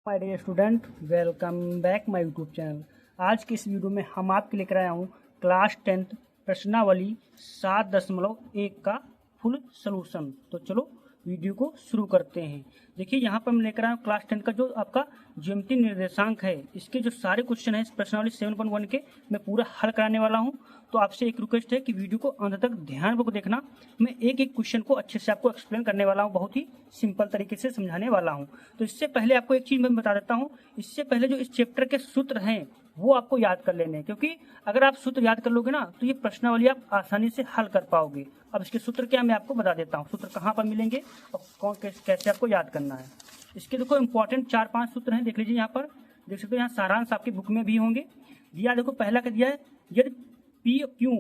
My dear student, welcome back my YouTube channel. आज की इस वीडियो में हम आपके लेकर आया हूँ क्लास 10th प्रश्नावली 7.1 का फुल सॉल्यूशन। तो चलो वीडियो को शुरू करते हैं। देखिए यहाँ पर हम लेकर आए हूँ क्लास 10 का जो आपका ज्यामितीय निर्देशांक है, इसके जो सारे क्वेश्चन है इस प्रश्नावली 7.1 के मैं पूरा हल कराने वाला हूँ। तो आपसे एक रिक्वेस्ट है कि वीडियो को अंत तक ध्यानपूर्वक देखना। मैं एक एक क्वेश्चन को अच्छे से आपको एक्सप्लेन करने वाला हूँ, बहुत ही सिंपल तरीके से समझाने वाला हूँ। तो इससे पहले आपको एक चीज़ मैं बता देता हूँ, इससे पहले जो इस चैप्टर के सूत्र हैं वो आपको याद कर लेने हैं, क्योंकि अगर आप सूत्र याद कर लोगे ना तो ये प्रश्नावली आप आसानी से हल कर पाओगे। अब इसके सूत्र क्या मैं आपको बता देता हूँ, सूत्र कहाँ पर मिलेंगे और कौन कैसे आपको याद करना है। इसके देखो इंपॉर्टेंट 4-5 सूत्र हैं, देख लीजिए यहाँ पर, देख सकते हो यहाँ सारांश आपकी बुक में भी होंगे दिया। देखो पहला क्या दिया है, यदि पी क्यू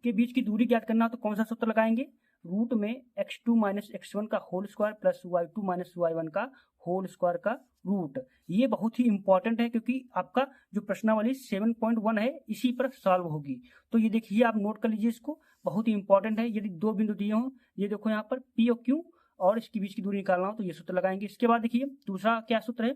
के बीच की दूरी ज्ञात करना हो तो कौन सा सूत्र लगाएंगे, रूट में x2 माइनस x1 का whole square plus y2 minus y1 का होल स्क्वायर का रूट। ये बहुत ही इंपॉर्टेंट है क्योंकि आपका जो प्रश्नावली 7.1 है इसी पर सॉल्व होगी। तो ये देखिए आप नोट कर लीजिए, इसको बहुत ही इंपॉर्टेंट है। यदि दो बिंदु दिए हों, ये देखो यहाँ पर P और Q, और इसके बीच की दूरी निकालना हो तो ये सूत्र लगाएंगे। इसके बाद देखिए दूसरा क्या सूत्र है,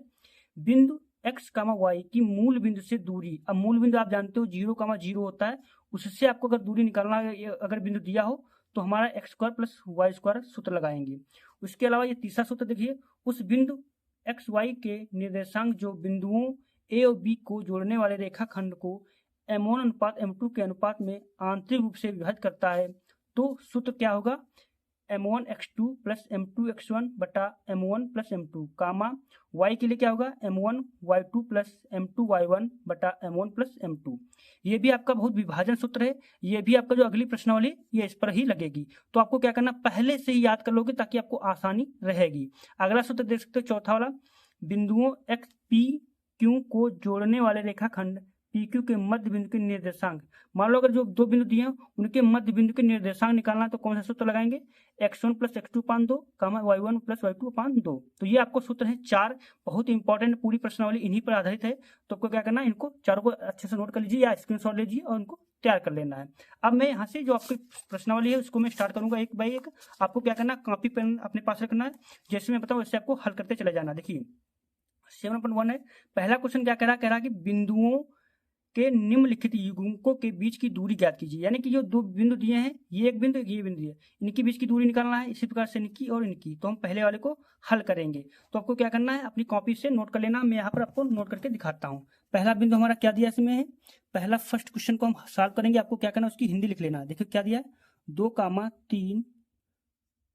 बिंदु x, y की मूल बिंदु से दूरी। अब मूल बिंदु आप जानते हो 0, 0 होता है, उससे आपको अगर दूरी निकालना है, अगर बिंदु दिया हो तो हमारा x square plus y square सूत्र लगाएंगे। उसके अलावा ये तीसरा सूत्र देखिए, उस बिंदु एक्स वाई के निर्देशांक जो बिंदुओं ए और बी को जोड़ने वाले रेखाखंड को m1 अनुपात m2 के अनुपात में आंतरिक रूप से विभाजित करता है, तो सूत्र क्या होगा, m1 x2 plus m2 x1 बटा m1 प्लस m2 कामा y के लिए क्या होगा, m1 y2 plus m2 y1 बटा m1 प्लस m2। ये भी आपका बहुत विभाजन सूत्र है, ये भी आपका जो अगली प्रश्नावली ये इस पर ही लगेगी। तो आपको क्या करना, पहले से ही याद कर लोगे ताकि आपको आसानी रहेगी। अगला सूत्र देख सकते हो चौथा वाला, बिंदुओं x p q को जोड़ने वाले रेखाखंड PQ के मध्य बिंदु के निर्देशांक। मान लो अगर जो दो बिंदु दिए हैं उनके मध्य बिंदु के निर्देशांक निकालना है तो कौन सा सूत्र लगाएंगे, x1 प्लस x2 अपान 2 कामा y1 प्लस y2 अपान 2। तो ये आपको सूत्र है 4, बहुत इंपॉर्टेंट, पूरी प्रश्नावली इन्हीं पर आधारित है। तो आपको क्या करना है, इनको चारों को अच्छे से नोट कर लीजिए या स्क्रीनशॉट लीजिए और इनको तैयार कर लेना है। अब मैं यहाँ से जो आपकी प्रश्नावली है उसको मैं स्टार्ट करूंगा एक बाई एक। आपको क्या करना है, कॉपी पेन अपने पास रखना है, जैसे मैं बताऊँ वैसे आपको हल करते चले जाना। देखिए 7.1 है, पहला क्वेश्चन क्या कह रहा है कि बिंदुओं के निम्नलिखित युग्मकों के बीच की दूरी ज्ञात कीजिए। यानी कि जो दो बिंदु दिए हैं, ये एक बिंदु ये बिंदु है, इनके बीच की दूरी निकालना है। इसी प्रकार से इनकी और इनकी, तो हम पहले वाले को हल करेंगे। तो आपको क्या करना है, अपनी कॉपी से नोट कर लेना, मैं यहाँ पर आपको नोट करके दिखाता हूँ। पहला बिंदु हमारा क्या दिया इसमें है, पहला फर्स्ट क्वेश्चन को हम सॉल्व करेंगे। आपको क्या करना है, उसकी हिंदी लिख लेना है। देखिए क्या दिया है, 2,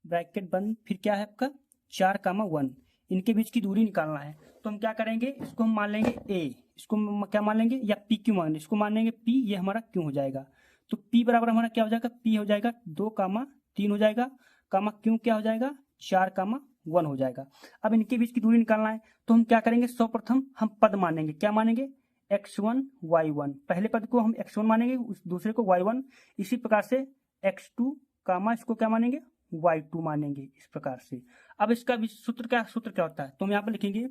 ब्रैकेट बंद, फिर क्या है आपका 4, 1, इनके बीच की दूरी निकालना है। तो हम क्या करेंगे, इसको हम मान लेंगे a, इसको क्या मान लेंगे, या p क्यों मान लेंगे, इसको मान लेंगे p, ये हमारा क्यों हो जाएगा। तो p बराबर हमारा क्या हो जाएगा, p हो जाएगा 2, 3 हो जाएगा, कामा क्यों क्या हो जाएगा 4, 1 हो जाएगा। अब इनके बीच की दूरी निकालना है तो हम क्या करेंगे, सर्वप्रथम हम पद मानेंगे। क्या मानेंगे, x1 y1, पहले पद को हम x1 मानेंगे, दूसरे को y1। इसी प्रकार से x2 कामा इसको क्या मानेंगे, y2 मानेंगे, इस प्रकार से। अब इसका भी सूत्र क्या होता है, तो हम यहाँ पर लिखेंगे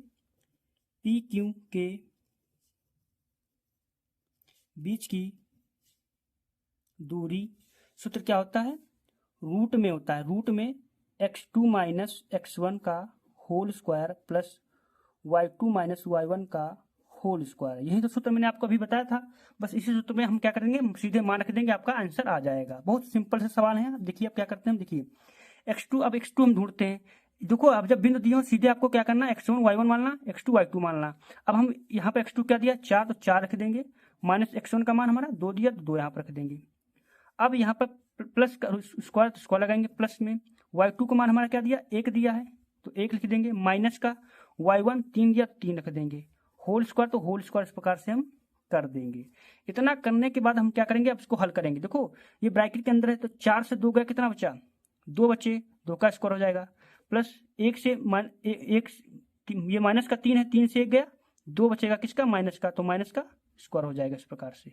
पी क्यू के बीच की दूरी, सूत्र क्या होता है, रूट में होता है, रूट में x2 माइनस x1 का whole square plus y2 minus y1 का होल स्क्वायर। यही तो सूत्र मैंने आपको अभी बताया था। बस इसी सूत्र में हम क्या करेंगे, सीधे मान रख देंगे, आपका आंसर आ जाएगा। बहुत सिंपल से सवाल है। देखिए अब क्या करते हैं, देखिए x2, अब x2 हम ढूंढते हैं। देखो अब जब बिंदु दिए हो सीधे आपको क्या करना है, x1 y1 मानना, x2 y2 मानना। अब हम यहाँ पे x2 क्या दिया 4, तो 4 रख देंगे, माइनस x1 का मान हमारा 2 दिया तो 2 यहाँ पर रख देंगे। अब यहाँ पर प्लस स्क्वायर, तो स्क्वायर लगाएंगे प्लस में, y2 का मान हमारा क्या दिया 1 दिया है तो 1 लिख देंगे, माइनस का y1 3 दिया 3 रख देंगे, होल स्क्वायर तो होल स्क्वायर, इस प्रकार से हम कर देंगे। इतना करने के बाद हम क्या करेंगे, अब इसको हल करेंगे। देखो ये ब्रैकेट के अंदर है तो 4 से 2 गया, कितना बचा 2 बचे, 2 का स्क्वायर हो जाएगा, प्लस 1 से एक, ये माइनस का 3 है, 3 से 1 गया, 2 बचेगा किसका, माइनस का, तो माइनस का स्क्वायर हो जाएगा, इस प्रकार से।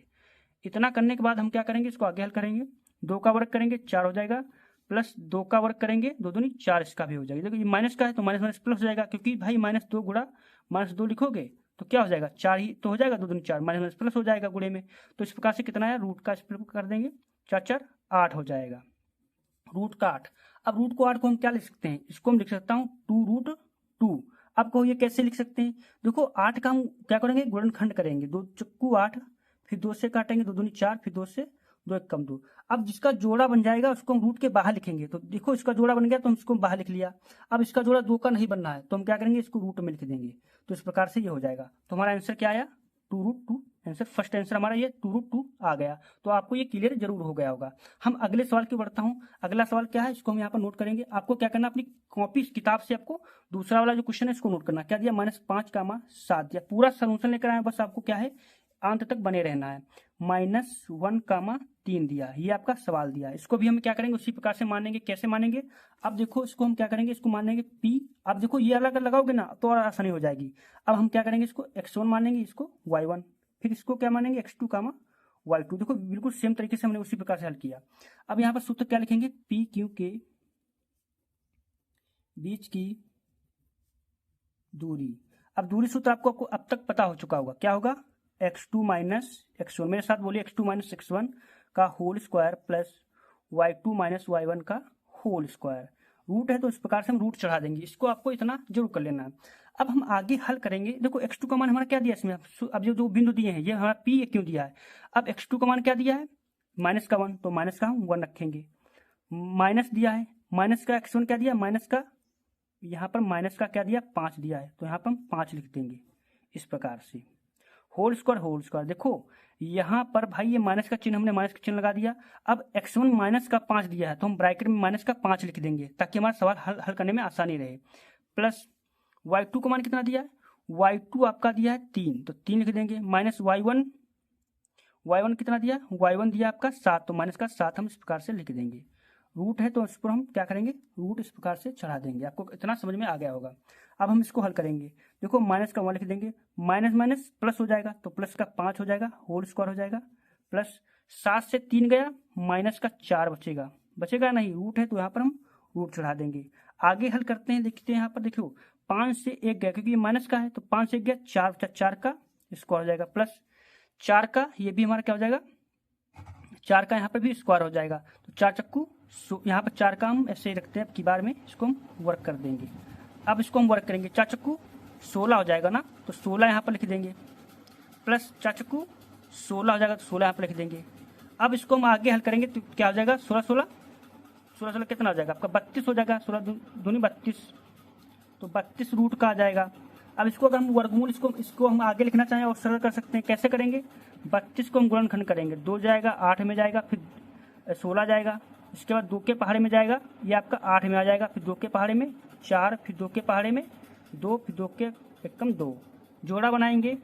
इतना करने के बाद हम क्या करेंगे, इसको आगे हल करेंगे। 2 का वर्ग करेंगे 4 हो जाएगा, प्लस 2 का वर्ग करेंगे 2 दूनी 4, इसका भी हो जाएगा। देखो ये माइनस का है तो माइनस माइनस प्लस हो जाएगा, क्योंकि भाई -2 गुणा -2 लिखोगे तो क्या हो जाएगा 4 ही तो हो जाएगा, 2 दूनी 4, माइनस माइनस प्लस हो जाएगा गुणे में। तो इस प्रकार से कितना है, रूट का स्प्लिट कर देंगे, 4 4 8 हो जाएगा, रूट का 8। अब रूट को 8 को हम क्या लिख सकते हैं, इसको हम लिख सकता हूँ 2√2। अब कहो ये कैसे लिख सकते हैं? देखो 8 का हम क्या करेंगे, गुणनखंड करेंगे, 2 चक्कू 8, फिर 2 से काटेंगे, 2 दूनी 4, फिर 2 से 2 एक कम 2। अब जिसका जोड़ा बन जाएगा उसको हम रूट के बाहर लिखेंगे। तो देखो इसका जोड़ा बन गया तो हम इसको बाहर लिख लिया। अब इसका जोड़ा 2 का नहीं बनना है तो हम क्या करेंगे, इसको रूट में लिख देंगे। तो इस प्रकार से ये हो जाएगा। तो हमारा आंसर क्या आया, 2√2। आंसर फर्स्ट आंसर हमारा ये 2√2 आ गया। तो आपको ये क्लियर जरूर हो गया होगा। हम अगले सवाल की बढ़ता हूँ। अगला सवाल क्या है, इसको हम यहाँ पर नोट करेंगे। आपको क्या करना, अपनी कॉपी किताब से आपको दूसरा वाला जो क्वेश्चन है इसको नोट करना। क्या दिया, -5, 7 दिया। पूरा सोल्यूशन लेकर आए, बस आपको क्या है, अंत तक बने रहना है। -1, 3 दिया, ये आपका सवाल दिया। इसको भी हम क्या करेंगे, उसी प्रकार से मानेंगे। कैसे मानेंगे, अब देखो इसको हम क्या करेंगे, इसको मानेंगे P। अब देखो ये अलग लगाओगे ना तो और आसानी हो जाएगी। अब हम क्या करेंगे, इसको x1 मानेंगे, इसको y1, फिर इसको क्या मानेंगे, x2, y2। देखो बिल्कुल सेम तरीके से हमने उसी प्रकार से हल किया। अब यहाँ पर सूत्र क्या लिखेंगे, P Q के बीच की दूरी। अब दूरी सूत्र आपको अब तक पता हो चुका होगा, क्या होगा, x2 - x1, मेरे साथ बोलिए, x2 - x1 का whole square plus y2 - y1 का होल स्क्वायर। रूट है तो इस प्रकार से हम रूट चढ़ा देंगे। इसको आपको इतना जरूर कर लेना है। अब हम आगे हल करेंगे। देखो x2 का मान हमारा क्या दिया इसमें, अब जो बिंदु दिए हैं ये हमारा P क्यों दिया है। अब x2 का मान क्या दिया है, -1, तो माइनस का हम 1 रखेंगे। माइनस दिया है, माइनस का x1 क्या दिया, माइनस का यहाँ पर माइनस का क्या दिया, 5 दिया है, तो यहाँ पर हम 5 लिख देंगे इस प्रकार से। होल स्क्वायर, देखो यहाँ पर भाई ये माइनस का चिन्ह, हमने माइनस का चिन्ह लगा दिया। अब x1 माइनस का 5 दिया है तो हम ब्रैकेट में माइनस का 5 लिख देंगे ताकि हमारा सवाल हल करने में आसानी रहे। प्लस y2 का मान कितना दिया है, y2 आपका दिया है 3, तो 3 लिख देंगे। माइनस y1 कितना दिया, y1 दिया आपका 7, तो माइनस का 7 हम इस प्रकार से लिख देंगे। रूट है तो इस पर हम क्या करेंगे, रूट इस प्रकार से चढ़ा देंगे। आपको इतना समझ में आ गया होगा। अब हम इसको हल करेंगे। देखो माइनस का 1 लिख देंगे, माइनस माइनस प्लस हो जाएगा तो प्लस का 5 हो जाएगा, होल स्क्वायर हो जाएगा। प्लस 7 से 3 गया, माइनस का 4 बचेगा नहीं, रूट है तो यहाँ पर हम रूट चढ़ा देंगे। आगे हल करते हैं, देखते हैं यहाँ पर। देखो 5 से 1 गया क्योंकि ये माइनस का है, तो 5 से 1 गया 4, 4 का स्क्वायर हो जाएगा। प्लस 4 का ये भी हमारा क्या हो जाएगा, 4 का यहाँ पर भी स्क्वायर हो जाएगा। तो 4 चक्कू, यहाँ पर 4 का हम ऐसे ही रखते हैं, अब की बार में इसको हम वर्क कर देंगे। अब इसको हम वर्क करेंगे, 4 चक्कू 16 हो जाएगा ना, तो 16 यहाँ पर लिख देंगे। प्लस 4 चक्कू 16 हो जाएगा तो 16 यहाँ पर लिख देंगे। अब इसको हम आगे हल करेंगे तो क्या हो जाएगा, 16 कितना हो जाएगा आपका, 32 हो जाएगा। 16 दूनी 32, तो 32 रूट का आ जाएगा। अब इसको अगर हम वर्गमूल इसको हम आगे लिखना चाहें और सरल कर सकते हैं। कैसे करेंगे, 32 को हम गुणनखंड करेंगे, 2 जाएगा 8 में जाएगा, फिर 16 जाएगा, इसके बाद 2 के पहाड़े में जाएगा, ये आपका 8 में आ जाएगा, फिर 2 के पहाड़े में 4, फिर 2 के पहाड़े में 2, फिर 2 के एकम 2, जोड़ा बनाएंगे,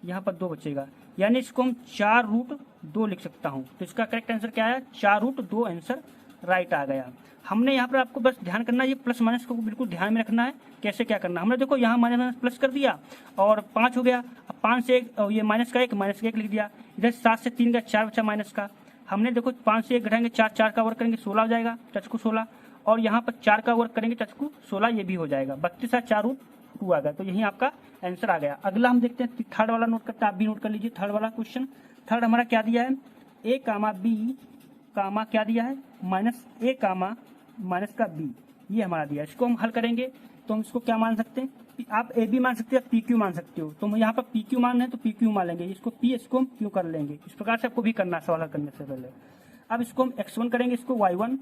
यहाँ पर 2 बचेगा, यानी इसको हम 4√2 लिख सकता हूँ। तो इसका करेक्ट आंसर क्या है, 4√2 आंसर राइट आ गया। हमने यहाँ पर आपको बस ध्यान करना है, ये प्लस माइनस को बिल्कुल ध्यान में रखना है। कैसे क्या करना, हमने देखो यहाँ माइनस माइनस प्लस कर दिया और 5 हो गया। अब 5 से 1, ये माइनस का 1 लिख दिया। इधर 7 से 3 का 4 बचा माइनस का। हमने देखो 5 से 1 घटाएंगे, 4 का वर्क करेंगे 16 हो जाएगा, चचकू 16, और यहाँ पर 4 का वर्क करेंगे चचकू 16, ये भी हो जाएगा। 32 और 4√2 आ गया, तो यही आपका आंसर आ गया। अगला हम देखते हैं, थर्ड वाला नोट करते हैं, आप भी नोट कर लीजिए थर्ड वाला क्वेश्चन। थर्ड हमारा क्या दिया है, A, B, क्या दिया है, -A, -B, ये हमारा दिया है। इसको हम हल करेंगे तो हम इसको क्या मान सकते हैं, आप AB मान सकते हो, PQ मान सकते हो। तो यहाँ पर PQ मान है तो PQ मान लेंगे, इसको P, इसको हम Q कर लेंगे। इस प्रकार से आपको भी करना सवाल हल करने से पहले। अब इसको हम x1 करेंगे, इसको y1,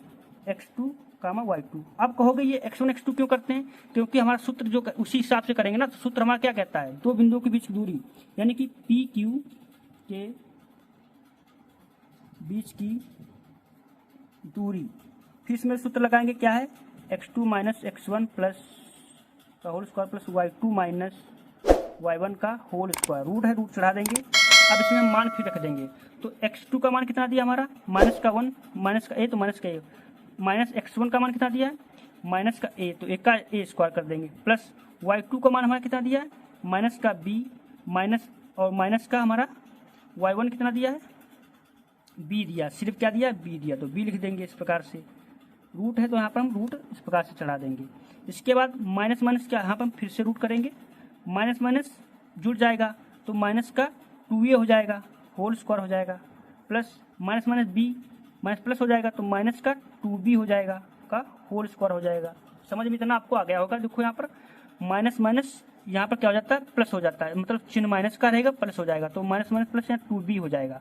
x2, y2। अब कहोगे ये x1 x2 क्यों करते हैं, क्योंकि हमारा सूत्र जो उसी हिसाब से करेंगे ना, तो सूत्र हमारा क्या कहता है, दो बिंदुओं के बीच की दूरी, यानी कि PQ के बीच की दूरी। फिर इसमें सूत्र लगाएंगे, क्या है, x2 - x1 प्लस का whole square plus y2 - y1 का होल स्क्वायर। रूट है, रूट चढ़ा देंगे। अब इसमें हम मान फिर रख देंगे। तो x2 का मान कितना दिया हमारा, -1, -a, तो -a, माइनस x1 का मान कितना दिया है, -a, तो एक का a स्क्वायर कर देंगे। प्लस y2 का मान हमारा कितना दिया है, -b, और माइनस का हमारा y1 कितना दिया है, b दिया, सिर्फ क्या दिया, b दिया, तो b लिख देंगे इस प्रकार से। रूट है तो यहाँ पर हम रूट इस प्रकार से चढ़ा देंगे। इसके बाद माइनस माइनस क्या, यहाँ पर हम फिर से रूट करेंगे, माइनस माइनस जुड़ जाएगा तो माइनस का 2a हो जाएगा, होल स्क्वायर हो जाएगा। Plus minus minus b, minus plus हो जाएगा तो माइनस का 2b हो जाएगा का होल स्क्वायर हो जाएगा। समझ में इतना आपको आ गया होगा। देखो यहाँ पर माइनस माइनस यहाँ पर क्या हो जाता है, प्लस हो जाता है, मतलब चिन्ह माइनस का रहेगा, प्लस हो जाएगा, तो माइनस माइनस प्लस यहाँ 2b हो जाएगा।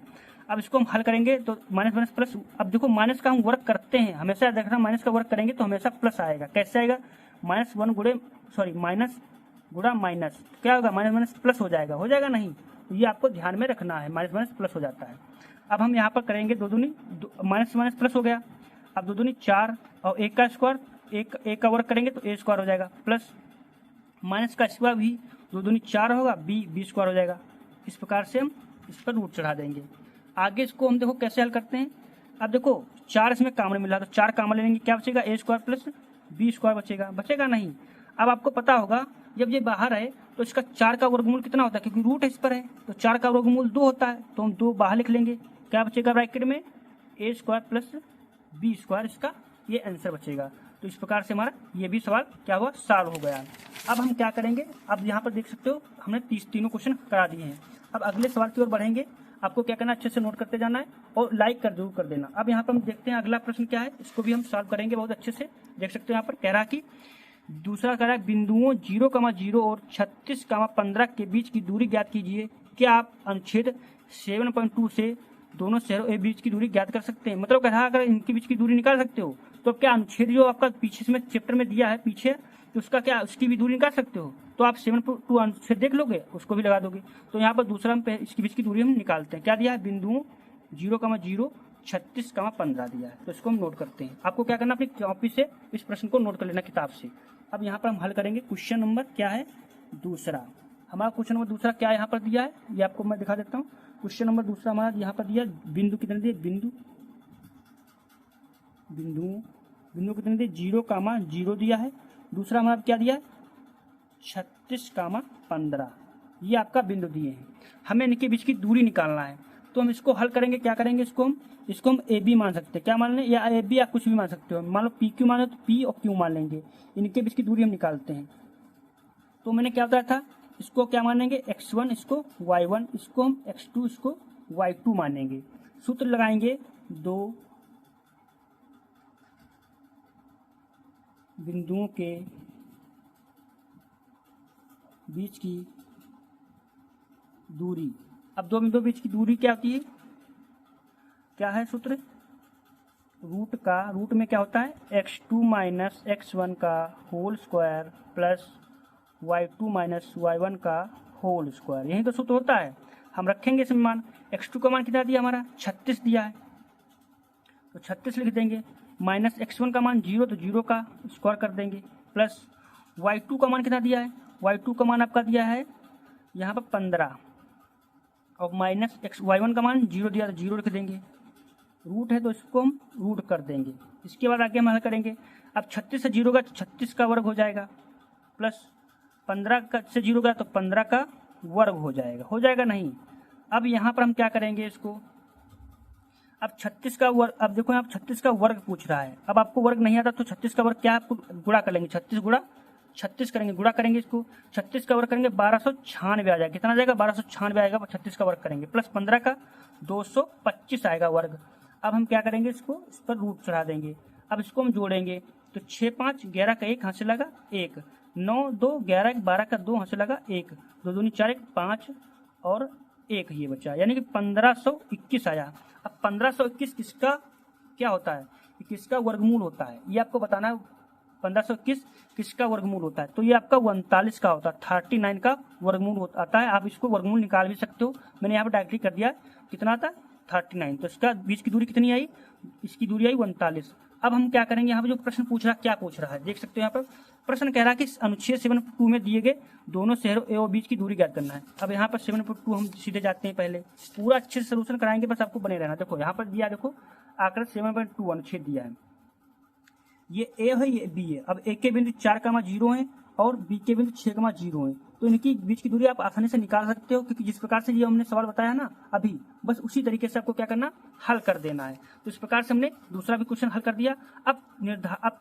अब इसको हम हल करेंगे तो माइनस माइनस प्लस, अब देखो माइनस का हम वर्क करते हैं, हमेशा याद रखना माइनस का वर्क करेंगे तो हमेशा प्लस आएगा। कैसे आएगा, माइनस गुणा माइनस, क्या होगा, माइनस माइनस प्लस हो जाएगा नहीं, तो ये आपको ध्यान में रखना है, माइनस माइनस प्लस हो जाता है। अब हम यहाँ पर करेंगे दो दूनी, माइनस माइनस प्लस हो गया, अब दो दूनी 4 और 1 का स्क्वायर, एक का वर्क करेंगे तो a स्क्वायर हो जाएगा, प्लस माइनस का स्क्वायर भी, दो दूनी 4 होगा, b स्क्वायर हो जाएगा। इस प्रकार से हम इस पर रूट चढ़ा देंगे। आगे इसको हम देखो कैसे हल करते हैं। अब देखो 4 इसमें कॉमन मिला तो 4 कॉमन ले लेंगे, क्या बचेगा, a square plus b square बचेगा नहीं। अब आपको पता होगा जब ये बाहर है तो इसका 4 का वर्गमूल कितना होता है, क्योंकि रूट इस पर है तो 4 का वर्गमूल 2 होता है, तो हम 2 बाहर लिख लेंगे, क्या बचेगा ब्रैकेट में, a square plus b square, इसका ये आंसर बचेगा। तो इस प्रकार से हमारा ये भी सवाल क्या हुआ, सॉल्व हो गया। अब हम क्या करेंगे, अब यहाँ पर देख सकते हो हमने तीनों क्वेश्चन करा दिए हैं। अब अगले सवाल की ओर बढ़ेंगे, आपको क्या करना, अच्छे से नोट करते जाना है और लाइक जरूर कर देना। अब यहाँ पर हम देखते हैं अगला प्रश्न क्या है, इसको भी हम सॉल्व करेंगे बहुत अच्छे से। देख सकते हो यहाँ पर कह रहा कि दूसरा कह रहा है बिंदुओं 0,0 और 36,15 के बीच की दूरी ज्ञात कीजिए। क्या आप अनुच्छेद 7.2 से दोनों शहरों के बीच की दूरी ज्ञात कर सकते हैं। मतलब कह रहा है अगर इनके बीच की दूरी निकाल सकते हो तो अब क्या अनुच्छेद जो आपका पीछे में चैप्टर में दिया है पीछे, तो उसका क्या, उसकी भी दूरी निकाल सकते हो। तो आप 7.2 अनुच्छेद देख लोगे, उसको भी लगा दोगे। तो यहाँ पर दूसरा हम इसके बीच की दूरी हम निकालते हैं। क्या दिया है, बिंदुओं 0,0 36,15 दिया है, तो इसको हम नोट करते हैं। आपको क्या करना, अपनी कॉपी से इस प्रश्न को नोट कर लेना किताब से। अब यहाँ पर हम हल करेंगे क्वेश्चन नंबर क्या है, दूसरा। हमारा क्वेश्चन नंबर दूसरा क्या यहाँ पर दिया है, ये आपको मैं दिखा देता हूँ। क्वेश्चन नंबर दूसरा हमारा यहाँ पर दिया, बिंदु कितने दिए, बिंदु कितने दिए, 0,0 दिया है। दूसरा हमारा क्या दिया है, 36,15, ये आपका बिंदु दिए हैं। हमें इनके बीच की दूरी निकालना है, तो हम इसको हल करेंगे। क्या करेंगे, इसको हम ए बी मान सकते हैं। क्या मान लें, या ए बी या कुछ भी मान सकते हो। मान लो पी क्यू मान लो तो पी और क्यू मान लेंगे। इनके बीच की दूरी हम निकालते हैं। तो मैंने क्या बताया था, इसको क्या मानेंगे, x1, इसको y1, इसको हम x2, इसको y2 मानेंगे। सूत्र लगाएंगे, 2 बिंदुओं के बीच की दूरी। अब 2 बिंदुओं के बीच की दूरी क्या होती है, क्या है सूत्र, रूट में क्या होता है, x2 माइनस x1 का whole square plus y2 minus y1 का होल स्क्वायर। यही तो सूत्र होता है। हम रखेंगे इसमें मान, x2 का मान कितना दिया हमारा, 36 दिया है, तो 36 लिख देंगे, माइनस x1 का मान 0, तो 0 का स्क्वायर कर देंगे, प्लस y2 का मान कितना दिया है, y2 का मान आपका दिया है यहाँ पर 15, और माइनस y1 का मान 0 दिया, तो 0 लिख देंगे। रूट है तो इसको हम रूट कर देंगे। इसके बाद आगे हम हल करेंगे। अब 36 से 0 का 36 का वर्ग हो जाएगा, प्लस 15 का से 0 का तो 15 का वर्ग हो जाएगा नहीं। अब यहाँ पर हम क्या करेंगे इसको, अब 36 का वर्ग, अब देखो यहाँ 36 का वर्ग पूछ रहा है। अब आपको वर्ग नहीं आता तो 36 का वर्ग क्या, आपको गुणा कर लेंगे, 36 गुणा 36 करेंगे, गुणा करेंगे इसको, 36 का वर्ग करेंगे 1296 आ जाएगा। कितना आ जाएगा, 1296 आएगा, 36 का वर्ग करेंगे, प्लस 15 का 225 आएगा वर्ग। अब हम क्या करेंगे, इसको इस पर रूट चढ़ा देंगे। अब इसको हम जोड़ेंगे तो 6 5 11 का 1 हाथ से लगा 1, 9 2 11 12 का 2 हाथ से लगा 1, 2 दूनी 4 1 5 और 1 ये बचा, यानी कि 1521 आया। अब 1521 किसका क्या होता है, किसका वर्गमूल होता है, ये आपको बताना है। 1521 किसका वर्गमूल होता है, तो ये आपका 39 का होता है, 39 का वर्गमूल आता है। आप इसको वर्गमूल निकाल भी सकते हो, मैंने यहाँ पर डायरेक्टली कर दिया। कितना आता है, 39, तो इसका बीच की दूरी कितनी आई, इसकी दूरी आई 39। अब हम क्या करेंगे, यहाँ पे जो प्रश्न पूछ रहा है, क्या पूछ रहा है देख सकते हो। यहाँ पर प्रश्न कह रहा है कि अनुच्छेद 7.2 में दिए गए दोनों शहरों ए और बीच की दूरी ज्ञात करना है। अब यहाँ पर 7.2 हम सीधे जाते हैं, पहले पूरा अच्छे से सोल्यूशन कराएंगे, बस आपको बने रहना। देखो यहाँ पर दिया, देखो आकर 7.2 अनुच्छेद दिया है, ये ए है ये बी है। अब ए के बिंदु 4,0 है और बी के बिंदु 6,0 है, तो इनकी बीच की दूरी आप आसानी से निकाल सकते हो, क्योंकि जिस प्रकार से ये हमने सवाल बताया ना अभी, बस उसी तरीके से आपको क्या करना, हल कर देना है। तो इस प्रकार से हमने दूसरा भी क्वेश्चन हल कर दिया। अब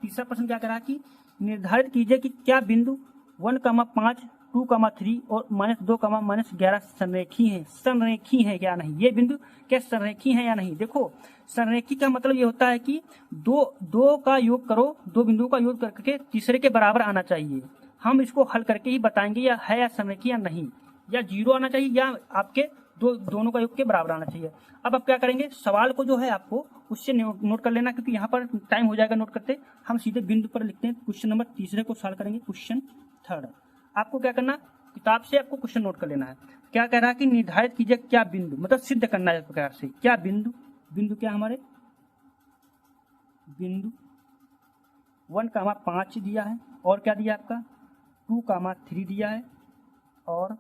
तीसरा प्रश्न क्या करा कि निर्धारित कीजिए कि क्या बिंदु 1,5 2,3 और -2, -11 संरेखी है या नहीं। ये बिंदु क्या संरेखी है या नहीं। देखो संरेखी का मतलब ये होता है कि दो का योग करो, 2 बिंदुओं का योग करके तीसरे के बराबर आना चाहिए। हम इसको हल करके ही बताएंगे या है या संरेखी या नहीं, या जीरो आना चाहिए या आपके दोनों का योग के बराबर आना चाहिए। अब आप क्या करेंगे, सवाल को जो है आपको उससे नोट कर लेना, क्योंकि यहाँ पर टाइम हो जाएगा नोट करते। हम सीधे बिंदु पर लिखते हैं। क्वेश्चन नंबर तीसरे को सॉल्व करेंगे। क्वेश्चन थर्ड, आपको क्या करना, किताब से आपको क्वेश्चन नोट कर लेना है। क्या कह रहा है कि निर्धारित कीजिए क्या बिंदु, मतलब सिद्ध करना है इस प्रकार से, क्या बिंदु, बिंदु क्या हमारे बिंदु 1,5 दिया है, और क्या दिया आपका 2,3 दिया है, और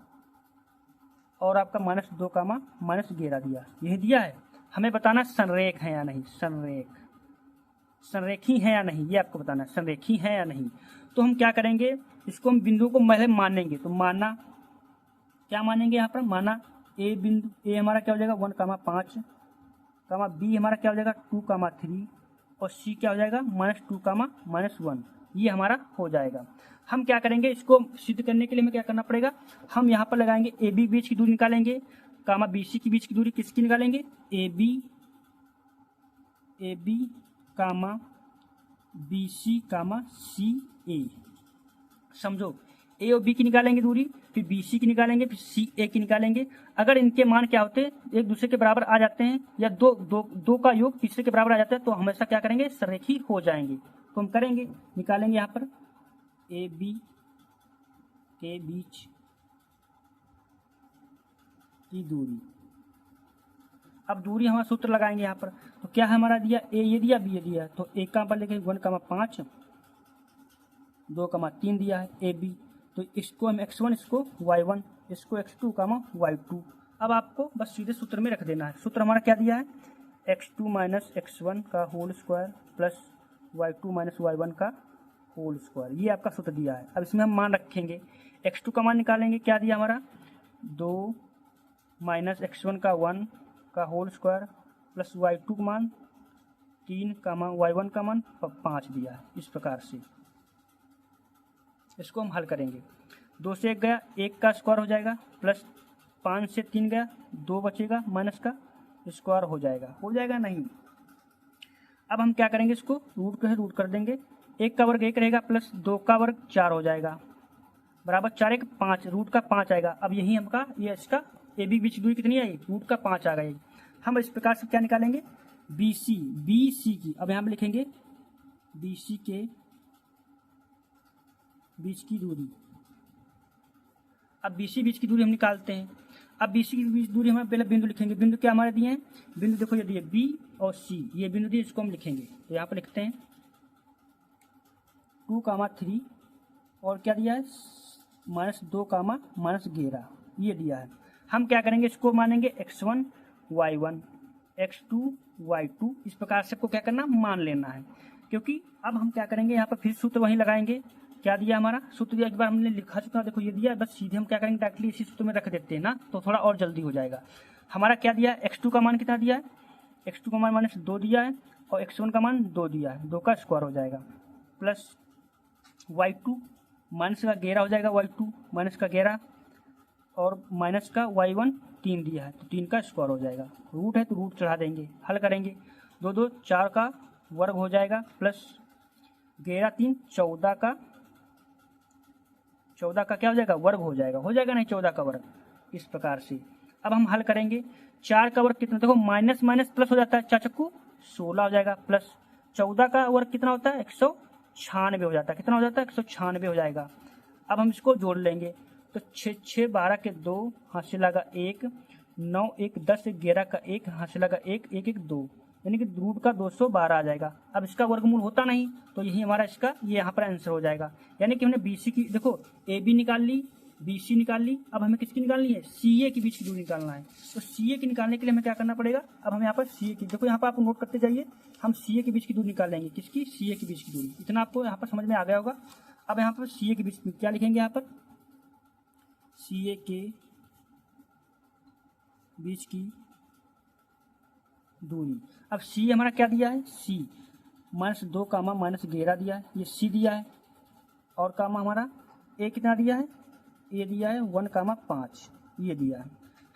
आपका -2, -11 दिया, यही दिया है। हमें बताना संरेख है या नहीं, संरेखी है या नहीं, ये आपको बताना है संरेखी है या नहीं। तो हम क्या करेंगे, इसको हम बिंदु को पहले मानेंगे। तो माना, क्या मानेंगे यहाँ पर, माना ए बिंदु, ए हमारा क्या हो जाएगा 1,5, बी हमारा क्या हो जाएगा 2,3, और सी क्या हो जाएगा -2, -1, ये हमारा हो जाएगा। हम क्या करेंगे, इसको सिद्ध करने के लिए हमें क्या करना पड़ेगा, हम यहाँ पर लगाएंगे ए बी बीच की दूरी निकालेंगे, बी सी की बीच की दूरी किसकी निकालेंगे, ए बी बी सी सी ए। समझो, ए और बी की निकालेंगे दूरी, फिर बी सी की निकालेंगे, फिर सी ए की निकालेंगे। अगर इनके मान क्या होते हैं, एक दूसरे के बराबर आ जाते हैं, या दो का योग तीसरे के बराबर आ जाता है, तो हमेशा क्या करेंगे, संरेखी हो जाएंगे। तो हम करेंगे, निकालेंगे यहाँ पर ए बी के बीच की दूरी। अब दूरी हमारा सूत्र लगाएंगे यहाँ पर। तो क्या हमारा दिया, ए ये दिया, बी ये दिया, तो एक का पर लिखेंगे 1,5, 2,3 दिया है ए बी। तो इसको हम x1, इसको y1, इसको x2, y2। अब आपको बस सीधे सूत्र में रख देना है। सूत्र हमारा क्या दिया है, x2 - x1 का whole square plus y2 - y1 का होल स्क्वायर, ये आपका सूत्र दिया है। अब इसमें हम मान रखेंगे, x2 का मान निकालेंगे, क्या दिया हमारा 2 - x1 का 1 का होल स्क्वायर प्लस y2 का मान 3, y1 का मान 5 दिया है। इस प्रकार से इसको हम हल करेंगे। 2 से 1 गया, 1 का स्क्वायर हो जाएगा, प्लस 5 से 3 गया, 2 बचेगा, माइनस का स्क्वायर हो जाएगा नहीं। अब हम क्या करेंगे, इसको रूट कर देंगे। 1 का वर्ग 1 रहेगा, प्लस 2 का वर्ग 4 हो जाएगा, बराबर 4 1 5, रूट का 5 आएगा। अब यही हमका ये इसका ए बी बीच दूरी कितनी आई, रूट का 5 आ गई। हम इस प्रकार से क्या निकालेंगे, बी सी की, अब यहाँ पे लिखेंगे बी सी के बीच की दूरी। अब BC बीच की दूरी हम निकालते हैं। अब BC की बीच दूरी हमारे पहले बिंदु लिखेंगे। बिंदु क्या हमारे दिए हैं, बिंदु देखो ये दिए B और C, ये बिंदु दिए, इसको हम लिखेंगे। तो यहाँ पर लिखते हैं 2,3, और क्या दिया है -2, -11, ये दिया है। हम क्या करेंगे, इसको मानेंगे x1 y1, x2 y2, इस प्रकार से आपको क्या करना, मान लेना है। क्योंकि अब हम क्या करेंगे, यहाँ पर फिर सूत्र वहीं लगाएंगे। क्या दिया हमारा सूत्र दिया, एक बार हमने लिखा चुका, देखो ये दिया, बस सीधे हम क्या करेंगे, डायरेक्टली इसी सूत्र में रख देते हैं ना, तो थोड़ा और जल्दी हो जाएगा। हमारा क्या दिया, x2 का मान कितना दिया है, x2 का मान -2 दिया है, और x1 का मान 2 दिया है, 2 का स्क्वायर हो जाएगा, प्लस y2 माइनस का 11 हो जाएगा, y2 माइनस का 11, और माइनस का y1 3 दिया है, तो 3 का स्क्वायर हो जाएगा। रूट है तो रूट चढ़ा देंगे, हल करेंगे। 2 2 4 का वर्ग हो जाएगा, प्लस 11 3 14 का क्या हो जाएगा, वर्ग हो जाएगा नहीं 14 का वर्ग, इस प्रकार से। अब हम हल करेंगे, 4 का वर्ग कितना, देखो माइनस माइनस प्लस हो जाता है, 4 चक्कू 16 हो जाएगा, प्लस 14 का वर्ग कितना होता है 196 हो जाता है, कितना हो जाता है 196 हो जाएगा। अब हम इसको जोड़ लेंगे, तो 6 6 12 के 2, हाथ से लगा 1, 9 1 10 11 का 1, हाथ से लगा 1 1 1 2, यानी कि रूट का 212 आ जाएगा। अब इसका वर्गमूल होता नहीं, तो यही हमारा इसका ये यहाँ पर आंसर हो जाएगा। यानी कि हमने BC की, देखो AB निकाल ली, BC निकाल ली, अब हमें किसकी निकालनी है, CA के बीच की दूरी निकालना है। तो CA की निकालने के लिए हमें क्या करना पड़ेगा, अब हम यहाँ पर CA की, देखो यहाँ पर आप नोट करते जाइए, हम CA के बीच की दूरी निकाल लेंगे, किसकी, CA के बीच की दूरी। इतना आपको यहाँ पर समझ में आ गया होगा। अब यहाँ पर CA के बीच क्या लिखेंगे, यहाँ पर CA के बीच की दूरी। अब C हमारा क्या दिया है, C -2, -11 दिया है, ये C दिया है, और कामा हमारा A कितना दिया है, A दिया है 1,5, ये दिया है।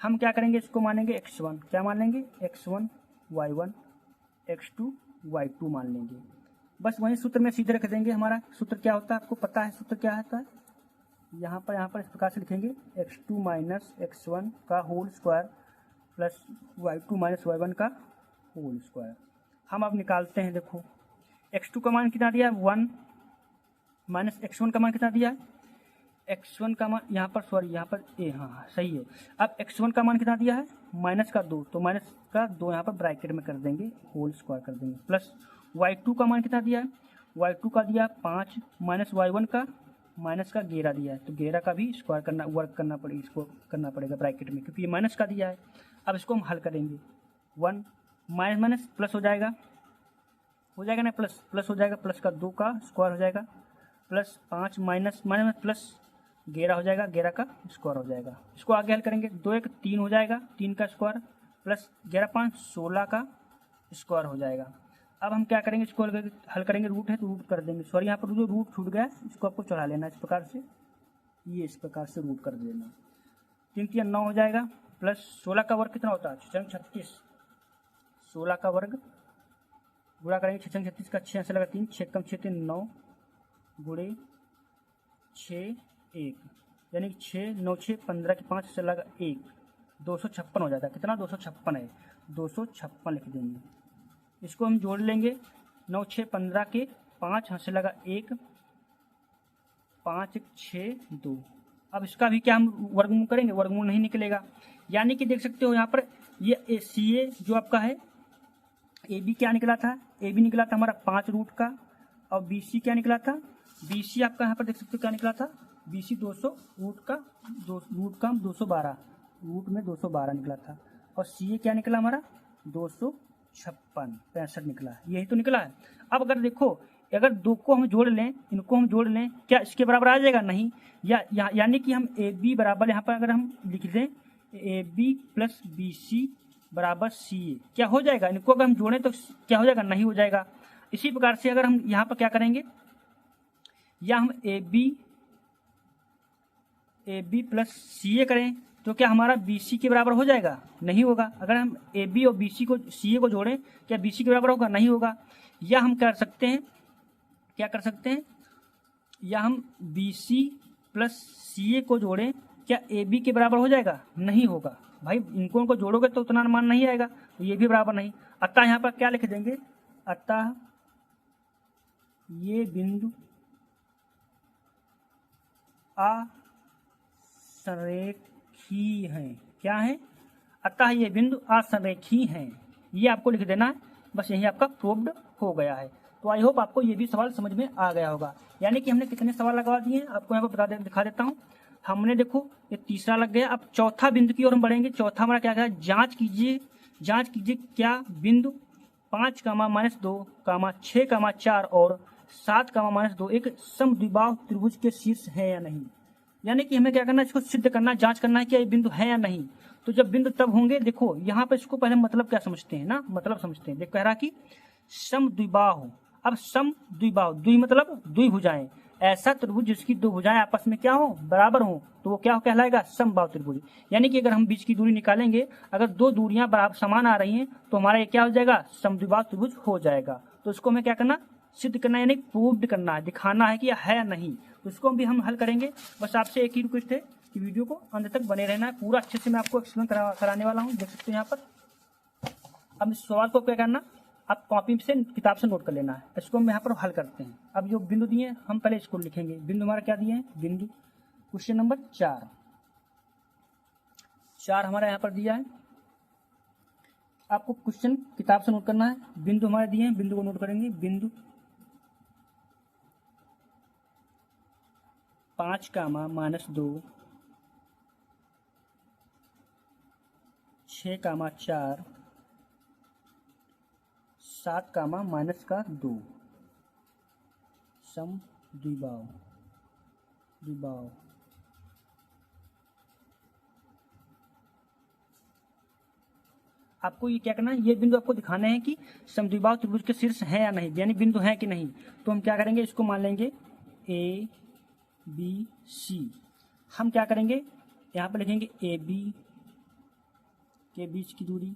हम क्या करेंगे, इसको मानेंगे x1, क्या मान लेंगे, x1 y1 x2 y2 मान लेंगे। बस वही सूत्र में सीधे रख देंगे। हमारा सूत्र क्या होता है, आपको पता है सूत्र क्या होता है, यहाँ पर इस प्रकार से लिखेंगे x2 माइनस x1 का whole square plus y2 minus y1 का होल स्क्वायर। हम अब निकालते हैं। देखो x2 का मान कितना दिया है 1 माइनस x1 का मान कितना दिया है x1 का मान यहाँ पर सॉरी यहाँ पर हाँ सही है। अब x1 का मान कितना दिया है माइनस का 2, तो माइनस का 2 यहाँ पर ब्रैकेट में कर देंगे, होल स्क्वायर कर देंगे, प्लस y2 का मान कितना दिया है y2 का दिया 5 माइनस y1 का माइनस का 11 दिया है, तो 11 का भी स्क्वायर करना वर्क करना पड़ेगा, इसको करना पड़ेगा ब्रैकेट में क्योंकि ये माइनस का दिया है। अब इसको हम हल करेंगे 1 माइनस माइनस प्लस हो जाएगा ना, प्लस हो जाएगा, प्लस का 2 का स्क्वायर हो जाएगा, प्लस 5 माइनस माइनस प्लस 11 हो जाएगा, 11 का स्क्वायर हो जाएगा। इसको आगे हल करेंगे 2 1 3 हो जाएगा, 3 का स्क्वायर प्लस 11 5 16 का स्क्वायर हो जाएगा। अब हम क्या करेंगे, इसको हल करेंगे, रूट है तो रूट कर देंगे, सॉरी यहाँ पर जो रूट छूट गया इसको आपको चढ़ा लेना इस प्रकार से, ये इस प्रकार से रूट कर देना। 3 3 9 हो जाएगा, प्लस 16 का वर्ग कितना होता है 36, 16 का वर्ग गुणा करेंगे 36 का 6 से लगा 3 6 कम 6 3 9 गुणे 6 1 यानी 6 9 6 15 के 5 से लगा 1 256 हो जाता है। कितना 256 है, 256 लिख देंगे। इसको हम जोड़ लेंगे 9 6 15 के 5 से लगा 1 5 6 2। अब इसका भी क्या हम वर्गमूल करेंगे, वर्गमूल नहीं निकलेगा, यानी कि देख सकते हो यहाँ पर ये CA जो आपका है AB क्या निकला था, AB निकला था हमारा 5 रूट का, और BC क्या निकला था, BC आपका यहाँ पर देख सकते हो क्या निकला था, BC 200 रूट का 212 रूट में 212 निकला था, और CA क्या निकला हमारा 256 निकला, यही तो निकला है। अब अगर देखो अगर 2 को हम जोड़ लें, इनको हम जोड़ लें, क्या इसके बराबर आ जाएगा, नहीं, यानी कि हम AB बराबर यहाँ पर अगर हम लिख दें AB प्लस BC बराबर CA, क्या हो जाएगा, इनको अगर हम जोड़ें तो क्या हो जाएगा, नहीं हो जाएगा। इसी प्रकार से अगर हम यहाँ पर क्या करेंगे, या हम AB प्लस CA करें तो क्या हमारा BC के बराबर हो जाएगा, नहीं होगा। अगर हम AB और BC को CA को जोड़ें क्या BC के बराबर होगा, नहीं होगा। या हम क्या कर सकते हैं, या हम BC प्लस CA को जोड़ें, क्या AB के बराबर हो जाएगा, नहीं होगा। भाई इनको जोड़ोगे तो उतना मान नहीं आएगा, तो ये भी बराबर नहीं। अतः यहाँ पर क्या लिख देंगे, अतः ये बिंदु असंरेखी हैं, क्या है, अतः ये बिंदु असंरेखी हैं, ये आपको लिख देना है, बस यही आपका प्रूव्ड हो गया है। तो आई होप आपको ये भी सवाल समझ में आ गया होगा। यानी कि हमने कितने सवाल लगवा दिए हैं आपको यहाँ पर दिखा देता हूँ। हमने देखो ये तीसरा लग गया, अब चौथा बिंदु की ओर हम बढ़ेंगे। चौथा हमारा क्या है, जांच कीजिए क्या बिंदु 5 माइनस 2 6 4 और 7 माइनस 2 एक समद्विबाहु त्रिभुज के शीर्ष है या नहीं। यानी कि हमें क्या करना है, इसको सिद्ध करना, जांच करना है कि ये बिंदु है या नहीं। तो जब बिंदु तब होंगे, देखो यहाँ पर इसको पहले मतलब क्या समझते हैं ना, मतलब समझते हैं। देख कह रहा कि समद्विबाहु, अब समद्विबाहु, द्वि मतलब द्विभुजाएं, ऐसा त्रिभुज जिसकी 2 भुजाएं आपस में क्या हो, बराबर हो, तो वो क्या कहलाएगा, समबाहु त्रिभुज। यानी कि अगर हम बीच की दूरी निकालेंगे, अगर 2 दूरियां बराबर समान आ रही हैं तो हमारा ये क्या हो जाएगा, समद्विबाहु त्रिभुज हो जाएगा। तो इसको हमें क्या करना, सिद्ध करना, यानी प्रूव्ड करना है, दिखाना है कि यह है या नहीं। तो इसको भी हम हल करेंगे। बस आपसे एक ही रिक्वेस्ट है कि वीडियो को अंत तक बने रहना है, पूरा अच्छे से मैं आपको एक्सप्लेन कराने वाला हूँ। देख सकते हैं यहाँ पर। अब इस सवाल को क्या करना, आप कॉपी से किताब से नोट कर लेना है। इसको हम यहाँ पर हल करते हैं। अब जो बिंदु दिए हम पहले इसको लिखेंगे। बिंदु हमारा क्या दिए हैं, बिंदु क्वेश्चन नंबर 4 हमारा यहाँ पर दिया है। आपको क्वेश्चन किताब से नोट करना है। बिंदु हमारे दिए हैं, बिंदु को नोट करेंगे। बिंदु 5 माइनस 2 6 4 7 माइनस का 2 समद्विबाहु आपको ये क्या करना है, ये बिंदु आपको दिखाना है कि समद्विबाहु त्रिभुज के शीर्ष है या नहीं, यानी बिंदु है कि नहीं। तो हम क्या करेंगे, इसको मान लेंगे A B C। हम क्या करेंगे, यहाँ पर लिखेंगे AB के बीच की दूरी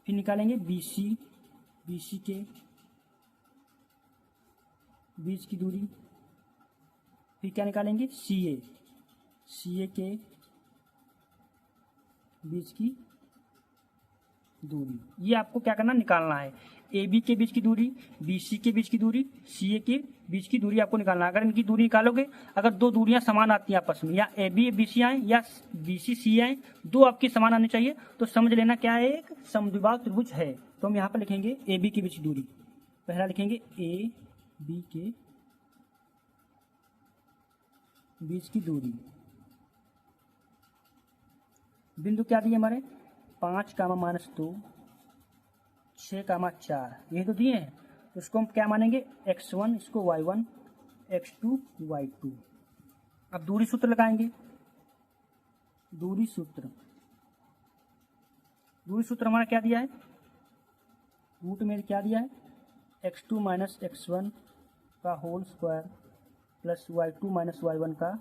फिर निकालेंगे BC के बीच की दूरी, फिर क्या निकालेंगे सी ए के बीच की दूरी। ये आपको क्या करना, निकालना है। ए बी के बीच की दूरी, बी सी के बीच की दूरी, सी ए के बीच की दूरी आपको निकालना है। अगर इनकी दूरी निकालोगे, अगर दो दूरियां समान आती हैं आपस में, या ए बी सी आए या बी सी आए, दो आपकी समान आनी चाहिए, तो समझ लेना क्या है, एक समद्विबाहु त्रिभुज है। तो हम यहाँ पर लिखेंगे ए बी के बीच की दूरी। पहला लिखेंगे ए बी के बीच की दूरी। बिंदु क्या दिए हमारे, 5 कामा -2, 6 कामा 4, यही तो दिए हैं। तो इसको हम क्या मानेंगे, x1, इसको y1, x2 y2। अब दूरी सूत्र लगाएंगे। दूरी सूत्र हमारा क्या दिया है, रूट में क्या दिया है, x2 माइनस x1 का whole square plus y2 minus y1 का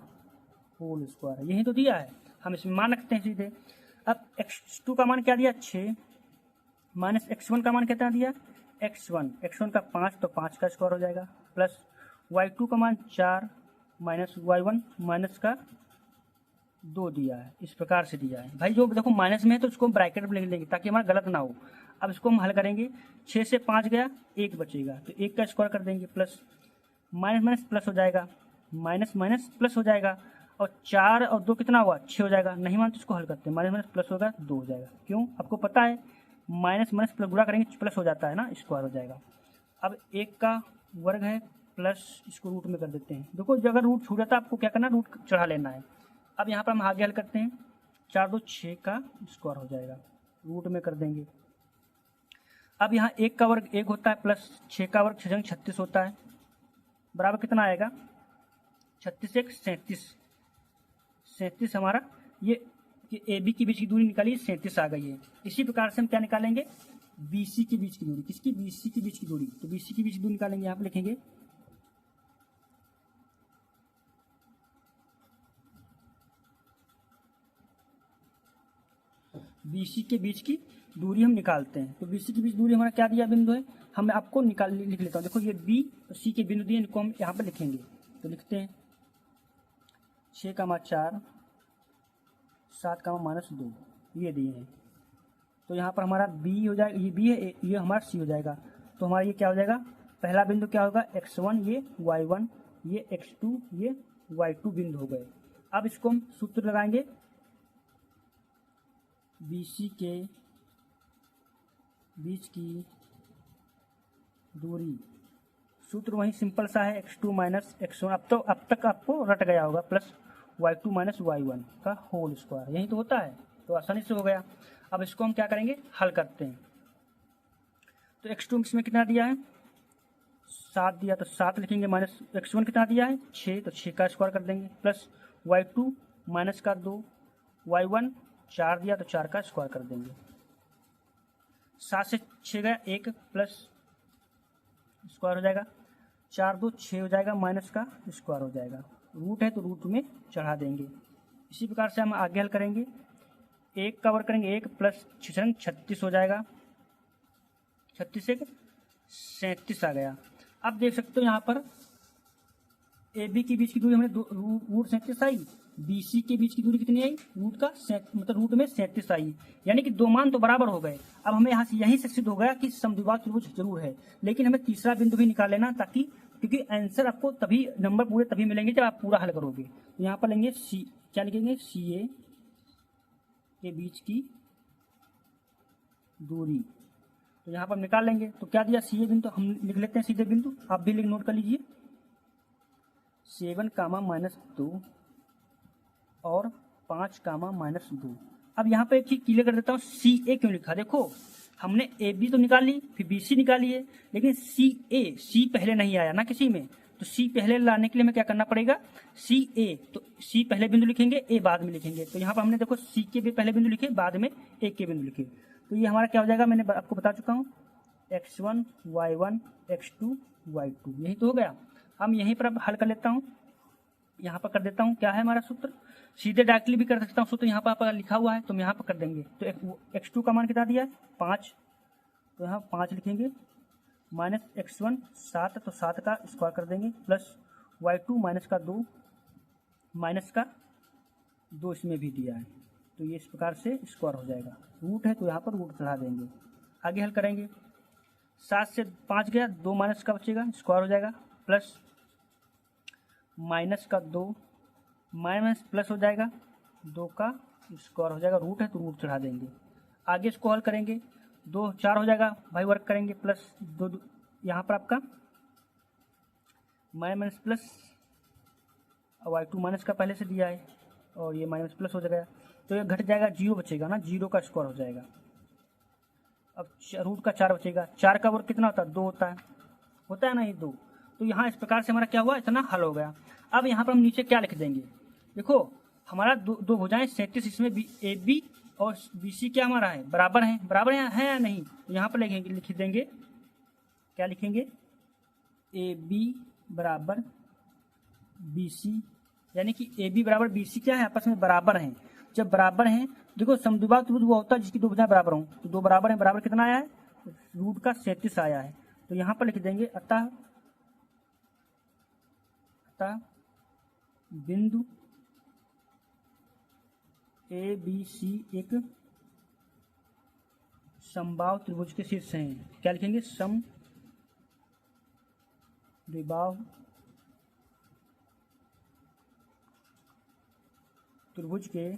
होल स्क्वायर, यही तो दिया है। हम इसमें मान रखते हैं सीधे। अब x2 का मान क्या दिया, 6, माइनस x1 का मान कितना दिया, x1 का 5, तो 5 का स्क्वायर हो जाएगा, प्लस y2 का मान 4 माइनस y1 माइनस का 2 दिया है। इस प्रकार से दिया है भाई। जो देखो माइनस में है तो इसको हम ब्रैकेट में लिख लेंगे ताकि हमारा गलत ना हो। अब इसको हम हल करेंगे, 6 से 5 गया, 1 बचेगा, तो 1 का स्क्वायर कर देंगे, प्लस माइनस माइनस प्लस हो जाएगा, माइनस माइनस प्लस हो जाएगा, और 4 और 2 कितना हुआ, 6 हो जाएगा। नहीं मान तो इसको हल करते हैं, माइनस माइनस प्लस होगा, 2 हो जाएगा। क्यों, आपको पता है माइनस माइनस प्लस गुणा करेंगे प्लस हो जाता है ना, स्क्वायर हो जाएगा। अब 1 का वर्ग है प्लस, इसको रूट में कर देते हैं। देखो जो अगर रूट छूट जाता है आपको क्या करना है, रूट चढ़ा लेना है। अब यहाँ पर हम आगे हल करते हैं, 4 2 6 का स्क्वायर हो जाएगा, रूट में कर देंगे। अब यहाँ 1 का वर्ग 1 होता है, प्लस 6 का वर्ग 6 36 होता है, बराबर कितना आएगा, 36 1 37 हमारा ये ए बी के बीच की दूरी निकाली, 37 आ गई है। इसी प्रकार से हम क्या निकालेंगे, बी सी के बीच की दूरी। किसकी, बी सी के बीच की दूरी। तो बी सी के बीच की दूरी निकालेंगे, यहाँ पे लिखेंगे बी सी के बीच की दूरी हम निकालते हैं। तो बी सी के बीच दूरी हमारा क्या दिया बिंदु है, हम आपको लिख लेता हूँ। देखो ये बी और सी के बिंदु दिए, इनको हम यहाँ पर लिखेंगे। तो लिखते हैं 6 कामा 4 7 कामा -2, ये दिए हैं। तो यहाँ पर हमारा बी हो जाएगा, ये बी है, ये हमारा सी हो जाएगा। तो हमारा ये क्या हो जाएगा, पहला बिंदु क्या होगा, x1, ये y1, ये x2, ये y2 बिंदु हो गए। अब इसको हम सूत्र लगाएंगे, BC के बीच की दूरी। सूत्र वही सिंपल सा है, x2 माइनस x1, अब तक आपको रट गया होगा, प्लस y2 माइनस y1 का होल स्क्वायर, यही तो होता है। तो आसानी से हो गया। अब इसको हम क्या करेंगे, हल करते हैं। तो x2 इसमें कितना दिया है, 7 दिया, तो 7 लिखेंगे, माइनस x1 कितना दिया है, 6, तो 6 का स्क्वायर कर देंगे, प्लस y2 माइनस का 2, y1 4 दिया, तो 4 का स्क्वायर कर देंगे। 7 से 6 गया 1, प्लस स्क्वायर हो जाएगा, 4 2 6 हो जाएगा, माइनस का स्क्वायर हो जाएगा। रूट है तो रूट में चढ़ा देंगे। इसी प्रकार से हम आगे हल करेंगे, 1 का वर्ग करेंगे 1, प्लस 6 36 हो जाएगा, 36 1 37 आ गया। अब देख सकते हो यहाँ पर ए बी के बीच की दूरी हमने रूट 37 आई, बी सी के बीच की दूरी कितनी आई, रूट का मतलब रूट में 37 आई, यानी कि दो मान तो बराबर हो गए। अब हमें यहाँ से यहीं से सिद्ध हो गया कि समद्विबाहु त्रिभुज जरूर है, लेकिन हमें तीसरा बिंदु भी निकाल लेना, ताकि क्योंकि आंसर आपको तभी, नंबर पूरे तभी मिलेंगे जब आप पूरा हल करोगे। तो यहाँ पर लेंगे सी, क्या लिखेंगे, सी ए के बीच की दूरी। तो यहाँ पर निकाल लेंगे। तो क्या दिया, सी ए बिंदु हम लिख लेते हैं सीधे बिंदु, आप भी लिख नोट कर लीजिए, 7 कामा -2 और 5 कामा -2। अब यहाँ पे एक चीज क्लियर कर देता हूँ, सी ए क्यों लिखा। देखो हमने ए बी तो निकाल ली, फिर बी सी निकाली है, लेकिन सी पहले नहीं आया ना किसी में। तो सी पहले लाने के लिए हमें क्या करना पड़ेगा, सी ए, तो सी पहले बिंदु लिखेंगे, ए बाद में लिखेंगे। तो यहाँ पर हमने देखो सी के भी पहले बिंदु लिखे, बाद में ए के बिंदु लिखे। तो ये हमारा क्या हो जाएगा, मैंने आपको बता चुका हूँ, x1 y1 x2 y2, यही तो हो गया। हम यहीं पर अब हल कर लेता हूँ, यहाँ पर कर देता हूँ, क्या है हमारा सूत्र, सीधे डायरेक्टली भी कर सकता हूँ सूत्र, यहाँ पर लिखा हुआ है तो हम यहाँ पर कर देंगे। तो x2 का मान कितना दिया है, 5, तो यहाँ 5 लिखेंगे, माइनस x1 7 तो 7 का स्क्वायर कर देंगे प्लस y2 माइनस का 2 माइनस का 2 इसमें भी दिया है, तो ये इस प्रकार से स्क्वायर हो जाएगा। रूट है तो यहाँ पर रूट चढ़ा देंगे। आगे हल करेंगे, 7 से 5 गया, 2 माइनस का बचेगा, स्क्वायर हो जाएगा प्लस माइनस का 2 माइनस प्लस हो जाएगा 2 का स्क्वायर हो जाएगा। रूट है तो रूट चढ़ा देंगे। आगे इसको हल करेंगे, 2 4 हो जाएगा, भाई वर्क करेंगे प्लस 2 यहाँ पर आपका माइनस प्लस y2 माइनस का पहले से दिया है और ये माइनस प्लस हो जाएगा, तो ये घट जाएगा, 0 बचेगा ना, 0 का स्क्वायर हो जाएगा। अब रूट का 4 बचेगा, 4 का वर्ग कितना होता है, 2 होता है ना, ये 2। तो यहाँ इस प्रकार से हमारा क्या हुआ, इतना हल हो गया। अब यहाँ पर हम नीचे क्या लिख देंगे, देखो हमारा दो भुजाएं 37, इसमें ए बी और बी सी क्या हमारा है, बराबर है या नहीं, तो यहाँ पर लिख देंगे, क्या लिखेंगे, ए बी बराबर बी सी, यानी कि ए बी बराबर बी सी क्या है, आपस में बराबर हैं। जब बराबर हैं, देखो समद्विबाहु त्रिभुज वो होता है जिसकी दो भुजाएं बराबर हों, तो 2 बराबर हैं, बराबर कितना आया है, रूट का 37 आया है। तो यहाँ पर लिख देंगे अतः बिंदु ए बी सी एक समबाहु त्रिभुज के शीर्ष हैं। क्या लिखेंगे, समद्विबाहु त्रिभुज के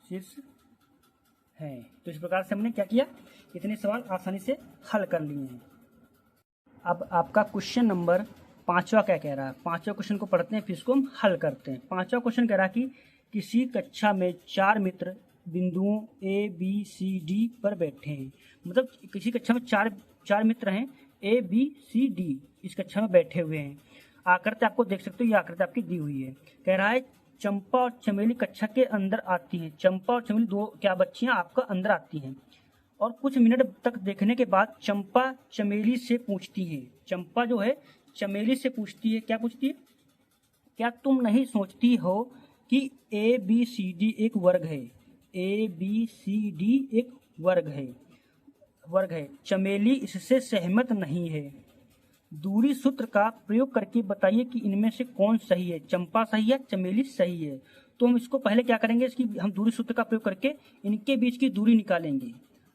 शीर्ष हैं। तो इस प्रकार से हमने क्या किया, इतने सवाल आसानी से हल कर लिए हैं। अब आपका क्वेश्चन नंबर 5वां क्या कह रहा है, 5वां क्वेश्चन को पढ़ते हैं, फिर इसको हम हल करते हैं। 5वां क्वेश्चन कह रहा है कि किसी कक्षा में 4 मित्र बिंदुओं ए बी सी डी पर बैठे हैं। मतलब किसी कक्षा में चार मित्र हैं, ए बी सी डी इस कक्षा में बैठे हुए हैं। आकृति आपको देख सकते हो, ये आकृति आपकी दी हुई है। कह रहा है चंपा और चमेली कक्षा के अंदर आती हैं। चंपा और चमेली 2 क्या बच्चियां आपका अंदर आती हैं और कुछ मिनट तक देखने के बाद चंपा चमेली से पूछती है, चंपा जो है चमेली से पूछती है, क्या पूछती है, क्या तुम नहीं सोचती हो कि ए बी सी डी एक वर्ग है, ए बी सी डी एक वर्ग है। चमेली इससे सहमत नहीं है। दूरी सूत्र का प्रयोग करके बताइए कि इनमें से कौन सही है, चंपा सही है, चमेली सही है। तो हम इसको पहले क्या करेंगे, इसकी हम दूरी सूत्र का प्रयोग करके इनके बीच की दूरी निकालेंगे।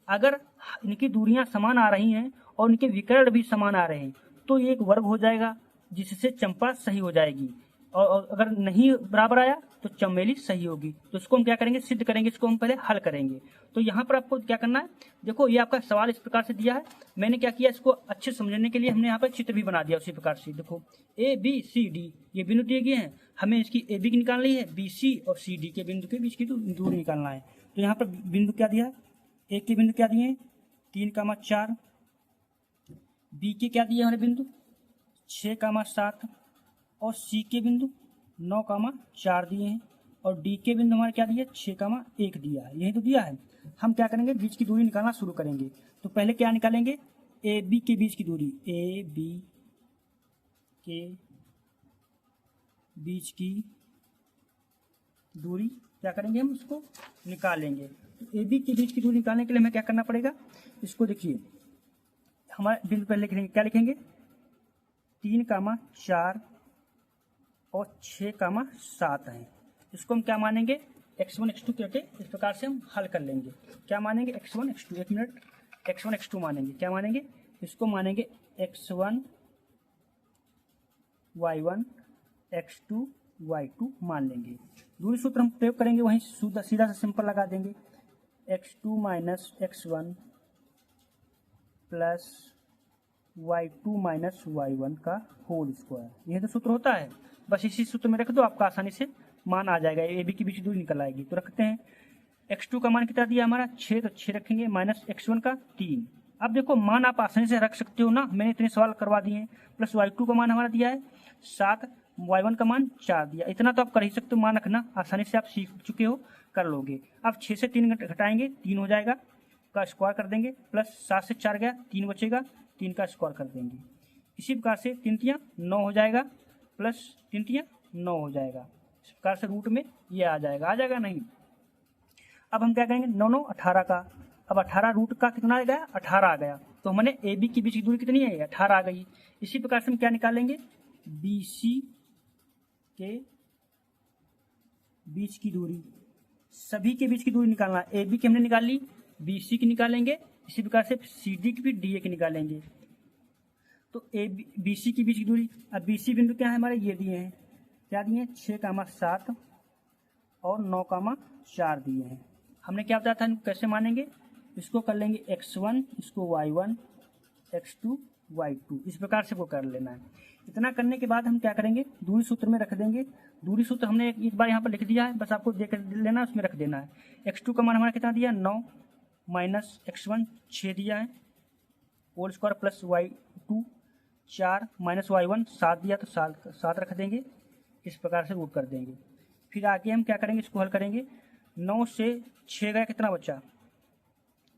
अगर इनकी दूरियां समान आ रही हैं और इनके विकर्ण भी समान आ रहे हैं तो ये एक वर्ग हो जाएगा, जिससे चंपा सही हो जाएगी। और अगर नहीं बराबर आया तो चमेली सही होगी। तो इसको हम क्या करेंगे, सिद्ध करेंगे, इसको हम पहले हल करेंगे। तो यहाँ पर आपको क्या करना है, देखो ये आपका सवाल इस प्रकार से दिया है, मैंने क्या किया, इसको अच्छे समझने के लिए हमने यहाँ पर चित्र भी बना दिया उसी प्रकार से। देखो ए बी सी डी ये बिंदु दिए गए हैं, हमें इसकी ए बी की निकालनी है, बी सी और सी डी के बिंदु के बीच की दूरी निकालना है। तो यहाँ पर बिंदु क्या दिया है, ए के बिंदु क्या दिए हैं 3,4, बी के क्या दिए हमारे बिंदु 6,7 और सी के बिंदु 9,4 दिए हैं और डी के बिंदु हमारे क्या दिए 6,1 दिया है। यही तो दिया है। हम क्या करेंगे, बीच की दूरी निकालना शुरू करेंगे। तो पहले क्या निकालेंगे, ए बी के बीच की दूरी, ए बी के बीच की दूरी क्या करेंगे, हम उसको निकालेंगे। तो ए बी के बीच की दूरी निकालने के लिए हमें क्या करना पड़ेगा, इसको देखिए, हमारे बिंदु पहले लिखेंगे, क्या लिखेंगे 3,4 और 6,7 है। इसको हम क्या मानेंगे, x1 x2 करके इस प्रकार से हम हल कर लेंगे। क्या मानेंगे, x1 x2, एक मिनट, x1 x2 मानेंगे। क्या मानेंगे, इसको मानेंगे x1 y1 x2 y2 मान लेंगे। दूरी सूत्र हम प्रयोग करेंगे, वहीं सीधा सा सिंपल लगा देंगे, x2 minus x1 plus y2 minus y1 का होल स्क्वायर। यह तो सूत्र होता है, बस इसी सूत्र में रख दो, आपका आसानी से मान आ जाएगा, ए बी के बीच दूरी निकल आएगी। तो रखते हैं, x2 का मान कितना दिया हमारा 6, तो 6 रखेंगे, माइनस x1 का 3। अब देखो मान आप आसानी से रख सकते हो ना, मैंने इतने सवाल करवा दिए हैं। प्लस y2 का मान हमारा दिया है 7, y1 का मान 4 दिया। इतना तो आप कर ही सकते हो, मान रखना आसानी से आप सीख चुके हो, कर लोगे। अब 6 से 3 घटाएंगे, 3 हो जाएगा, का स्क्वायर कर देंगे, प्लस 7 से 4 गया, 3 बचेगा, 3 का स्क्वायर कर देंगे। इसी प्रकार से 3 तियां 9 हो जाएगा, प्लस 3 तियां 9 हो जाएगा। इस प्रकार से रूट में ये आ जाएगा नहीं। अब हम क्या करेंगे, 9 9 18 का, अब 18 रूट का कितना आ गया, 18 आ गया। तो हमने ए बी के बीच की दूरी कितनी है, 18 आ गई। इसी प्रकार से हम क्या निकालेंगे, बी सी के बीच की दूरी, सभी के बीच की दूरी निकालना। ए बी की हमने निकाल ली, बी सी की निकालेंगे, इसी प्रकार से सी डी की भी डी ए की निकालेंगे। तो ए बी सी के बीच की दूरी, अब बी सी बिंदु क्या है हमारे, ये दिए हैं, क्या दिए हैं, 6,7 और 9,4 दिए हैं। हमने क्या बताया था, कैसे मानेंगे, इसको कर लेंगे x1, इसको y1, x2 y2, इस प्रकार से वो कर लेना है। इतना करने के बाद हम क्या करेंगे, दूरी सूत्र में रख देंगे। दूरी सूत्र हमने एक बार यहाँ पर लिख दिया है, बस आपको देख लेना, उसमें रख देना है। x2 का मान हमारा कितना दिया, 9 माइनस x1 6 दिया है, whole square plus y2 4 minus y1 7 दिया, तो 7 रख देंगे, इस प्रकार से रूट कर देंगे। फिर आगे हम क्या करेंगे, इसको हल करेंगे। 9 से 6 गया, कितना बचा,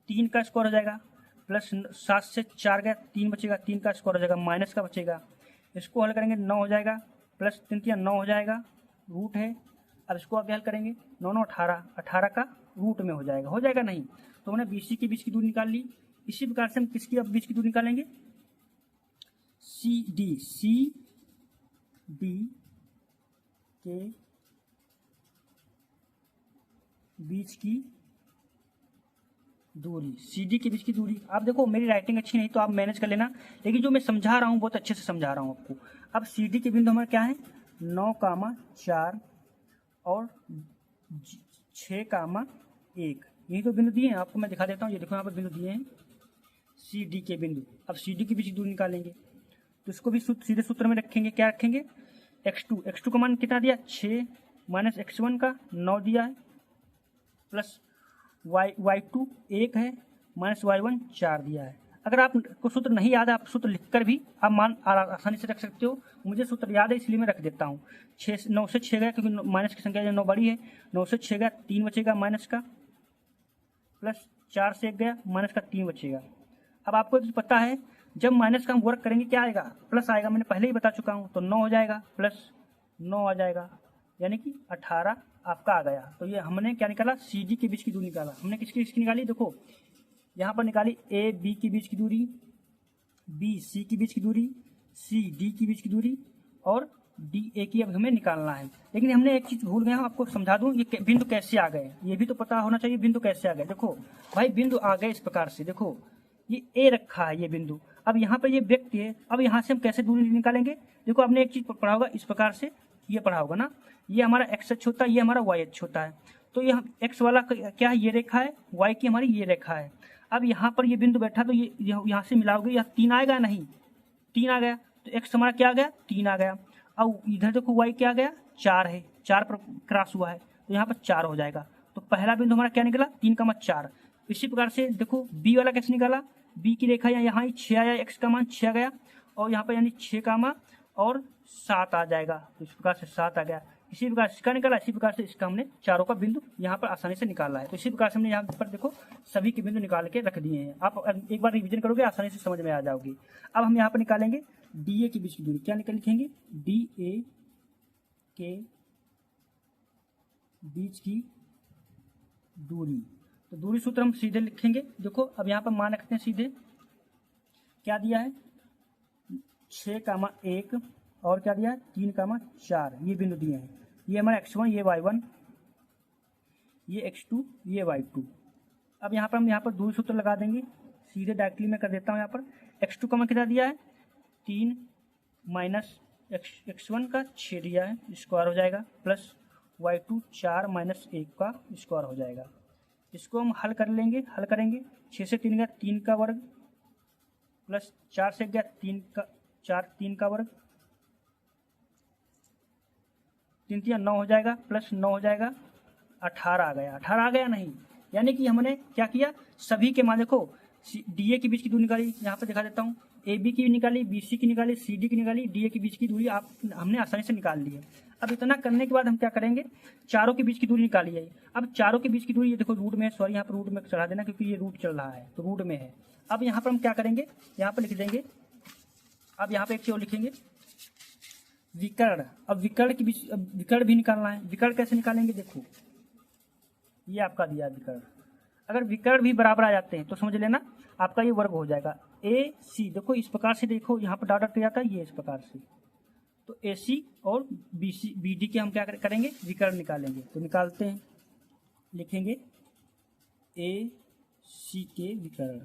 3 का स्क्वायर हो जाएगा, प्लस 7 से 4 गया, 3 बचेगा, 3 का स्क्वायर हो जाएगा, माइनस का बचेगा। इसको हल करेंगे, 9 हो जाएगा, प्लस 3 9 हो जाएगा, रूट है। अब इसको आगे हल करेंगे, 9 9 18, 18 का रूट में हो जाएगा नहीं। तो हमने बी सी के बीच की दूरी निकाल ली। इसी प्रकार से हम किसकी अब बीच की दूरी निकालेंगे, सी डी के बीच की दूरी, सी डी के बीच की दूरी। आप देखो मेरी राइटिंग अच्छी नहीं तो आप मैनेज कर लेना, लेकिन जो मैं समझा रहा हूँ बहुत अच्छे से समझा रहा हूँ आपको। अब सी डी के बिंदु हमारे क्या है, 9,4 और 6,1, यही तो बिंदु दिए हैं, आपको मैं दिखा देता हूँ। ये देखो यहाँ पर बिंदु दिए हैं सी डी के बिंदु। अब सी डी के बीच की दूरी निकालेंगे, तो इसको भी सीधे सूत्र में रखेंगे। क्या रखेंगे, x2 का मान कितना दिया, 6 माइनस x1 का 9 दिया है, प्लस y2 1 है, माइनस y1 4 दिया है। अगर आपको सूत्र नहीं याद है, आप सूत्र लिखकर भी आप मान आसानी से रख सकते हो। मुझे सूत्र याद है इसलिए मैं रख देता हूँ। 9 से 6 गया, क्योंकि माइनस की संख्या 9 बड़ी है, 9 से 6 गया, 3 बचेगा माइनस का, प्लस 4 से 1 गया, माइनस का 3 बचेगा। अब आपको पता है जब माइनस का हम वर्क करेंगे क्या आएगा, प्लस आएगा, मैंने पहले ही बता चुका हूँ। तो 9 हो जाएगा, प्लस 9 आ जाएगा, यानी कि 18 आपका आ गया। तो ये हमने क्या निकाला, सी डी के बीच की दूरी निकाला। हमने किसकी निकाली, देखो यहाँ पर निकाली, ए बी के बीच की दूरी, बी सी के बीच की दूरी, सी डी के बीच की दूरी, और डी ए की अब हमें निकालना है। लेकिन हमने एक चीज़ भूल गए, हम आपको समझा दूं, ये बिंदु कैसे आ गए, ये भी तो पता होना चाहिए बिंदु कैसे आ गए। देखो भाई बिंदु आ गए इस प्रकार से, देखो ये ए रखा है ये बिंदु, अब यहाँ पर ये व्यक्ति है। अब यहाँ से हम कैसे दूरी निकालेंगे, देखो आपने एक चीज़ पढ़ा होगा इस प्रकार से, ये पढ़ा होगा ना, ये हमारा एक्स अक्ष होता है, ये हमारा वाई अक्ष होता है। तो ये एक्स वाला क्या है, ये रेखा है, वाई की हमारी ये रेखा है। अब यहाँ पर ये बिंदु बैठा, तो ये यहाँ से मिलाओगे, यहाँ 3 आएगा, नहीं 3 आ गया, तो एक्स हमारा क्या आ गया, 3 आ गया। अब इधर देखो वाई क्या आ गया, 4 है, 4 पर क्रॉस हुआ है, तो यहाँ पर 4 हो जाएगा। तो पहला बिंदु हमारा क्या निकला, 3,4। इसी प्रकार से देखो बी वाला कैसे निकाला, बी की रेखा यहाँ ही 6 आया, एक्स का मान 6 आ गया, और यहाँ पर यानी 6 और 7 आ जाएगा, तो इस प्रकार से 7 आ गया। इसी प्रकार से इसका निकाला, इसी प्रकार से इसका हमने चारों का बिंदु यहाँ पर आसानी से निकाला है। तो इसी प्रकार से हमने यहाँ पर देखो सभी के बिंदु निकाल के रख दिए हैं। आप एक बार रिवीजन करोगे आसानी से समझ में आ जाओगी। अब हम यहाँ पर निकालेंगे डी ए के बीच की दूरी, क्या लिखेंगे, डी ए के बीच की दूरी। तो दूरी सूत्र हम सीधे लिखेंगे, देखो अब यहाँ पर मान रखते हैं सीधे, क्या दिया है 6,1 और क्या दिया है 3,4, ये बिंदु दिए हैं। ये हमारा x1, ये y1, ये x2, ये y2। अब यहाँ पर हम यहाँ पर दूरी सूत्र लगा देंगे, सीधे डायरेक्टली मैं कर देता हूँ। यहाँ पर x2 का मान कितना दिया है 3 माइनस x1 का 6 दिया है, स्क्वायर हो जाएगा, प्लस y2 4 माइनस 1 का स्क्वायर हो जाएगा। इसको हम हल कर लेंगे, हल करेंगे, 6 से 3 गया 3 का वर्ग, प्लस 4 से गया 3 का वर्ग, 3 9 हो जाएगा, प्लस 9 हो जाएगा, 18 आ गया। 18 आ गया नहीं, यानी कि हमने क्या किया, सभी के मान देखो डी ए के बीच की दूरी निकाली, यहाँ पर दिखा देता हूँ, ए बी की निकाली, बी सी की निकाली, सी डी की निकाली, डी ए के बीच की दूरी हमने आसानी से निकाल ली है। अब इतना करने के बाद हम क्या करेंगे, चारों के बीच की दूरी निकाली है। अब चारों के बीच की दूरी ये देखो रूट में है, सॉरी यहाँ पर रूट में चढ़ा देना क्योंकि ये रूट चल रहा है तो रूट में है। अब यहाँ पर हम क्या करेंगे, यहाँ पर लिख देंगे, अब यहाँ पर एक चीज और लिखेंगे विकर्ण। अब विकर्ण के बीच विकर्ण भी निकालना है। विकर्ण कैसे निकालेंगे, देखो ये आपका दिया विकर्ण। अगर विकर्ण भी बराबर आ जाते हैं तो समझ लेना आपका ये वर्ग हो जाएगा। ए सी देखो इस प्रकार से, देखो यहाँ पर डॉट किया जाता है ये इस प्रकार से, तो ए सी और बी सी बी डी के हम क्या करेंगे, विकर्ण निकालेंगे। तो निकालते हैं, लिखेंगे ए सी के विकर्ण,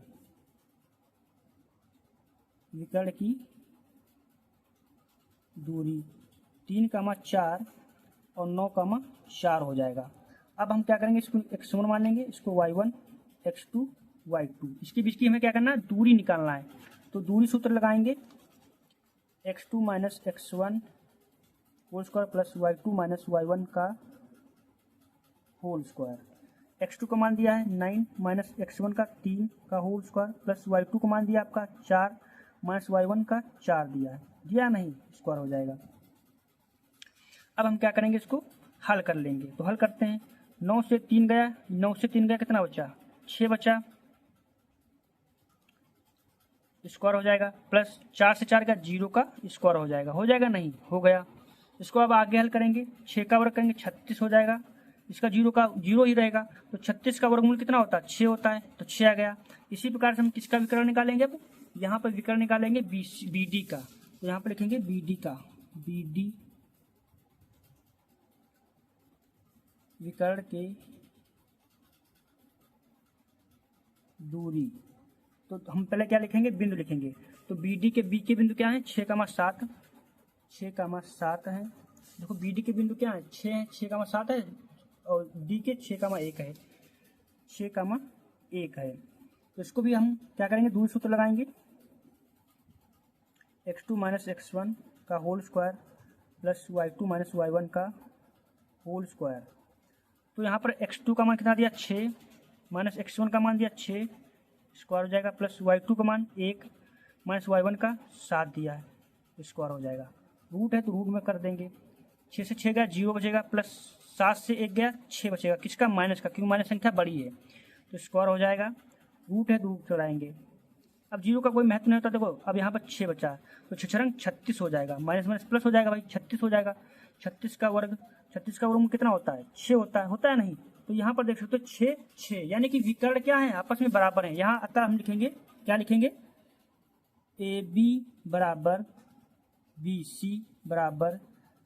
विकर्ण की दूरी 3,4 और 9,4 हो जाएगा। अब हम क्या करेंगे, इसको x1 मान लेंगे, इसको y1, x2, y2, इसके बीच की हमें क्या करना है, दूरी निकालना है। तो दूरी सूत्र लगाएंगे x2 minus x1 whole square plus y2 minus y1 का होल स्क्वायर। x2 का मान दिया है 9 माइनस x1 का 3 का होल स्क्वायर प्लस y2 का मान दिया आपका 4 माइनस y1 का 4 दिया है, दिया नहीं, स्क्वायर हो जाएगा। अब हम क्या करेंगे, इसको हल कर लेंगे। तो हल करते हैं, 9 से 3 गया, 9 से 3 गया, कितना बचा, 6 बचा, स्क्वायर हो जाएगा, प्लस 4 से 4 का 0 का स्क्वायर हो जाएगा नहीं, हो गया। इसको अब आगे हल करेंगे, 6 का वर्ग करेंगे 36 हो जाएगा, इसका 0 का 0 ही रहेगा, तो 36 का वर्गमूल कितना होता है, 6 होता है, तो 6 आ गया। इसी प्रकार से हम किसका विकर्ण निकालेंगे, अब यहाँ पर विकर्ण निकालेंगे बी डी का। तो यहाँ पर लिखेंगे बी डी का, बी डी विकर्ण के दूरी। तो हम पहले क्या लिखेंगे, बिंदु लिखेंगे। तो बी डी के बी के बिंदु क्या है, 6,7, 6,7 है। देखो बी डी के बिंदु क्या है, 6 है, 6,7 है, और डी के 6,1 है, 6,1 है। तो इसको भी हम क्या करेंगे, दूरी सूत्र लगाएंगे, x2 माइनस x1 का whole square plus y2 minus y1 का होल स्क्वायर। तो यहाँ पर x2 का मान कितना दिया, 6 माइनस x1 का मान दिया 6, स्क्वायर हो जाएगा, प्लस y2 का मान 1 माइनस y1 का 7 दिया है, स्क्वायर हो जाएगा। रूट है तो रूट में कर देंगे, 6 से 6 गया 0 बचेगा, प्लस 7 से 1 गया 6 बचेगा, किसका, माइनस का, क्योंकि माइनस संख्या बड़ी है, तो स्क्वायर हो जाएगा। रूट है तो रूट चढ़ाएंगे, अब 0 का कोई महत्व नहीं होता। देखो अब यहाँ पर 6 बचा, तो 6 रंग 36 हो जाएगा, माइनस माइनस प्लस हो जाएगा भाई, 36 हो जाएगा। 36 का वर्ग कितना होता है, 6 होता है नहीं। तो यहाँ पर देख सकते हो 6 6, यानी कि विकर्ण क्या है, आपस में बराबर है। यहाँ अतः हम लिखेंगे, क्या लिखेंगे, ए बी बराबर बी सी बराबर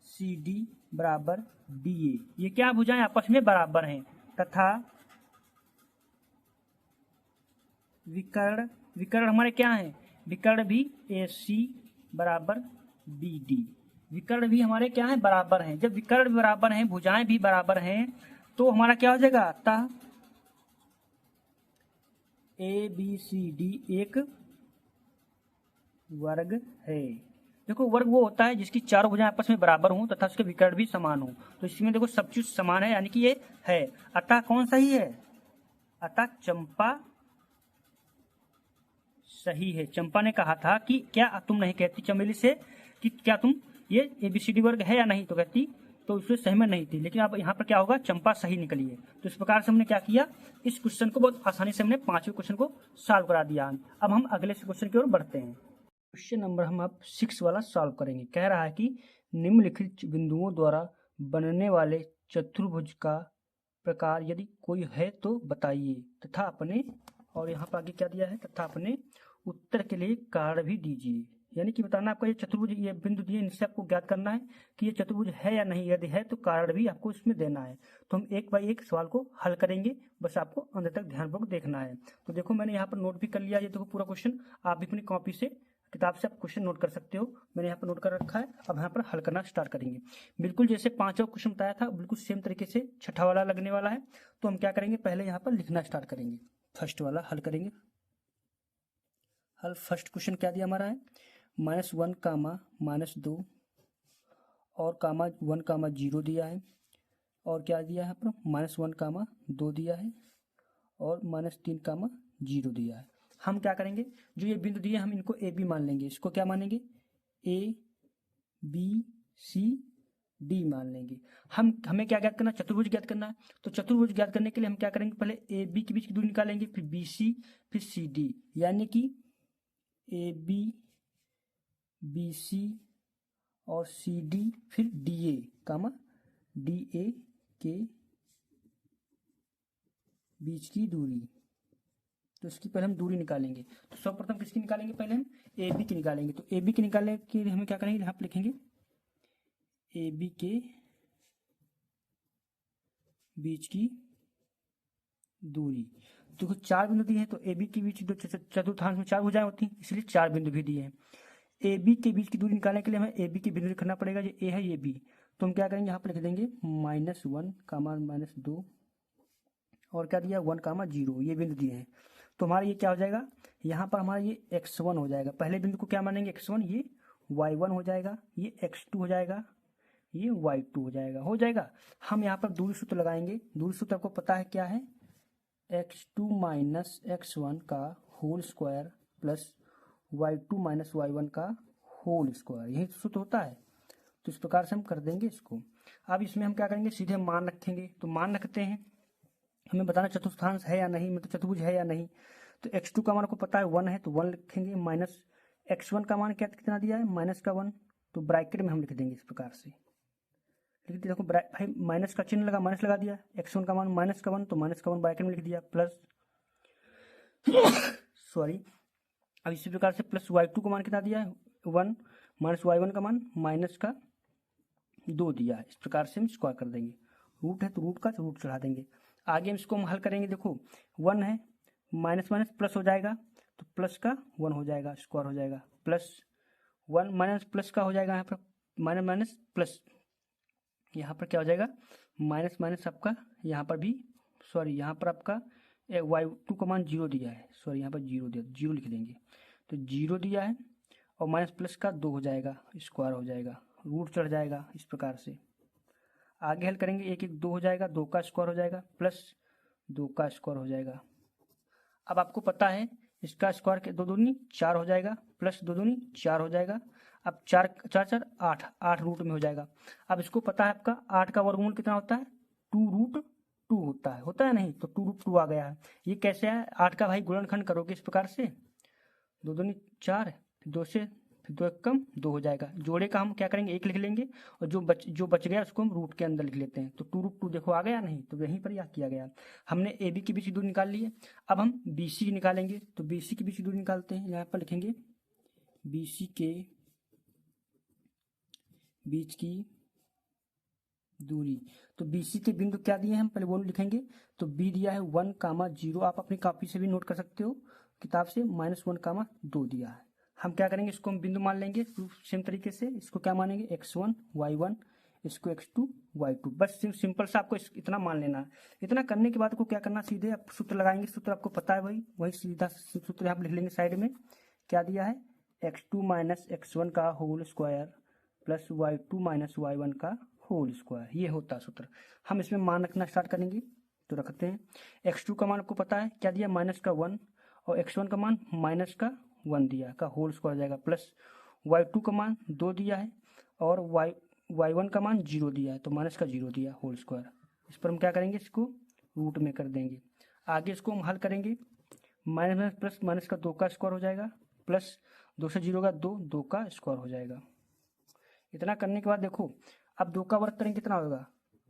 सी डी बराबर डी ए, ये क्या भुजाएं आपस में बराबर हैं, तथा विकर्ण हमारे क्या है, विकर्ण भी ए सी बराबर बी डी, विकर्ण भी हमारे क्या है, बराबर हैं। जब विकर्ण भी बराबर हैं, भुजाएं भी बराबर हैं, तो हमारा क्या हो जाएगा, अतः ए बी सी डी एक वर्ग है। देखो वर्ग वो होता है जिसकी चारों भुजाएं आपस में बराबर हों तथा उसके विकर्ण भी समान हो। तो इसमें देखो सब चीज समान है, यानी कि ये है। अतः कौन सही है, अतः चंपा सही है। चंपा ने कहा था कि क्या तुम नहीं कहती चमेली से कि क्या तुम ये ABCD वर्ग है या नहीं, तो कहती, तो उससे सहमत नहीं थी। लेकिन अब यहाँ पर क्या होगा, चंपा सही निकली है। तो इस प्रकार से हमने क्या किया, इस क्वेश्चन को बहुत आसानी से हमने 5वें क्वेश्चन को सॉल्व करा दिया। अब हम अगले क्वेश्चन की ओर बढ़ते हैं। क्वेश्चन नंबर हम अब 6 वाला सॉल्व करेंगे। कह रहा है कि निम्नलिखित बिंदुओं द्वारा बनने वाले चतुर्भुज का प्रकार यदि कोई है तो बताइए, तथा अपने, और यहाँ पर आगे क्या दिया है, तथा अपने उत्तर के लिए कारण भी दीजिए। यानी कि बताना आपको ये चतुर्भुज, ये बिंदु दिए, इनसे आपको ज्ञात करना है कि ये चतुर्भुज है या नहीं, यदि है तो कारण भी आपको इसमें देना है। तो हम एक बाय एक सवाल को हल करेंगे, बस आपको अंत तक ध्यानपूर्वक देखना है। तो देखो मैंने यहाँ पर नोट भी कर लिया, ये देखो पूरा क्वेश्चन, आप भी अपनी कॉपी से, किताब से आप क्वेश्चन नोट कर सकते हो। मैंने यहाँ पर नोट कर रखा है। अब यहाँ पर हल करना स्टार्ट करेंगे। बिल्कुल जैसे 5वां क्वेश्चन बताया था, बिल्कुल सेम तरीके से 6ठा वाला लगने वाला है। तो हम क्या करेंगे, पहले यहाँ पर लिखना स्टार्ट करेंगे, फर्स्ट वाला हल करेंगे। हल फर्स्ट क्वेश्चन क्या दिया हमारा है, -1 कामा -2 और कामा 1 कामा 0 दिया है, और क्या दिया है यहाँ पर, -1 कामा 2 दिया है, और -3 कामा 0 दिया है। हम क्या करेंगे, जो ये बिंदु दिए हम इनको ए बी मान लेंगे, इसको क्या मानेंगे, ए बी सी डी मान लेंगे। हमें क्या ज्ञात करना है, चतुर्भुज ज्ञात करना है। तो चतुर्भुज ज्ञात करने के लिए हम क्या करेंगे, पहले ए बी के बीच की दूरी निकालेंगे, फिर बी सी, फिर सी डी, यानी कि ए बी, बी सी और सी डी, फिर D A comma D A के बीच की दूरी। तो इसकी पहले हम दूरी निकालेंगे। तो सर्वप्रथम किसकी निकालेंगे, पहले हम ए बी की निकालेंगे। तो ए बी की निकालने के लिए हमें क्या करेंगे, यहाँ पर लिखेंगे ए बी के बीच की दूरी। तो चार बिंदु दिए हैं, तो ए बी के बीच चतुर्थांश में चार भुजाएं होती हैं, इसलिए चार बिंदु भी दिए हैं। ए बी के बीच की दूरी निकालने के लिए हमें ए बी के बिंदु लिखना पड़ेगा। ये ए है, ये बी। तो हम क्या करेंगे, यहाँ पर लिख देंगे -1, -2 और क्या दिया 1, 0, ये बिंदु दिए हैं। तो हमारा ये क्या हो जाएगा, यहाँ पर हमारा ये x1 हो जाएगा। पहले बिंदु को क्या मानेंगे x1, ये y1 हो जाएगा, ये x2 हो जाएगा, ये y2 हो जाएगा। हम यहाँ पर दूरी सूत्र लगाएंगे। दूरी सूत्र आपको पता है क्या है, x2 माइनस x1 का whole square plus y2 minus y1 का होल स्क्वायर, यही सूत्र होता है। तो इस प्रकार से हम कर देंगे इसको। अब इसमें हम क्या करेंगे, सीधे मान रखेंगे। तो मान रखते हैं, हमें बताना चतुर्थांश है या नहीं, मतलब चतुर्भुज है या नहीं। तो x2 का मान को पता है 1 है, तो 1 लिखेंगे, माइनस x1 का मान क्या कितना दिया है, -1। तो ब्रैकेट में हम लिख देंगे इस प्रकार से। लिख दिया, देखो भाई माइनस का चिन्ह लगा, माइनस लगा दिया। x1 का मान -1, तो -1 ब्रैकेट में लिख दिया, प्लस सॉरी। अब इसी प्रकार से प्लस y2 का मान कितना दिया है 1, माइनस y1 का मान -2 दिया है। इस प्रकार से हम स्क्वायर कर देंगे। रूट है तो रूट का रूट चढ़ा देंगे। आगे हम इसको हम हल करेंगे। देखो 1 है, माइनस प्लस हो जाएगा, तो प्लस का 1 हो जाएगा, स्क्वायर हो जाएगा, प्लस 1 माइनस प्लस का हो जाएगा, यहाँ पर माइनस प्लस, यहाँ पर क्या हो जाएगा माइनस आपका, यहाँ पर भी सॉरी, यहाँ पर आपका y2 का मान 0 दिया है, सॉरी यहाँ पर 0 दिया, 0 लिख देंगे। तो 0 दिया है और माइनस प्लस का 2 हो जाएगा, स्क्वायर हो जाएगा, रूट चढ़ जाएगा। इस प्रकार से आगे हल करेंगे, 1 1 2 हो जाएगा, 2 का स्क्वायर हो जाएगा, प्लस 2 का स्क्वायर हो जाएगा। अब आपको पता है इसका स्क्वायर के 2 दूनी 4 हो जाएगा, प्लस 2 दूनी 4 हो जाएगा। अब 4 4 4 8, 8 रूट में हो जाएगा। अब इसको पता है आपका 8 का वर्गमूल कितना होता है, 2√2 होता है नहीं, तो 2√2 आ गया है। ये कैसे है, 8 का भाई गुणनखंड करोगे इस प्रकार से, 2 दूनी 4, फिर 2 से फिर 2 1 कम 2 हो जाएगा। जोड़े का हम क्या करेंगे, 1 लिख लेंगे, और जो बच गया उसको हम रूट के अंदर लिख लेते हैं। तो 2√2 देखो आ गया नहीं, तो यहीं पर यह किया गया। हमने ए बी के बीच की दूरी निकाल ली है। अब हम बी सी की निकालेंगे। तो बी सी के बीच की दूरी निकालते हैं। यहाँ पर लिखेंगे बी सी के बीच की दूरी। तो बी सी के बिंदु क्या दिए हैं, हम पहले वो लिखेंगे। तो बी दिया है 1, 0, आप अपनी कॉपी से भी नोट कर सकते हो, किताब से -1, 2 दिया है। हम क्या करेंगे, इसको हम बिंदु मान लेंगे सेम तरीके से। इसको क्या मानेंगे, x1 y1, इसको x2 y2। बस सिंपल सा आपको इतना मान लेना है। इतना करने के बाद को क्या करना, सीधे आप सूत्र लगाएंगे। सूत्र आपको पता है वही सीधा सूत्र यहाँ पर लिख लेंगे साइड में। क्या दिया है, x2 माइनस x1 का whole square plus y2 minus y1 का होल स्क्वायर, ये होता है सूत्र। हम इसमें मान रखना स्टार्ट करेंगे। तो रखते हैं, x2 का मान आपको पता है क्या दिया, -1, और x1 का मान -1 दिया का होल स्क्वायर जाएगा, प्लस y2 का मान 2 दिया है, और y1 का मान 0 दिया है, तो -0 दिया होल स्क्वायर। इस पर हम क्या करेंगे, इसको रूट में कर देंगे। आगे इसको हम हल करेंगे, माइनस प्लस माइनस का 2 का स्क्वायर हो जाएगा, प्लस 2 से 0 का 2 का स्क्वायर हो जाएगा। इतना करने के बाद देखो, अब 2 का वर्ग करेंगे कितना होगा,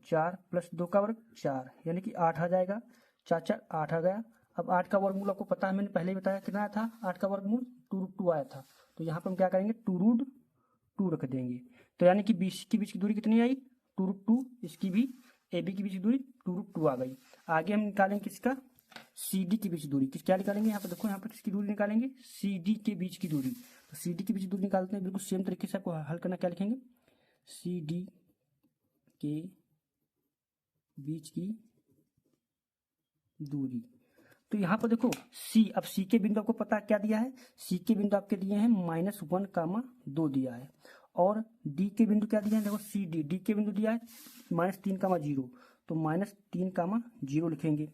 4 प्लस 2 का वर्ग 4, यानी कि 8 आ जाएगा। 4 4 8 आ गया। अब 8 का वर्गमूल आपको पता है, मैंने पहले ही बताया कितना था 8 का वर्गमूल, 2√2 आया था। तो यहाँ पर हम क्या करेंगे, 2√2 रख देंगे। तो यानी कि बी सी के बीच की दूरी कितनी आई, 2√2। इसकी भी ए बी की बीच की दूरी 2√2 आ गई। आगे हम निकालेंगे किसका, सी डी के बीच की दूरी। क्या निकालेंगे, यहाँ पर देखो, यहाँ पर किसकी दूरी निकालेंगे, सी डी के बीच की दूरी। तो सी डी के बीच की दूरी निकालते हैं, बिल्कुल सेम तरीके से आपको हल करना। क्या लिखेंगे, सी डी के बीच की दूरी। तो यहाँ पर देखो सी, अब सी के बिंदु आपको पता क्या दिया है, सी के बिंदु आपके दिए हैं -1, 2 दिया है, और डी के बिंदु क्या दिया है, देखो सी डी के बिंदु दिया है -3, 0, तो -3, 0 लिखेंगे।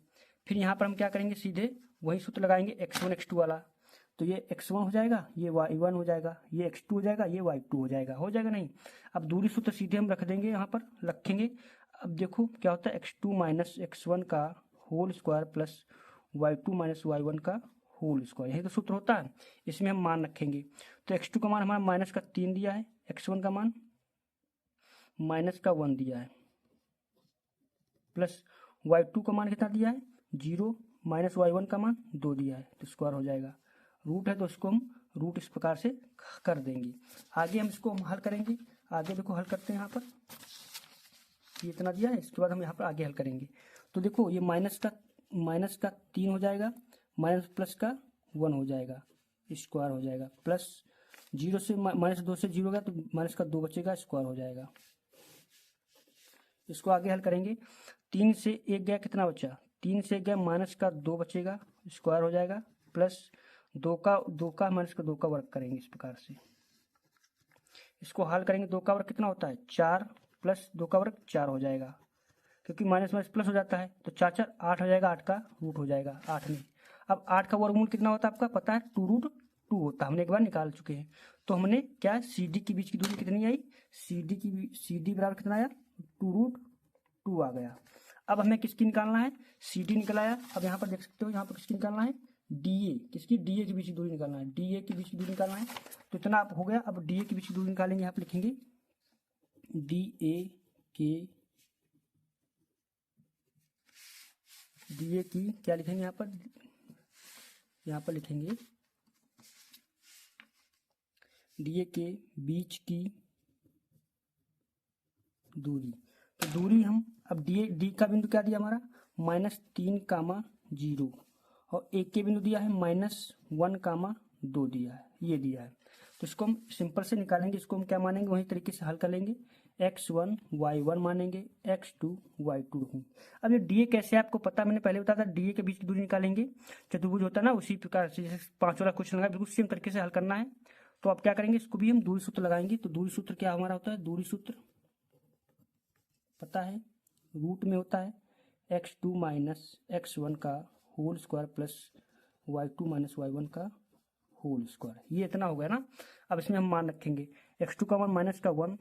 फिर यहाँ पर हम क्या करेंगे, सीधे वही सूत्र लगाएंगे x1 x2 वाला। तो ये x1 हो जाएगा, ये y1 हो जाएगा, ये x2 हो जाएगा, ये y2 हो जाएगा नहीं। अब दूरी सूत्र सीधे हम रख देंगे, यहाँ पर रखेंगे। अब देखो क्या होता है, x2 माइनस x1 का whole square plus y2 minus y1 का होल स्क्वायर, यही तो सूत्र होता है। इसमें हम मान रखेंगे। तो x2 का मान हमारा -3 दिया है, x1 का मान -1 दिया है, प्लस y2 का मान कितना दिया है, 0 माइनस वाई वन का मान 2 दिया है तो स्क्वायर हो जाएगा। रूट है तो इसको हम रूट इस प्रकार से कर देंगे। आगे हम इसको हल करेंगे। आगे देखो हल करते हैं। यहाँ पर ये इतना दिया है, इसके बाद हम यहाँ पर आगे हल करेंगे। तो देखो ये माइनस का 3 हो जाएगा, माइनस प्लस का 1 हो जाएगा, स्क्वायर हो जाएगा। प्लस 0 से माइनस 2 से 0 गया तो माइनस का 2 बचेगा, स्क्वायर हो जाएगा। इसको आगे हल करेंगे। 3 से 1 गया, कितना बचा? 3 से 1 गया, माइनस का 2 बचेगा, स्क्वायर हो जाएगा। प्लस 2 का माइनस का 2 का वर्ग करेंगे इस प्रकार से। इसको हल करेंगे। 2 का वर्ग कितना होता है? 4 प्लस 2 का वर्ग 4 हो जाएगा, क्योंकि माइनस माइनस प्लस हो जाता है तो 4 4 8 हो जाएगा। 8 का रूट हो जाएगा 8 में। अब 8 का वर्गमूल कितना होता है आपका पता है? 2√2 होता है, हमने एक बार निकाल चुके हैं। तो हमने क्या सी डी के बीच की दूरी कितनी आई? सी डी बराबर कितना आया? 2√2 आ गया। अब हमें किसकी निकालना है? सी डी निकल आया। अब यहाँ पर देख सकते हो, यहाँ पर किसकी निकालना है? D A. किसकी? डी ए के बीच की दूरी निकालना है। डी ए के बीच की दूरी निकालना है। तो इतना आप हो गया। अब डी ए के बीच की दूरी निकालेंगे। यहाँ पर लिखेंगे डी ए की क्या लिखेंगे? यहाँ पर लिखेंगे डी ए के बीच की दूरी। तो दूरी हम अब डी का बिंदु क्या दिया हमारा? -3, 0 और एक के बिंदु दिया है -1, 2 दिया है, ये दिया है। तो इसको हम सिंपल से निकालेंगे। इसको हम क्या मानेंगे? वही तरीके से हल कर लेंगे। x1 y1 मानेंगे, x2 y2 रखेंगे। अब ये डी ए कैसे आपको पता, मैंने पहले बताया था। डी ए के बीच की दूरी निकालेंगे। चतुर्भुज होता है ना, उसी प्रकार से जैसे 5 वाला क्वेश्चन लगा, बिल्कुल सेम तरीके से हल करना है। तो आप क्या करेंगे? इसको भी हम दूरी सूत्र लगाएंगे। तो दूरी सूत्र क्या हमारा होता है? दूरी सूत्र पता है, रूट में होता है x2 माइनस x1 का whole square plus y2 minus y1 का होल स्क्वायर। ये इतना हो गया ना। अब इसमें हम मान रखेंगे। x2 का मान -1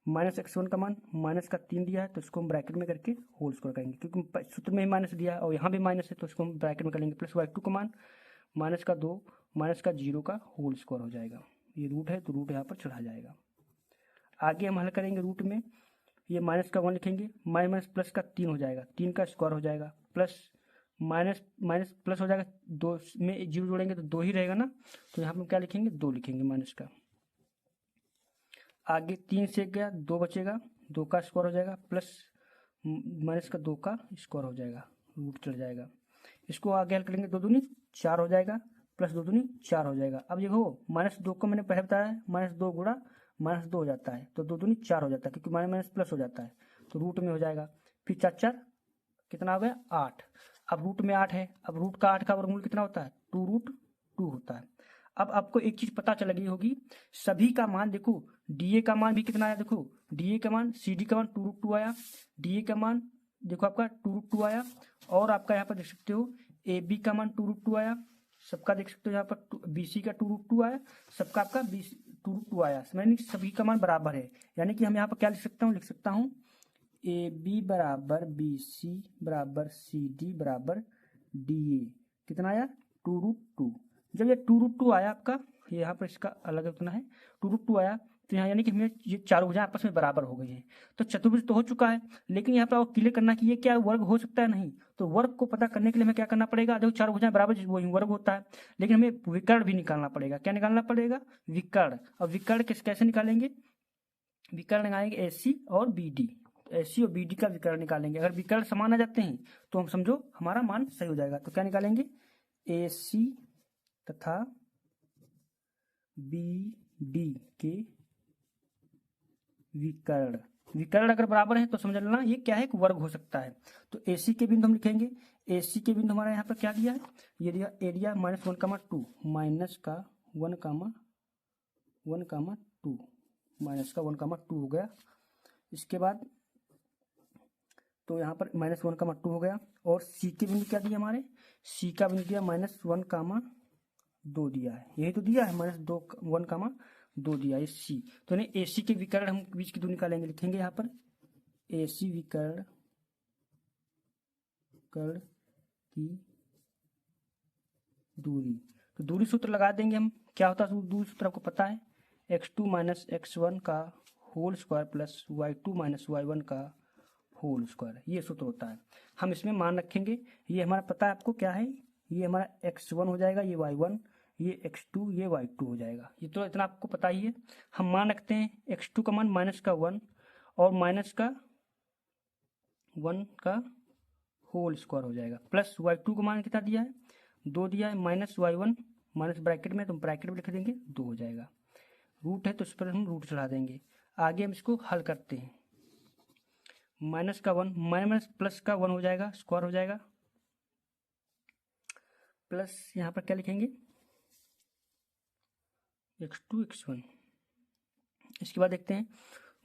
माइनस x1 का मान -3 दिया है तो इसको हम ब्रैकेट में करके होल स्क्वायर करेंगे, क्योंकि सूत्र में ही माइनस दिया है और यहाँ भी माइनस है तो इसको हम ब्रैकेट में करेंगे। प्लस y2 का मान -2 -0 का होल स्क्वायर हो जाएगा। ये रूट है तो रूट यहाँ पर चढ़ा जाएगा। आगे हम हल करेंगे। रूट में ये -1 लिखेंगे, माइनस प्लस का 3 हो जाएगा, 3 का स्क्वायर हो जाएगा। प्लस माइनस प्लस हो जाएगा, 2 में 0 जोड़ेंगे तो 2 ही रहेगा ना। तो यहाँ पर क्या लिखेंगे? 2 लिखेंगे माइनस का। आगे 3 से 1 गया, 2 बचेगा, 2 का स्क्वायर हो जाएगा। प्लस माइनस का 2 का स्क्वायर हो जाएगा, रूट चढ़ जाएगा। इसको आगे हल करेंगे। 2 दूनी 4 हो जाएगा, प्लस 2 दूनी 4 हो जाएगा। अब देखो -2 को मैंने पहले बताया है, -2 गुणा -2 हो जाता है तो 2 दूनी 4 हो जाता है, क्योंकि माइनस प्लस हो जाता है तो रूट में हो जाएगा। फिर 4 4 कितना हो गया? 8। अब रूट में 8 है। अब रूट का 8 का वर्गमूल कितना होता है? 2√2 होता है। अब आपको एक चीज पता चल गई होगी, सभी का मान देखो। डीए का मान भी कितना आया? देखो डीए का मान, सी डी का मान 2√2 आया, डीए का मान देखो आपका 2√2 आया, और आपका यहाँ पर देख सकते हो ए बी का मान 2√2 आया, सबका देख सकते हो यहाँ पर BC का 2√2 आया, सबका आपका 2√2 आया। यानी सभी का मान बराबर है। यानी कि हम यहाँ पर क्या लिख सकता हूँ? लिख सकता हूँ AB बराबर BC बराबर CD बराबर DA। कितना आया? 2√2। जब ये 2√2 आया आपका, ये यहाँ पर इसका अलग कितना है? 2√2 आया तो यहाँ यानी कि हमें ये चारों भुजाएं आपस में बराबर हो गई हैं। तो चतुर्भुज तो हो चुका है, लेकिन यहाँ पर आपको क्लियर करना कि ये क्या वर्ग हो सकता है? नहीं। तो वर्ग को पता करने के लिए हमें क्या करना पड़ेगा? देखो चारों भुजाएं बराबर वही वर्ग होता है, लेकिन हमें विकर्ण भी निकालना पड़ेगा। क्या निकालना पड़ेगा? विकर्ण। और विकर्ण कैसे निकालेंगे? विकर्ण निकालेंगे AC और BD। AC और BD का विकर्ण निकालेंगे। अगर विकर्ण समान आ जाते हैं तो हम समझो हमारा मान सही हो जाएगा। तो क्या निकालेंगे? AC तथा BD के विकर्ण अगर बराबर है तो समझ लेना ये क्या है? एक वर्ग हो सकता है। तो AC के बिंदु हम लिखेंगे। AC के बिंदु हमारा यहाँ पर क्या दिया है? ये दिया एरिया -1, 2 माइनस का 1, 2 माइनस का 1, 2 हो गया। इसके बाद तो यहाँ पर -1, 2 हो गया। और C के बिंदु क्या दिया हमारे? C का बिंदु दिया -1, 2 दिया है, यही तो दिया है -2, 1, 2 दिया है C। तो नहीं AC के विकर्ण हम बीच की दूरी निकालेंगे। लिखेंगे यहाँ पर AC विकर्ण की दूरी। तो दूरी सूत्र लगा देंगे हम। क्या होता है दूरी सूत्र? आपको पता है, x2 माइनस x1 का whole square plus y2 minus y1 का होल स्क्वायर, ये सूत्र होता है। हम इसमें मान रखेंगे, ये हमारा पता है आपको क्या है, ये हमारा x1 हो जाएगा, ये y1, ये x2, ये y2 हो जाएगा। ये तो इतना आपको पता ही है। हम मान रखते हैं x2 का मान माइनस का 1 और माइनस का 1 का होल स्क्वायर हो जाएगा, प्लस y2 का मान कितना दिया है, 2 दिया है, माइनस y1 माइनस ब्रैकेट में, तो ब्रैकेट में लिख देंगे 2 हो जाएगा। रूट है तो इस पर हम रूट चढ़ा देंगे। आगे हम इसको हल करते हैं। माइनस का 1 माइनस प्लस का 1 हो जाएगा, स्क्वायर हो जाएगा, प्लस यहाँ पर क्या लिखेंगे x2 x1। इसके बाद देखते हैं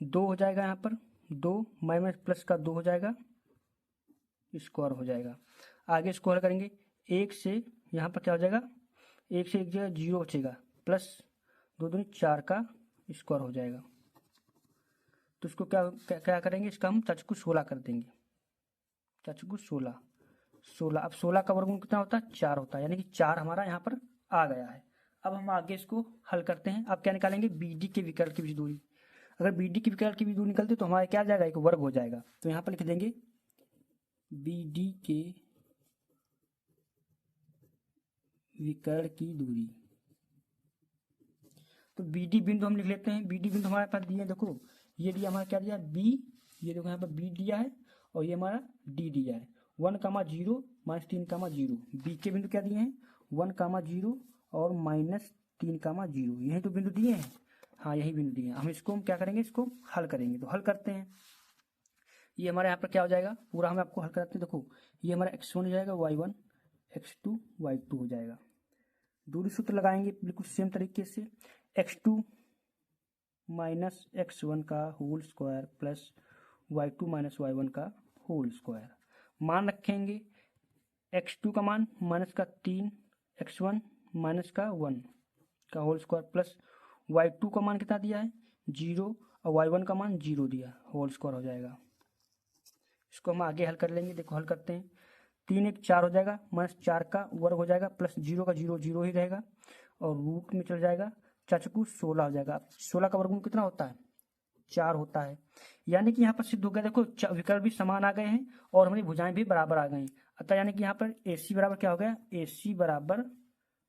2 हो जाएगा, यहाँ पर 2 माइनस प्लस का 2 हो जाएगा, स्क्वायर हो जाएगा। आगे इसको हल करेंगे, 1 से यहाँ पर क्या हो जाएगा, 1 से 1 जगह 0 बचेगा, प्लस 2 दूनी 4 का स्क्वायर हो जाएगा। तो इसको क्या क्या, क्या करेंगे, इसका हम 4 को 16 कर देंगे, 4 को 16, 16। अब 16 का वर्गमूल कितना होता है, 4 होता है, यानी कि 4 हमारा यहाँ पर आ गया है। अब हम आगे इसको हल करते हैं। अब क्या निकालेंगे, BD के विकर्ण की बीज दूरी। अगर BD के विकर्ण की बीज दूरी निकलती तो हमारा क्या आ जाएगा, एक वर्ग हो जाएगा। तो यहाँ पर लिख देंगे BD के विकर्ण की दूरी। तो BD बिंदु हम लिख लेते हैं। BD बिंदु हमारे पास दिए, देखो ये दिया हमारा, क्या दिया B, ये देखो यहाँ पर B दिया है और ये हमारा D दिया है। 1,0 माइनस 3,0। B के बिंदु क्या दिए हैं, 1,0 और माइनस 3,0, यही तो बिंदु दिए हैं। हाँ यही बिंदु दिए हैं। हम इसको हम क्या करेंगे, इसको हल करेंगे। तो हल करते हैं। ये हमारे यहाँ पर क्या हो जाएगा, पूरा हम आपको हल कराते हैं। देखो ये हमारा x1 हो जाएगा, y1, x2, y2 हो जाएगा। दूरी सूत्र लगाएंगे बिल्कुल सेम तरीके से, x2 माइनस x1 का whole square plus y2 minus y1 का होल स्क्वायर। मान रखेंगे x2 का मान माइनस का 3, x1 माइनस का 1 का होल स्क्वायर प्लस y2 का मान कितना दिया है, 0, और y1 का मान 0 दिया, होल स्क्वायर हो जाएगा। इसको हम आगे हल कर लेंगे। देखो हल करते हैं, 3 1 4 हो जाएगा, माइनस 4 का वर्ग हो जाएगा, प्लस 0 का 0 0 ही रहेगा और रूट में चल जाएगा, 4 को 16 हो जाएगा। 16 का वर्गमूल कितना होता है, 4 होता है। यानी कि यहाँ पर सिद्ध हो गया, देखो विकर्ण भी समान आ गए हैं और हमारी भुजाएं भी बराबर आ गई। अतः यानी कि यहाँ पर AC बराबर क्या हो गया, AC बराबर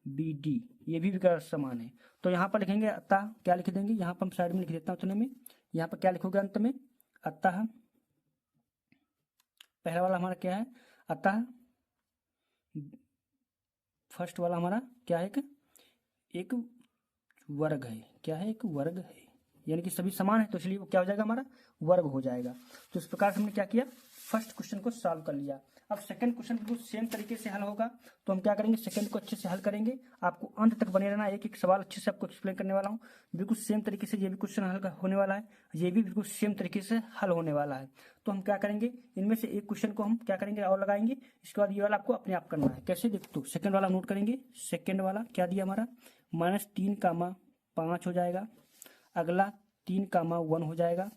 BD, ये भी विकर्ण समान है। तो यहाँ पर लिखेंगे अतः क्या लिख देंगे, यहाँ पर हम साइड में लिख देता हूँ उतने में। यहाँ पर क्या लिखोगे अंत में, अतः पहला वाला हमारा क्या है, अतः फर्स्ट वाला हमारा क्या है, एक वर्ग है। क्या है, एक वर्ग है, यानी कि सभी समान है तो इसलिए वो क्या हो जाएगा, हमारा वर्ग हो जाएगा। तो इस प्रकार से हमने क्या किया, फर्स्ट क्वेश्चन को सॉल्व कर लिया। अब सेकंड क्वेश्चन बिल्कुल सेम तरीके से हल होगा। तो हम क्या करेंगे, सेकंड को अच्छे से हल करेंगे। आपको अंत तक बने रहना, एक एक सवाल अच्छे से आपको एक्सप्लेन करने वाला हूँ। बिल्कुल सेम तरीके से ये भी क्वेश्चन हल होने वाला है, ये भी बिल्कुल सेम तरीके से हल होने वाला है। तो हम क्या करेंगे, इनमें से एक क्वेश्चन को हम क्या करेंगे और लगाएंगे, इसके बाद ये वाला आपको अपने आप करना है। कैसे, देखो तो सेकंड वाला नोट करेंगे। सेकंड वाला क्या दिया हमारा, -3,5 हो जाएगा। अगला 3,1 हो जाएगा।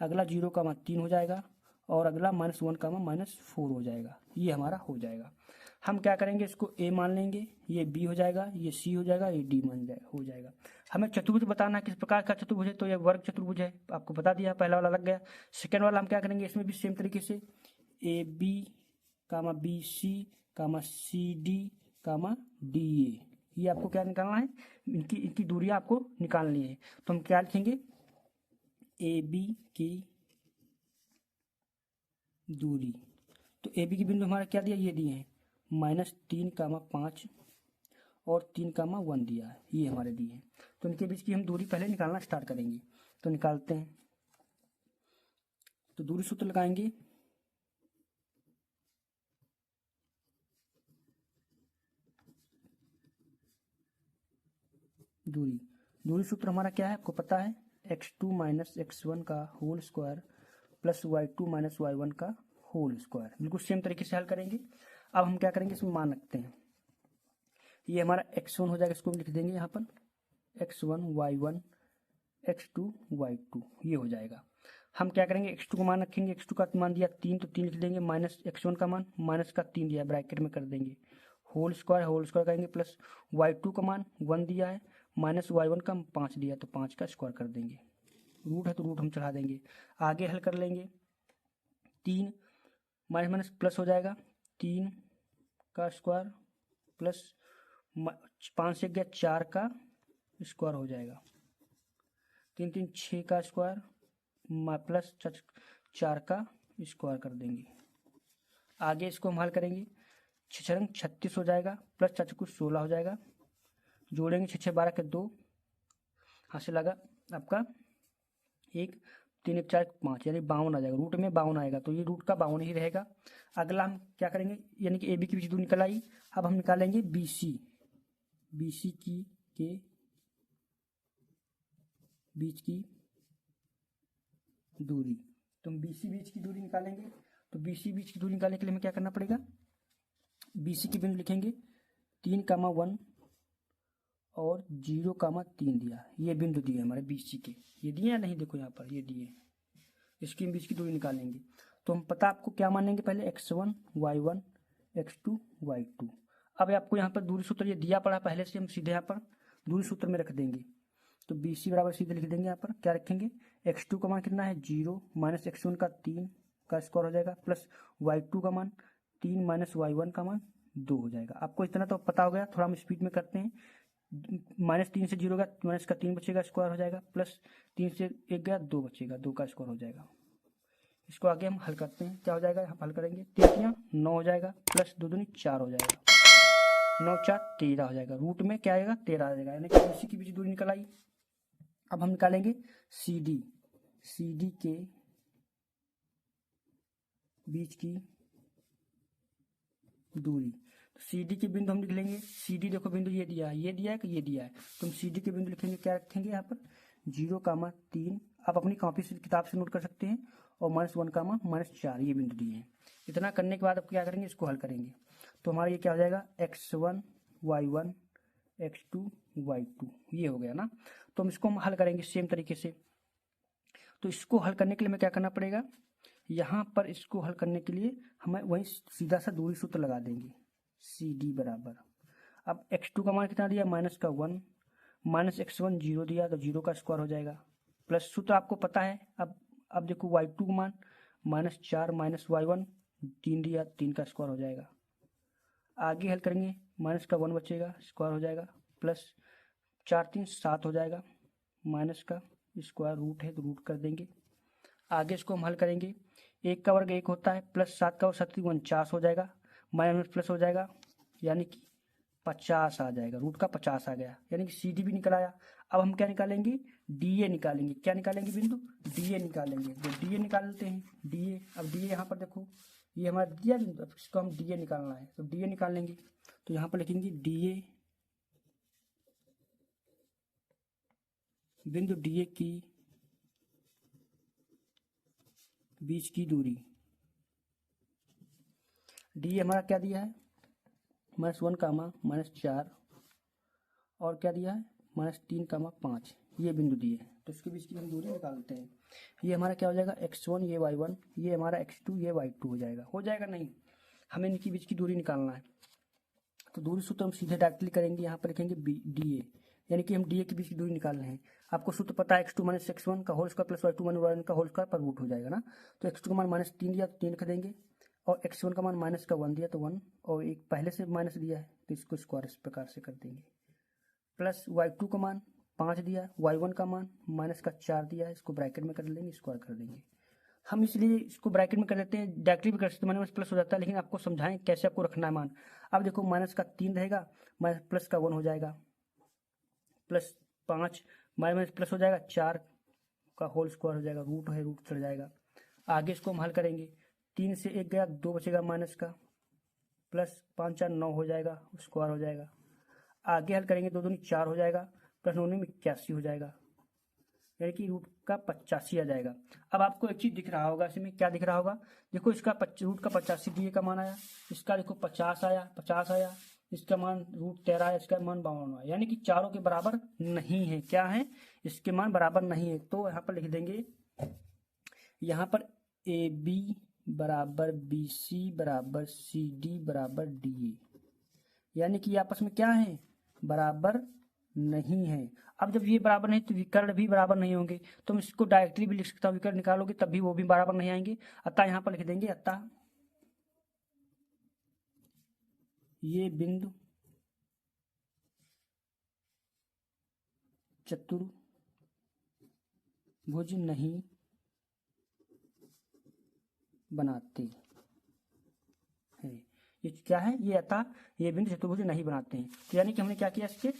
अगला 0,3 हो जाएगा और अगला -1,-4 हो जाएगा। ये हमारा हो जाएगा। हम क्या करेंगे, इसको A मान लेंगे, ये B हो जाएगा, ये C हो जाएगा, ये D मान जाएगा, हो जाएगा। हमें चतुर्भुज बताना है, किस प्रकार का चतुर्भुज है, तो ये वर्ग चतुर्भुज है, आपको बता दिया, पहला वाला लग गया। सेकेंड वाला हम क्या करेंगे, इसमें भी सेम तरीके से AB, BC, CD, DA, ये आपको क्या निकालना है, इनकी दूरियां आपको निकालनी है। तो हम क्या लिखेंगे, AB की दूरी। तो AB की बिंदु हमारा क्या दिया, ये दिए हैं -3,5 और 3,1 दिया है, ये हमारे दिए हैं। तो इनके बीच की हम दूरी पहले निकालना स्टार्ट करेंगे। तो निकालते हैं। तो दूरी सूत्र लगाएंगे, दूरी सूत्र हमारा क्या है, आपको पता है, x2 माइनस x1 का whole square plus y2 minus y1 का होल स्क्वायर। बिल्कुल सेम तरीके से हल करेंगे। अब हम क्या करेंगे, इसमें मान रखते हैं, ये हमारा x1 हो जाएगा, इसको हम लिख देंगे यहाँ पर x1 y1 x2 y2, ये हो जाएगा। हम क्या करेंगे, x2 को मान रखेंगे, x2 का मान दिया 3, तो 3 लिख देंगे, माइनस x1 का मान माइनस का 3 दिया, ब्रैकेट में कर देंगे, होल स्क्वायर करेंगे, प्लस y2 का मान 1 दिया है, माइनस y1 का 5 दिया, तो 5 का स्क्वायर कर देंगे। रूट है तो रूट हम चढ़ा देंगे। आगे हल कर लेंगे। 3 माइनस माइनस प्लस हो जाएगा, 3 का स्क्वायर प्लस 5 से गया 4 का स्क्वायर हो जाएगा, 3 3 6 का स्क्वायर प्लस 4 का स्क्वायर कर देंगे। आगे इसको हम हल करेंगे, 6 36 हो जाएगा प्लस 4 कुछ 16 हो जाएगा, जोड़ेंगे 6 12 के 2, हासिल लगा आपका 1 3 1 4 5 यानी 52 आ जाएगा। रूट में 52 आएगा तो ये रूट का 52 ही रहेगा। अगला हम क्या करेंगे, यानी कि ए बी की बीच दूरी निकल आई, अब हम निकालेंगे बी सी की के बीच की दूरी। तो हम BC बीच की दूरी निकालेंगे, तो BC बीच की दूरी निकालने के लिए हमें क्या करना पड़ेगा, BC की बिंदु लिखेंगे 3,1 और 0,3 दिया, ये बिंदु दिए हमारे BC के, ये दिए या नहीं, देखो यहाँ पर ये दिए, इसकी बीच की दूरी निकालेंगे। तो हम पता आपको क्या मानेंगे, पहले x1 y1 x2 y2। अब आपको यहाँ पर दूरी सूत्र ये दिया पड़ा पहले से, हम सीधे यहाँ पर दूरी सूत्र में रख देंगे। तो BC बराबर सीधे लिख देंगे, यहाँ पर क्या रखेंगे, x2 का मान कितना है 0 माइनस x1 का 3 का स्क्वायर हो जाएगा प्लस y2 का मान 3 माइनस y1 का मान 2 हो जाएगा। आपको इतना तो पता हो गया, थोड़ा हम स्पीड में करते हैं। -3 से 0 गया, माइनस का 3 बचेगा स्क्वायर हो जाएगा, प्लस 3 से 1 गया 2 बचेगा, 2 का स्क्वायर हो जाएगा। इसको आगे हम हल करते हैं, क्या हो जाएगा, हम हल करेंगे 3 9 हो जाएगा प्लस 2 दूनी 4 हो जाएगा, 9 4 13 हो जाएगा। रूट में क्या आएगा 13 आ जाएगा, यानी कि BC की बीच दूरी निकल आई। अब हम निकालेंगे CD के बीच की दूरी। तो CD के बिंदु हम लिख लेंगे, CD देखो बिंदु ये दिया है, ये दिया है कि ये दिया है, तो हम CD के बिंदु लिखेंगे, क्या रखेंगे यहाँ पर 0,3, आप अपनी कॉपी से किताब से नोट कर सकते हैं, और -1, -4 ये बिंदु दिए हैं। इतना करने के बाद अब क्या करेंगे, इसको हल करेंगे। तो हमारा ये क्या हो जाएगा, x1 y1 x2 y2 ये हो गया ना। तो हम इसको हम हल करेंगे सेम तरीके से। तो इसको हल करने के लिए हमें क्या करना पड़ेगा, यहाँ पर इसको हल करने के लिए हमें वही सीधा सा दूरी सूत्र लगा देंगे, CD बराबर, अब x2 का मान कितना दिया -1 माइनस x1 0 दिया तो 0 का स्क्वायर हो जाएगा, प्लस सूत्र आपको पता है। अब देखो y2 का मान -4 माइनस y1 3 दिया, 3 का स्क्वायर हो जाएगा। आगे हल करेंगे, माइनस का 1 बचेगा स्क्वायर हो जाएगा, प्लस 4 3 7 हो जाएगा, माइनस का स्क्वायर रूट है तो रूट कर देंगे। आगे इसको हम हल करेंगे, 1 का वर्ग 1 होता है, प्लस 7 का वर्ग 7 49 हो जाएगा, माइनस प्लस हो जाएगा, यानी कि 50 आ जाएगा, रूट का 50 आ गया, यानी कि CD भी निकल आया। अब हम क्या निकालेंगे, DA निकालेंगे। क्या निकालेंगे बिंदु, DA निकालेंगे। तो DA निकाल लेते हैं, DA। अब DA यहाँ पर देखो, ये हमारा दिया बिंदु, अब इसको हम DA निकालना है, तो DA निकाल लेंगे। तो यहाँ पर लिखेंगे DA बिंदु DA की बीच की दूरी। DA हमारा क्या दिया है, -1, -4 और क्या दिया है -3, 5 ये बिंदु दिए हैं। तो इसके बीच की हम दूरी निकालते हैं। ये हमारा क्या हो जाएगा, x1 ये y1, ये हमारा x2 ये y2 हो जाएगा नहीं, हमें इनकी बीच की दूरी निकालना है। तो दूरी सूत्र हम सीधे डायरेक्टली करेंगे, यहाँ पर लिखेंगे DA, यानी कि हम DA के बीच की दूरी निकाल रहे हैं। आपको सूत्र पता है, x2 - x1 का whole square plus y2 - y1 का होल स्क्वायर पर रूट हो जाएगा ना। तो x2 का मान -3 दिया तो 3 लिख देंगे, और x1 का मान -1 दिया तो 1, और एक पहले से माइनस दिया है तो इसको स्क्वायर इस प्रकार से कर देंगे, प्लस y2 का मान 5 दिया, y1 का मान -4 दिया है, इसको ब्रैकेट में कर लेंगे, स्क्वायर कर देंगे। हम इसलिए इसको ब्रैकेट में कर देते हैं, डायरेक्टली भी कर सकते हैं, प्लस हो जाता है, लेकिन आपको समझाएं कैसे आपको रखना है मान। अब देखो -3 रहेगा, प्लस का 1 हो जाएगा, प्लस 5 माइनस प्लस हो जाएगा, 4 का होल स्क्वायर हो जाएगा, रूट है रूट चढ़ जाएगा। आगे इसको हम हल करेंगे, 3 से 1 गया 2 बचेगा माइनस का, प्लस 5 4 9 हो जाएगा, स्क्वायर हो जाएगा। आगे हल करेंगे, 2 दूनी 4 हो जाएगा, प्लस 9 में 81 हो जाएगा, यानी कि रूट का 85 आ जाएगा। अब आपको एक चीज दिख रहा होगा, इसमें क्या दिख रहा होगा, देखो इसका रूट का 85 DA का मान आया, इसका देखो 50 आया, इसका मान रूट 13 है, इसका मान 52 है, यानी कि चारों के बराबर नहीं है। क्या है, इसके मान बराबर नहीं है। तो यहाँ पर लिख देंगे, यहाँ पर AB बराबर BC बराबर CD बराबर DA, यानी कि आपस में क्या है, बराबर नहीं है। अब जब ये बराबर नहीं तो विकर्ण भी बराबर नहीं होंगे, तो मैं इसको डायरेक्टली भी लिख सकता हूँ, विकर्ण निकालोगे तब भी वो भी बराबर नहीं आएंगे। अतः यहाँ पर लिख देंगे अतः ये बिंदु चतुर्भुज नहीं बनाते हैं। ये क्या है, ये अतः ये बिंदु चतुर्भुज नहीं बनाते हैं। तो यानी कि हमने क्या किया, इसके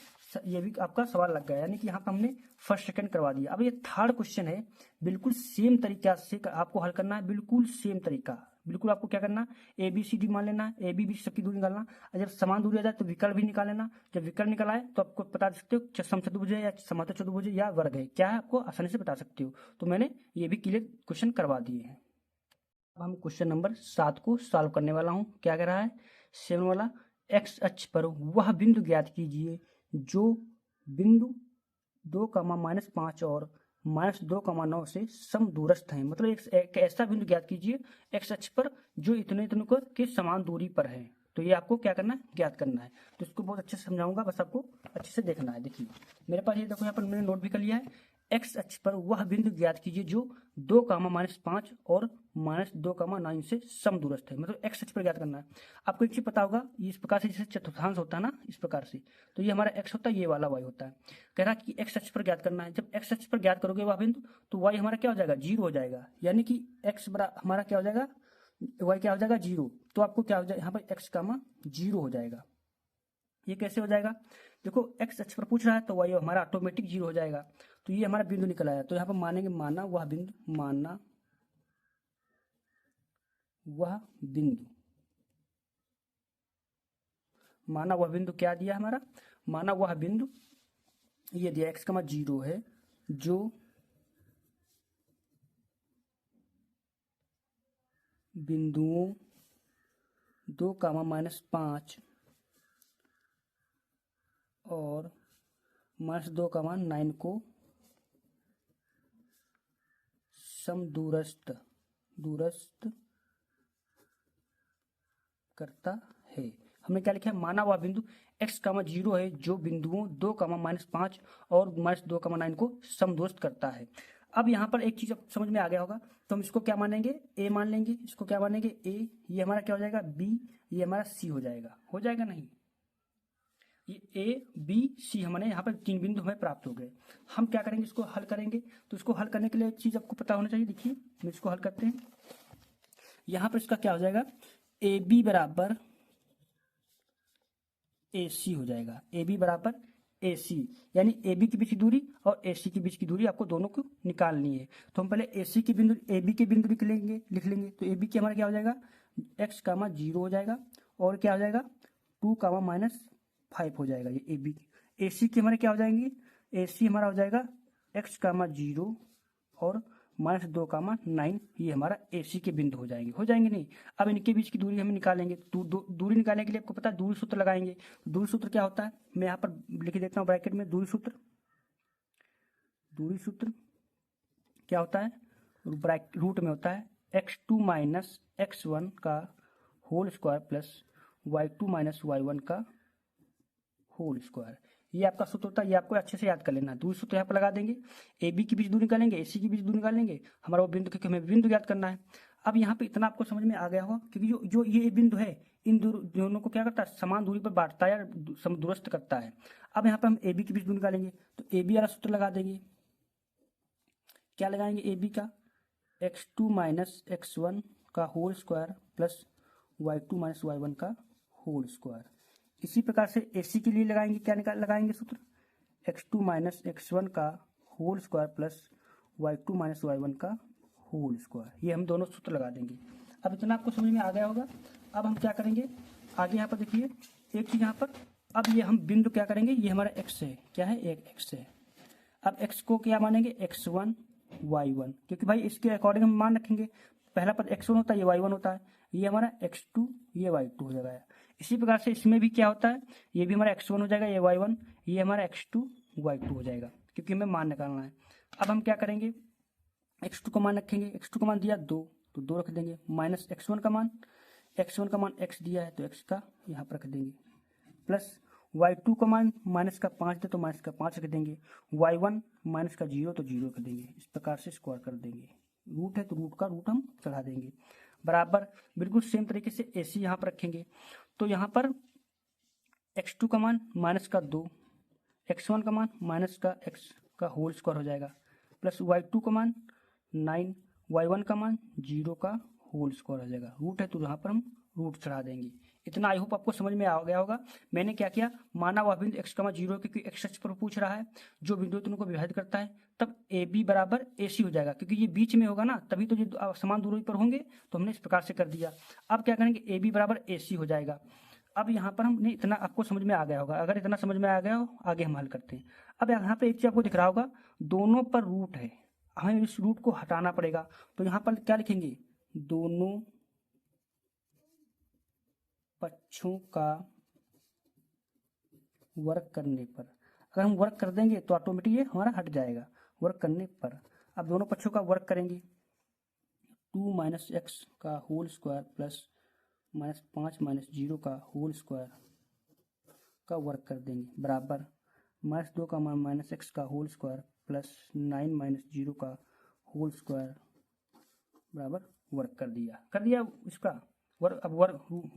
ये भी आपका सवाल लग गया, यानी कि यहाँ पर हमने फर्स्ट सेकंड करवा दिया। अब ये थर्ड क्वेश्चन है, बिल्कुल सेम तरीका से आपको हल करना है, बिल्कुल सेम तरीका। बिल्कुल आपको क्या करना, ए बी सी डी मान लेना, ए बी बीच सबकी दूरी निकालना, और जब समान दूरी आ जाए तो विकर्ण भी निकाल लेना। जब विकर्ण निकल आए तो आपको बता सकते हो समचतुर्भुज है या समांतर चतुर्भुज है या वर्ग है, क्या है आपको आसानी से बता सकते हो। तो मैंने ये भी क्लियर क्वेश्चन करवा दिए हैं। अब हम क्वेश्चन नंबर 7 को सॉल्व करने वाला हूँ। क्या कह रहा है, 7 वाला, एक्स अक्ष पर वह बिंदु ज्ञात कीजिए जो बिंदु 2, -5 और -2, 9 से समदूरस्थ है। मतलब एक ऐसा बिंदु ज्ञात कीजिए एक्स अक्ष पर जो इतने इतने के समान दूरी पर है। तो ये आपको क्या करना है, ज्ञात करना है। तो इसको बहुत अच्छे से समझाऊंगा, बस आपको अच्छे से देखना है। देखिए मेरे पास ये देखो, यहाँ पर मैंने नोट भी कर लिया है। एक्स अक्ष पर वह बिंदु ज्ञात कीजिए जो 2, -5 और -2, 9 से समदूरस्थ है। मतलब एक्स अक्ष पर ज्ञात करना है। आपको एक चीज पता होगा, ये इस प्रकार से जैसे चतुर्थांश होता है ना, इस प्रकार से, तो ये हमारा एक्स होता है, ये वाला वाई होता है। कह रहा कि एक्स अक्ष पर ज्ञात करना है। जब एक्स अक्ष पर ज्ञात करोगे वह बिंदु, तो वाई हमारा क्या हो जाएगा, 0 हो जाएगा। यानी कि एक्स बड़ा हमारा क्या हो जाएगा, वाई क्या हो जाएगा, 0। तो आपको क्या हो जाएगा, यहाँ पर एक्स कामा 0 हो जाएगा। ये कैसे हो जाएगा, देखो एक्स अक्ष पर पूछ रहा है तो वाई हमारा ऑटोमेटिक 0 हो जाएगा। तो ये हमारा बिंदु निकल आया। तो यहाँ पर मानेंगे माना वह बिंदु, माना वह बिंदु, माना वह बिंदु क्या दिया हमारा, माना वह बिंदु ये दिया एक्स कामा 0 है जो बिंदुओं 2, -5 और -2, 9 को समदूरस्थ दूरस्थ करता है। हमने क्या लिखा है, माना वह बिंदु x, 0 है जो बिंदुओं 2, -5 और -2, 9 को समदूरस्थ करता है। अब यहाँ पर एक चीज समझ में आ गया होगा, तो हम इसको क्या मानेंगे, a मान लेंगे। इसको क्या मानेंगे, a, ये हमारा क्या हो जाएगा, b, ये हमारा c हो जाएगा। हो जाएगा नहीं, ये a b c हमारे यहाँ पर 3 बिंदु हमें प्राप्त हो गए। हम क्या करेंगे, इसको हल करेंगे। तो इसको हल करने के लिए एक चीज आपको पता होना चाहिए। देखिए हम इसको हल करते हैं। यहाँ पर इसका क्या हो जाएगा, ए बी बराबर ए सी हो जाएगा। ए बी बराबर ए सी, यानी ए बी के बीच की दूरी और ए सी के बीच की दूरी आपको दोनों को निकालनी है। तो हम पहले ए सी के बिंदु, ए बी के बिंदु लिख लेंगे। तो ए बी के हमारा क्या हो जाएगा, एक्स कामा 0 हो जाएगा, और क्या हो जाएगा 2, -5 हो जाएगा। ये ए बी, ए सी के हमारे क्या हो जाएंगे, ए सी हमारा हो जाएगा एक्स कामा 0 और -2, 9, ये हमारा ए सी के बिंदु हो जाएंगे नहीं। अब इनके बीच की दूरी हमें निकालेंगे। दूरी निकालने के लिए आपको पता है दूरी सूत्र लगाएंगे। दूरी सूत्र क्या होता है, मैं यहाँ पर लिख देता हूँ ब्रैकेट में। दूरी सूत्र क्या होता है, रूट में होता है x2 - x1 का whole square plus y2 - y1 का होल स्क्वायर। ये आपका सूत्र होता है, ये आपको अच्छे से याद कर लेना। दूरी सूत्र यहाँ पर लगा देंगे, ए बी के बीच दूरी निकालेंगे, ए सी के बीच दूरी निकालेंगे, हमारा वो बिंदु, क्योंकि हमें बिंदु याद करना है। अब यहाँ पे इतना आपको समझ में आ गया होगा, क्योंकि जो ये बिंदु है इन दोनों को क्या करता है, समान दूरी पर बांटता है या समदूरस्थ करता है। अब यहाँ पर हम ए बी के बीच दूरी निकालेंगे, तो ए बी वाला सूत्र लगा देंगे। क्या लगाएंगे, ए बी का x2 - x1 का whole square plus y2 - y1 का होल स्क्वायर। इसी प्रकार से AC के लिए लगाएंगे, क्या लगाएंगे सूत्र, x2 - x1 का whole square plus y2 - y1 का होल स्क्वायर। ये हम दोनों सूत्र लगा देंगे। अब इतना आपको समझ में आ गया होगा। अब हम क्या करेंगे आगे, यहाँ पर देखिए एक चीज यहाँ पर, अब ये हम बिंदु क्या करेंगे, ये हमारा x है, क्या है, एक x है। अब x को क्या मानेंगे, x1 y1, क्योंकि भाई इसके अकॉर्डिंग हम मान रखेंगे। पहला पद x1 होता है, ये y1 होता है, ये हमारा x2, ये y2 हो जाएगा। इसी प्रकार से इसमें भी क्या होता है, ये भी हमारा x1 हो जाएगा, ये y1, ये हमारा x2 y2 हो जाएगा, क्योंकि हमें मान निकालना है। अब हम क्या करेंगे, x2 का मान रखेंगे, x2 का मान दिया 2, तो 2 रख देंगे, माइनस x1 का मान x दिया है तो x का यहाँ पर रख देंगे, प्लस y2 का मान माइनस का 5 दे तो माइनस का 5 रख देंगे, y1 माइनस का 0 तो 0 रख देंगे, इस प्रकार से स्क्वायर कर देंगे। रूट है तो रूट का रूट हम चढ़ा देंगे, बराबर बिल्कुल सेम तरीके से AC यहाँ पर रखेंगे। तो यहाँ पर x2 का मान माइनस का 2, x1 का मान माइनस का x का होल स्क्वायर हो जाएगा, प्लस y2 का मान 9, y1 का मान 0 का होल स्क्वायर हो जाएगा। रूट है तो यहाँ पर हम रूट चढ़ा देंगे। इतना आई होप आपको समझ में आ गया होगा। मैंने क्या किया, माना वह बिंदु x, 0 क्योंकि x अक्ष पर पूछ रहा है, जो बिंदु दोनों को विभाजित करता है, तब AB बराबर AC हो जाएगा, क्योंकि ये बीच में होगा ना, तभी तो ये समान दूरी पर होंगे, तो हमने इस प्रकार से कर दिया। अब क्या करेंगे, AB बराबर AC हो जाएगा। अब यहाँ पर हमने इतना आपको समझ में आ गया होगा। अगर इतना समझ में आ गया हो, आगे हम हल करते हैं। अब यहाँ पे एक चीज आपको दिख रहा होगा, दोनों पर रूट है, हमें इस रूट को हटाना पड़ेगा। तो यहाँ पर क्या लिखेंगे, दोनों पक्षों का वर्क करने पर। अगर हम वर्क कर देंगे तो ऑटोमेटिक ये हमारा हट जाएगा, वर्क करने पर। अब दोनों पक्षों का वर्क करेंगे, 2 माइनस एक्स का whole square plus minus 5 minus 0 का होल स्क्वायर का वर्क कर देंगे, बराबर माइनस 2 का मान माइनस एक्स का होल स्क्वायर प्लस 9 माइनस 0 का होल स्क्वायर, बराबर वर्क कर दिया इसका वर्क। अब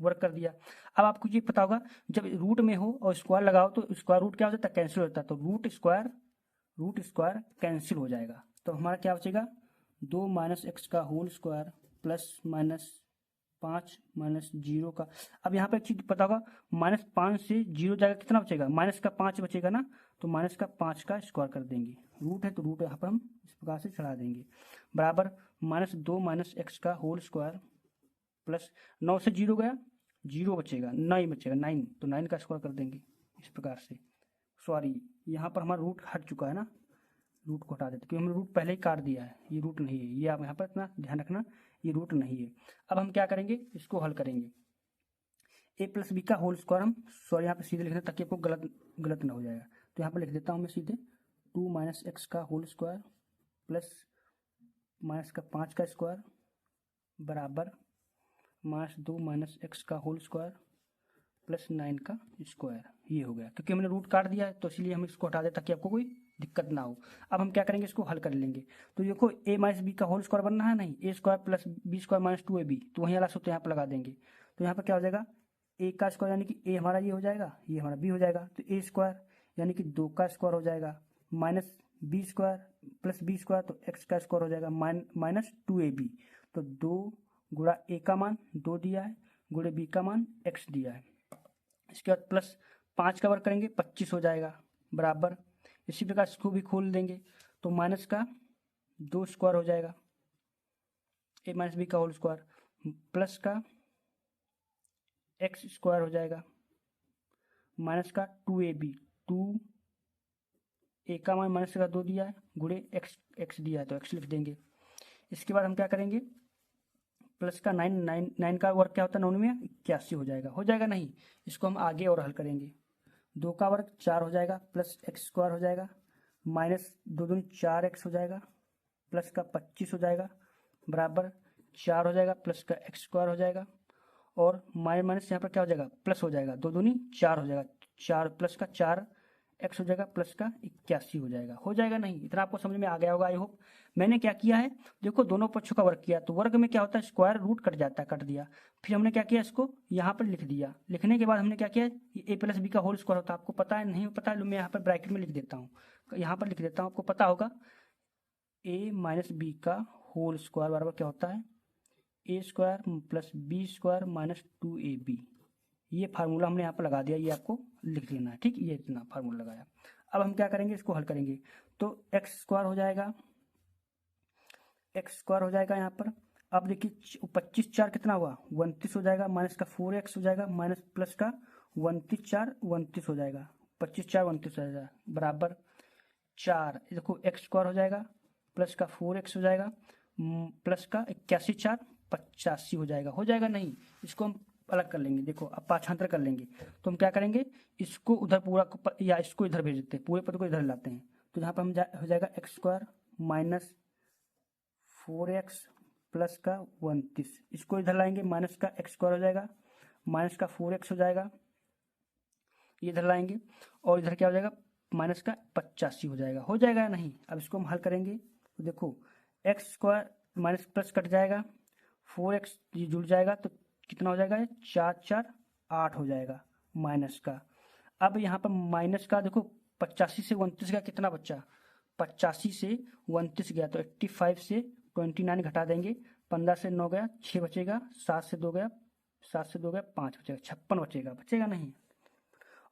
वर्क कर दिया। अब आपको ये पता होगा, जब रूट में हो और स्क्वायर लगाओ तो स्क्वायर रूट क्या हो जाता है, कैंसिल होता है। तो रूट स्क्वायर कैंसिल हो जाएगा। तो हमारा क्या बचेगा, 2 माइनस एक्स का whole square plus minus 5 minus 0 का। अब यहाँ पे एक चीज पता होगा, माइनस 5 से 0 जाएगा, कितना बचेगा, माइनस का 5 बचेगा ना, तो माइनस का 5 का स्क्वायर कर देंगे। रूट है तो रूट यहाँ पर हम इस प्रकार से चढ़ा देंगे, बराबर माइनस 2 माइनस एक्स का होल स्क्वायर प्लस 9 से 0 गया, 0 बचेगा, 9 बचेगा, 9, तो 9 का स्क्वायर कर देंगे इस प्रकार से। सॉरी, यहाँ पर हमारा रूट हट चुका है ना, रूट को हटा देते क्योंकि हमने रूट पहले ही काट दिया है, ये रूट नहीं है, ये आप यहाँ पर इतना ध्यान रखना, ये रूट नहीं है। अब हम क्या करेंगे, इसको हल करेंगे। ए प्लस बी का होल स्क्वायर हम सॉरी यहाँ पे सीधे लिख दें ताकि आपको गलत ना हो जाएगा। तो यहाँ पर लिख देता हूँ मैं सीधे, 2 माइनस एक्स का होल स्क्वायर प्लस माइनस का 5 का स्क्वायर बराबर माइनस 2 माइनस एक्स का होल स्क्वायर प्लस 9 का स्क्वायर। ये हो गया, क्योंकि हमने रूट काट दिया है तो इसलिए हम इसको हटा दें ताकि आपको कोई दिक्कत ना हो। अब हम क्या करेंगे, इसको हल कर लेंगे। तो देखो ए माइनस बी का होल स्क्वायर बनना है, नहीं, A square plus B square minus 2ab, तो वहीं वाला सूत्र यहाँ पर लगा देंगे। तो यहाँ पर क्या हो जाएगा, ए का स्क्वायर यानी कि ए हमारा ये हो जाएगा, ये हमारा बी हो जाएगा, तो ए स्क्वायर यानी कि 2 का स्क्वायर हो जाएगा, minus b square plus B square, तो एक्स का स्क्वायर हो जाएगा माइनस 2ab। तो 2 गुणा ए का मान 2 दिया है, गुणे बी का मान x दिया है। इसके बाद प्लस 5 का वर्ग करेंगे, 25 हो जाएगा, बराबर इसी प्रकार इसको भी खोल देंगे, तो माइनस का 2 स्क्वायर हो जाएगा, ए माइनस बी का होल स्क्वायर प्लस का एक्स स्क्वायर हो जाएगा, माइनस का 2ab, 2 ए का मान माइनस का 2 दिया है, गुणे एक्स दिया है तो एक्स लिख देंगे। इसके बाद हम क्या करेंगे, प्लस का 9 का वर्ग क्या होता है, 9 में 81 हो जाएगा नहीं, इसको हम आगे और हल करेंगे। 2 का वर्ग 4 हो जाएगा, प्लस एक्स स्क्वायर हो जाएगा, माइनस 2 दूनी 4x हो जाएगा, प्लस का 25 हो जाएगा, बराबर 4 हो जाएगा, प्लस का एक्स स्क्वायर हो जाएगा, और माइनस यहाँ पर क्या हो जाएगा, प्लस हो जाएगा, 2 दूनी 4 हो जाएगा, 4 प्लस का 4 एक्स हो जाएगा, प्लस का 81 हो जाएगा नहीं, इतना आपको समझ में आ गया होगा आई होप। मैंने क्या किया है, देखो दोनों पक्षों का वर्ग किया, तो वर्ग में क्या होता है, स्क्वायर रूट कट जाता है, कट दिया, फिर हमने क्या किया, इसको यहाँ पर लिख दिया। लिखने के बाद हमने क्या किया, ए प्लस बी का होल स्क्वायर होता है, आपको पता है नहीं पता है, मैं यहाँ पर ब्रैकेट में लिख देता हूँ, यहाँ पर लिख देता हूँ, आपको पता होगा, ए माइनस बी का होल स्क्वायर बराबर क्या होता है, A square plus B square minus 2ab। ये फार्मूला हमने यहाँ पर लगा दिया, ये आपको लिख लेना है, ठीक, ये इतना फार्मूला लगाया। अब हम क्या करेंगे, इसको हल करेंगे, तो एक्स स्क्वायर हो जाएगा, यहाँ पर। अब देखिए 25 4 कितना हुआ, 29 हो जाएगा, माइनस का 4x हो जाएगा, माइनस प्लस का 29 4 29 हो जाएगा, 25 4 29 हो जाएगा, बराबर 4, देखो एक्स स्क्वायर हो जाएगा, प्लस का 4x हो जाएगा, प्लस का 81 4 85 हो जाएगा नहीं, इसको हम अलग कर लेंगे। देखो अब पाछांतर कर लेंगे, तो हम क्या करेंगे, इसको उधर पूरा या इसको इधर भेज देते हैं, पूरे पद को इधर लाते हैं, तो यहाँ पर हम हो जाएगा x square minus 4x plus का 29, इसको इधर लाएंगे, माइनस का एक्स स्क्वायर हो जाएगा, माइनस का 4x हो जाएगा, ये इधर लाएंगे और इधर क्या हो जाएगा, माइनस का 85 हो जाएगा। हो जाएगा या नहीं? अब इसको हम हल करेंगे तो देखो x square minus plus cut जाएगा, 4x ये जुड़ जाएगा तो कितना हो जाएगा, 4 4 8 हो जाएगा माइनस का। अब यहाँ पर माइनस का देखो 85 से 29 का कितना बचा, 85 से 29 गया तो 85 से 29 घटा देंगे, 15 से 9 गया 6 बचेगा, 7 से 2 गया 5 बचेगा, 56 बचेगा, बचेगा नहीं?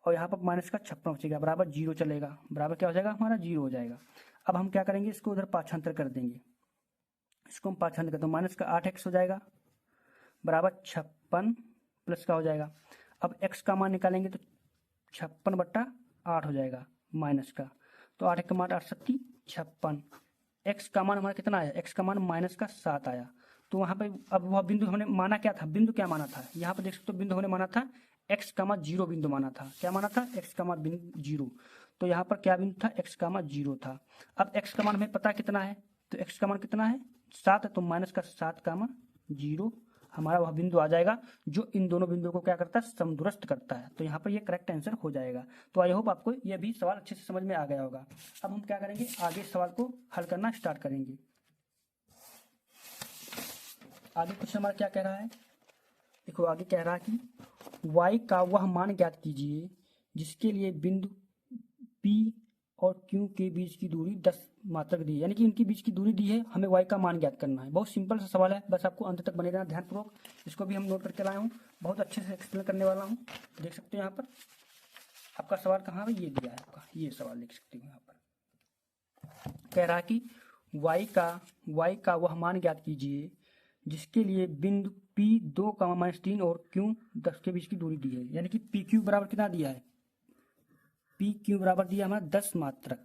और यहाँ पर माइनस का 56 बचेगा, बराबर जीरो चलेगा, बराबर क्या हो जाएगा हमारा, जीरो हो जाएगा। अब हम क्या करेंगे, इसको उधर पाछांतर कर देंगे, इसको हम पाछांतर कर दो, माइनस का 8x हो जाएगा बराबर 56 प्लस का हो जाएगा। अब x का मान निकालेंगे तो 56/8 हो जाएगा माइनस का, तो 8 का मान 8 सत्ती 56, x का मान हमारा कितना आया, x का मान माइनस का 7 आया। तो वहाँ पे अब वह बिंदु हमने माना क्या था, बिंदु क्या माना था, यहाँ पर देख सकते हो बिंदु हमने माना था x का मान 0 बिंदु माना था, क्या माना था, x का मान बिंदु 0। तो यहाँ पर क्या बिंदु था, x का मान 0 था। अब x का मान हमें पता कितना है, तो x का मान कितना है 7 है, तो माइनस का 7 का मान 0 हमारा वह बिंदु आ जाएगा जो इन दोनों बिंदुओं को क्या करता है, समदूरस्थ करता है। तो यहाँ पर ये करेक्ट आंसर हो जाएगा। तो आई होप आपको यह भी सवाल अच्छे से समझ में आ गया होगा। अब हम क्या करेंगे, आगे सवाल को हल करना स्टार्ट करेंगे। आगे क्वेश्चन हमारा क्या कह रहा है, देखो आगे कह रहा है कि y का वह मान ज्ञात कीजिए जिसके लिए बिंदु P और Q के बीच की दूरी 10 मात्रक दी है, यानी कि इनके बीच की दूरी दी है, हमें y का मान ज्ञात करना है। बहुत सिंपल सा सवाल है, बस आपको अंत तक बने रहना ध्यानपूर्वक। इसको भी हम नोट करके लाए हूँ, बहुत अच्छे से एक्सप्लेन करने वाला हूँ। देख सकते हो यहाँ पर आपका सवाल कहाँ है, ये दिया है आपका, ये सवाल देख सकते हो यहाँ पर कह रहा है कि y का वह मान ज्ञात कीजिए जिसके लिए बिंदु P 2, -3 और Q 10 के बीच की दूरी दी है, यानी कि PQ बराबर कितना दिया है, PQ बराबर दिया हमारा 10 मात्रक,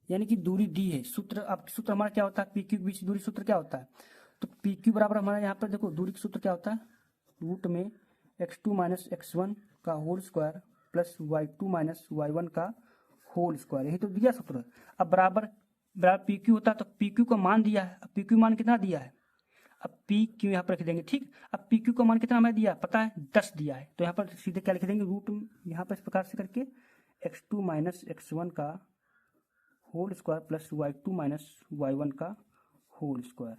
यानी कि दूरी दी है। सूत्र हमारा क्या होता है, PQ के बीच की दूरी सूत्र क्या होता है, तो PQ बराबर हमारा यहाँ पर देखो दूरी का सूत्र क्या होता है, रूट में x2 - x1 का whole square plus y2 - y1 का होल स्क्वायर, यही तो दिया सूत्र। अब बराबर PQ होता है, तो PQ का मान दिया है, अब PQ मान कितना दिया है, अब PQ यहाँ पर लिख देंगे, ठीक। अब PQ का मान कितना हमें दिया पता है, 10 दिया है, तो यहाँ पर सीधे क्या लिख देंगे, रूट यहाँ पर इस प्रकार से करके x2 - x1 का whole square plus y2 - y1 का होल स्क्वायर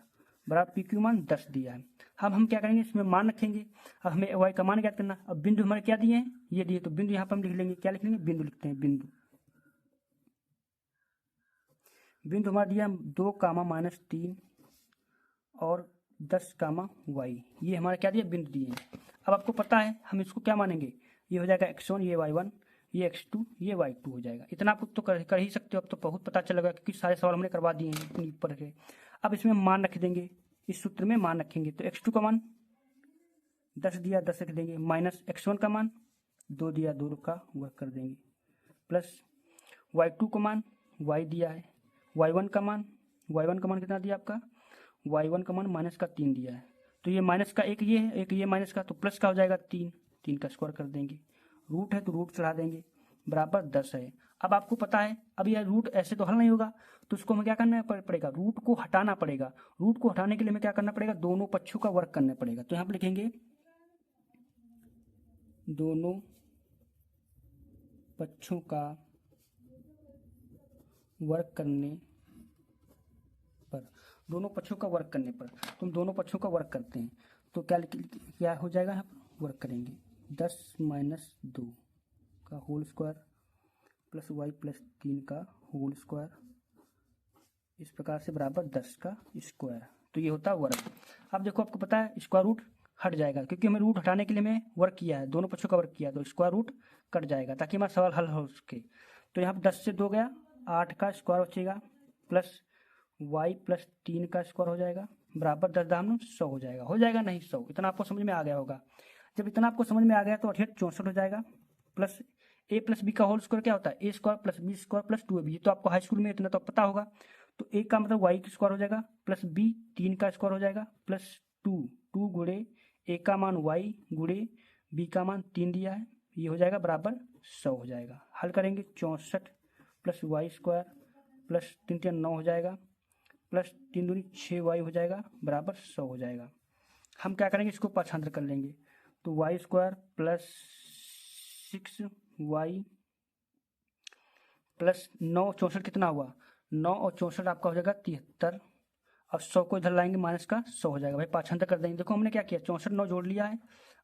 बराबर PQ मान 10 दिया है। अब हम क्या करेंगे, इसमें मान रखेंगे। अब हमें y का मान ज्ञात करना। अब बिंदु हमारे क्या दिए हैं, ये दिए, तो बिंदु यहाँ पर हम लिख लेंगे, क्या लिख लेंगे, बिंदु लिखते हैं। बिंदु हमारा दिया 2, -3 और 10, y, ये हमारा क्या दिया, बिंदु दिए हैं। अब आपको पता है हम इसको क्या मानेंगे, ये हो जाएगा x1, ये y1, ये x2, ये y2 हो जाएगा। इतना आप तो कर ही सकते हो, अब तो बहुत पता चलेगा क्योंकि सारे सवाल हमने करवा दिए हैं इतनी ऊपर के। अब इसमें मान रख देंगे, इस सूत्र में मान रखेंगे, तो x2 का मान 10 दिया, 10 रख देंगे, माइनस x1 का मान 2 दिया, 2 का वर्क कर देंगे, प्लस y2 का मान y दिया है, y1 का मान कितना दिया आपका, y1 का मान माइनस का 3 दिया है, तो ये माइनस का एक ये है, एक ये माइनस का, तो प्लस का हो जाएगा 3 का स्क्वायर कर देंगे, रूट है तो रूट चढ़ा देंगे, बराबर 10 है। अब आपको पता है, अब यह रूट ऐसे तो हल नहीं होगा, तो उसको हमें क्या करना पड़ेगा, रूट को हटाना पड़ेगा। रूट को हटाने के लिए हमें क्या करना पड़ेगा, दोनों पक्षों का वर्क करना पड़ेगा। तो यहाँ पर लिखेंगे दोनों पक्षों का वर्क करने पर, दोनों पक्षों का वर्क करने पर, तुम दोनों पक्षों का वर्क करते हैं तो क्या हो जाएगा, यहाँ पर वर्क करेंगे 10 - 2 का whole square plus y plus 3 का होल स्क्वायर, इस प्रकार से बराबर 10 का स्क्वायर, तो ये होता है वर्क। अब देखो आपको पता है स्क्वायर रूट हट जाएगा, क्योंकि हमें रूट हटाने के लिए हमें वर्क किया है, दोनों पक्षों का वर्क किया, तो स्क्वायर रूट कट जाएगा ताकि हमारा सवाल हल हो सके। तो यहाँ पर 10 से 2 गया, 8 का स्क्वायर बचेगा, प्लस y प्लस 3 का स्क्वायर हो जाएगा, बराबर 10 दाम 100 हो जाएगा। हो जाएगा नहीं 100, इतना आपको समझ में आ गया होगा। जब इतना आपको समझ में आ गया तो 64 हो जाएगा, प्लस a प्लस बी का होल स्क्वायर क्या होता है, a square plus B square plus 2ab, ये तो आपको हाई स्कूल में इतना तो पता होगा। तो a का मतलब y का स्क्वायर हो जाएगा, प्लस b 3 का स्क्वायर हो जाएगा, प्लस 2 गुणे a का मान y गुणे b का मान 3 दिया है, ये हो जाएगा बराबर 100 हो जाएगा। हल करेंगे 64 प्लस y स्क्वायर प्लस 3 3 9 हो जाएगा, प्लस 3 दूनी 6y हो जाएगा, बराबर 100 हो जाएगा। हम क्या करेंगे, इसको पाछांतर कर लेंगे, तो y square plus 6 y plus 9 64 कितना हुआ, 9 और 64 आपका हो जाएगा 73। अब 100 को इधर लाएंगे, माइनस का 100 हो जाएगा। भाई पाछंतर कर देंगे। देखो हमने क्या किया, 64 9 जोड़ लिया है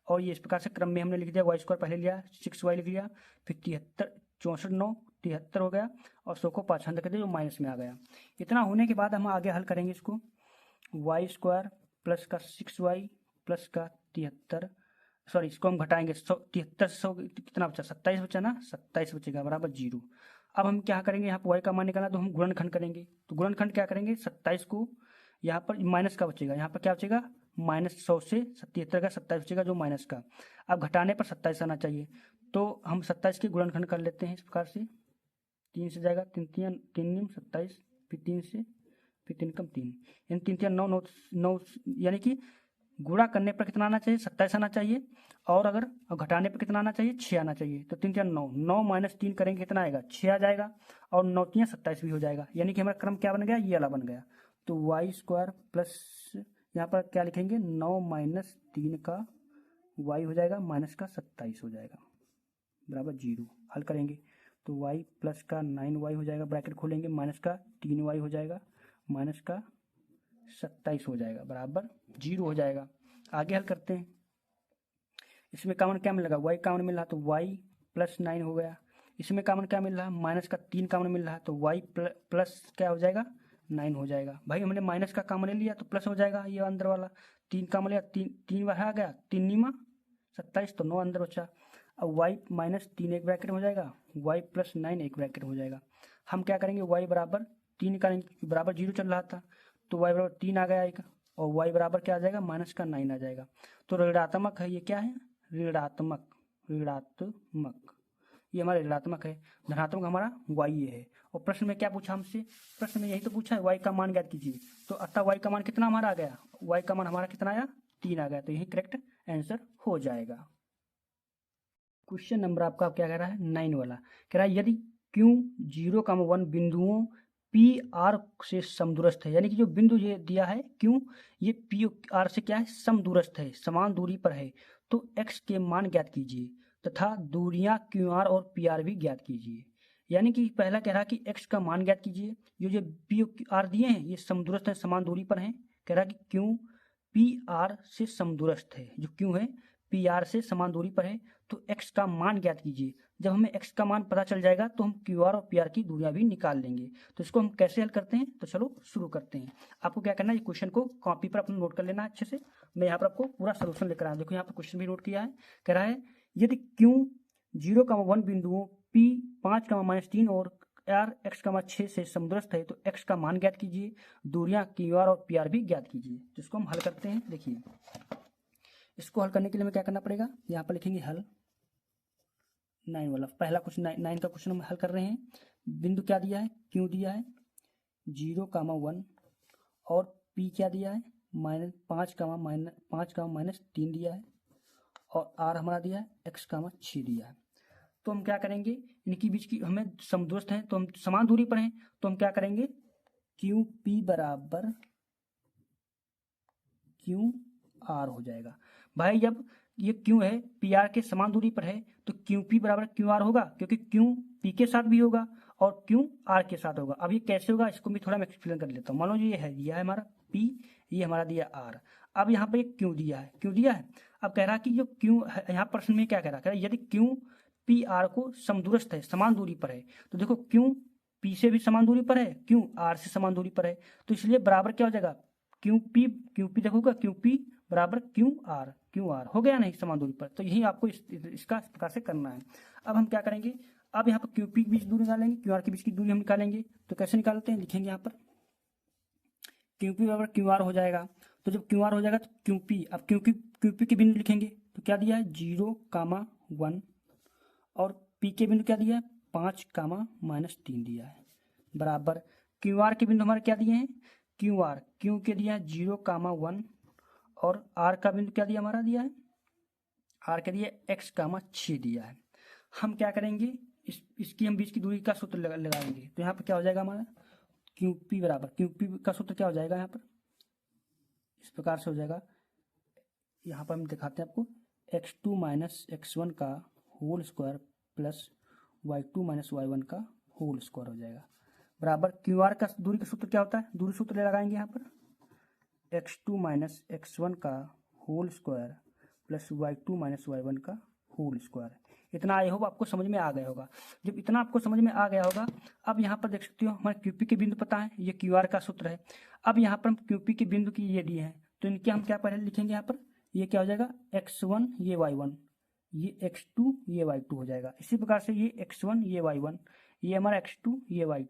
और ये इस प्रकार से क्रम में हमने लिख दिया, वाई स्क्वायर पहले लिया 6y लिख लिया, फिर 73 64 9 73 हो गया और 100 को पाछंतर कर दिया जो माइनस में आ गया। इतना होने के बाद हम आगे हल करेंगे इसको, वाई स्क्वायर प्लस का 6y प्लस का 73, सॉरी इसको हम घटाएंगे 73 100 कितना बचा, 27 बचा ना, 27 बचेगा बराबर 0। अब हम क्या करेंगे, यहाँ पर y का मान निकालना तो हम गुणनखंड करेंगे। तो गुणनखंड क्या करेंगे, 27 को यहाँ पर माइनस का बचेगा, यहाँ पर क्या बचेगा माइनस 100 से 77 का 27 बचेगा जो माइनस का। अब घटाने पर 27 आना चाहिए, तो हम 27 के गुणनखंड कर लेते हैं इस प्रकार से, 3 से जाएगा, 3 3 निम 27, फिर 3 से, फिर 3 कम 3, यानी 3 3 9 9 9, यानी कि गुणा करने पर कितना आना चाहिए 27 आना चाहिए, और अगर घटाने पर कितना आना चाहिए 6 आना चाहिए। तो 3 3 9 9 माइनस 3 करेंगे कितना आएगा 6 आ जाएगा, और 9 3 27 भी हो जाएगा, यानी कि हमारा क्रम क्या बन गया, ये वाला बन गया। तो वाई स्क्वायर प्लस यहाँ पर क्या लिखेंगे 9 माइनस 3 का वाई हो जाएगा माइनस का 27 हो जाएगा बराबर 0। हल करेंगे तो वाई प्लस का 9y हो जाएगा, ब्रैकेट खोलेंगे, माइनस का 3y हो जाएगा माइनस का 27 हो जाएगा बराबर 0 हो जाएगा। आगे हल करते हैं, इसमें कॉमन क्या मिल रहा है, y कॉमन मिल रहा तो y प्लस 9 हो गया। इसमें कॉमन क्या मिल रहा है, माइनस का 3 कॉमन मिल रहा है तो y प्लस क्या हो जाएगा 9 हो जाएगा। भाई हमने माइनस का कॉमन ले लिया तो प्लस हो जाएगा, ये अंदर वाला 3 कॉमन लिया, 3 बार आ गया, 3 नीमा 27 तो 9 अंदर बचा। अब y माइनस 3 एक ब्रैकेट हो जाएगा, y प्लस 9 एक ब्रैकेट हो जाएगा। हम क्या करेंगे, y बराबर 3 का बराबर 0 चल रहा था तो y बराबर 3 आ गया एक, और y बराबर क्या आ जाएगा माइनस का 9 आ जाएगा। तो ऋणात्मक है, ये क्या है ऋणात्मक, ऋणात्मक ये हमारा ऋणात्मक है, धनात्मक हमारा y ये है। और प्रश्न में क्या पूछा हमसे, प्रश्न में यही तो पूछा है y का मान ज्ञात कीजिए, तो अतः y का मान कितना हमारा आ गया, y का मान हमारा कितना आया 3 आ गया, तो यही करेक्ट आंसर हो जाएगा। क्वेश्चन नंबर आपका क्या कह रहा है 9 वाला, कह रहा है यदि Q 0,1 बिंदुओं पी आर से समदूरस्थ है, यानी कि जो बिंदु ये दिया है Q ये पी आर से क्या है समदूरस्थ है, समान दूरी पर है, तो x के मान ज्ञात कीजिए तथा दूरियां क्यू आर और पी आर भी ज्ञात कीजिए। यानी कि पहला कह रहा कि x का मान ज्ञात कीजिए, जो पी आर दिए हैं ये समदूरस्थ है, समान दूरी पर हैं। कह रहा कि क्यू पी आर से समदूरस्थ है, जो क्यू है पी आर से समान दूरी पर है, तो x का मान ज्ञात कीजिए। जब हमें x का मान पता चल जाएगा तो हम क्यू आर और पी आर की दूरियां भी निकाल लेंगे। तो इसको हम कैसे हल करते हैं, तो चलो शुरू करते हैं। आपको क्या करना है, क्वेश्चन को कॉपी पर अपना नोट कर लेना अच्छे से। मैं यहाँ पर आपको पूरा सोल्यूशन लेकर आया हूँ, देखो यहाँ पर क्वेश्चन भी नोट किया है। कह रहा है यदि क्यू 0,1 बिंदुओं P 5,-3 और R x,6 से समदूरस्थ है, तो x का मान ज्ञात कीजिए, दूरियां क्यू आर और पी आर भी ज्ञात कीजिए। तो इसको हम हल करते हैं। देखिए इसको हल करने के लिए हमें क्या करना पड़ेगा, यहाँ पर लिखेंगे हल 9 वाला, पहला क्वेश्चन 9 का क्वेश्चन हम हल कर रहे हैं। बिंदु क्या दिया है, क्यू दिया है 0,1 और P क्या दिया है -5,-3 दिया है, और R हमारा दिया है x,6 दिया है। तो हम क्या करेंगे, इनकी बीच की हमें समदूरस्थ हैं तो हम समान दूरी पर हैं, तो हम क्या करेंगे क्यू पी बराबर क्यू आर हो जाएगा। भाई जब ये क्यू है पी आर के समान दूरी पर है तो क्यू पी बराबर क्यू आर होगा, क्योंकि क्यू पी के साथ भी होगा और क्यू आर के साथ होगा। अब ये कैसे होगा इसको भी थोड़ा मैं एक्सप्लेन कर लेता हूँ। मान लो ये है हमारा पी, ये हमारा दिया आर। अब यहाँ पे क्यू दिया है, क्यू दिया है। अब कह रहा कि जो क्यू यहाँ प्रश्न में क्या कह रहा है, यदि क्यू पी आर को समदूरस्थ है, समान दूरी पर है, तो देखो क्यू पी से भी समान दूरी पर है, क्यू आर से समान दूरी पर है, तो इसलिए बराबर क्या हो जाएगा क्यू पी देखोगा क्यू पी बराबर क्यू आर हो गया नहीं समान दूरी पर। तो यही आपको इसका इस प्रकार से करना है। अब हम क्या करेंगे, अब यहाँ पर क्यू पी के बीच दूरी निकालेंगे, क्यू आर के बीच की दूरी हम निकालेंगे। तो कैसे निकालते हैं, लिखेंगे यहाँ पर क्यू पी बराबर क्यू आर हो जाएगा। तो जब क्यू आर हो जाएगा तो क्यू पी, अब क्यू पी के बिंदु लिखेंगे तो क्या दिया है 0,1 और पी के बिंदु क्या दिया है 5,-3 दिया है, बराबर क्यू आर के बिंदु हमारे क्या दिए हैं, क्यू के दिया है 0,1 और आर का बिंदु क्या दिया हमारा दिया है, आर के दिया x,6 दिया है। हम क्या करेंगे, इसकी हम बीच की दूरी का सूत्र लगाएंगे। तो यहाँ पर क्या हो जाएगा हमारा क्यू पी बराबर, क्यू पी का सूत्र क्या हो जाएगा यहाँ पर इस प्रकार से हो जाएगा। यहाँ पर हम दिखाते हैं आपको x2 - x1 का whole square plus y2 minus y1 का होल स्क्वायर हो जाएगा बराबर QR का दूरी का सूत्र क्या होता है, दूरी सूत्र लगाएंगे यहाँ पर x2 माइनस x1 का whole square plus y2 minus y1 का होल स्क्वायर। इतना आई होप आपको समझ में आ गया होगा। जब इतना आपको समझ में आ गया होगा, अब यहाँ पर देख सकते हो हमारे QP के बिंदु पता है, ये QR का सूत्र है। अब यहाँ पर हम QP के बिंदु की ये डी है, तो इनके हम क्या पहले लिखेंगे यहाँ पर, ये क्या हो जाएगा x1 ये y1, ये x2 ये y2 हो जाएगा। इसी प्रकार से ये x1 ये y1, ये हमारा x2 ये y2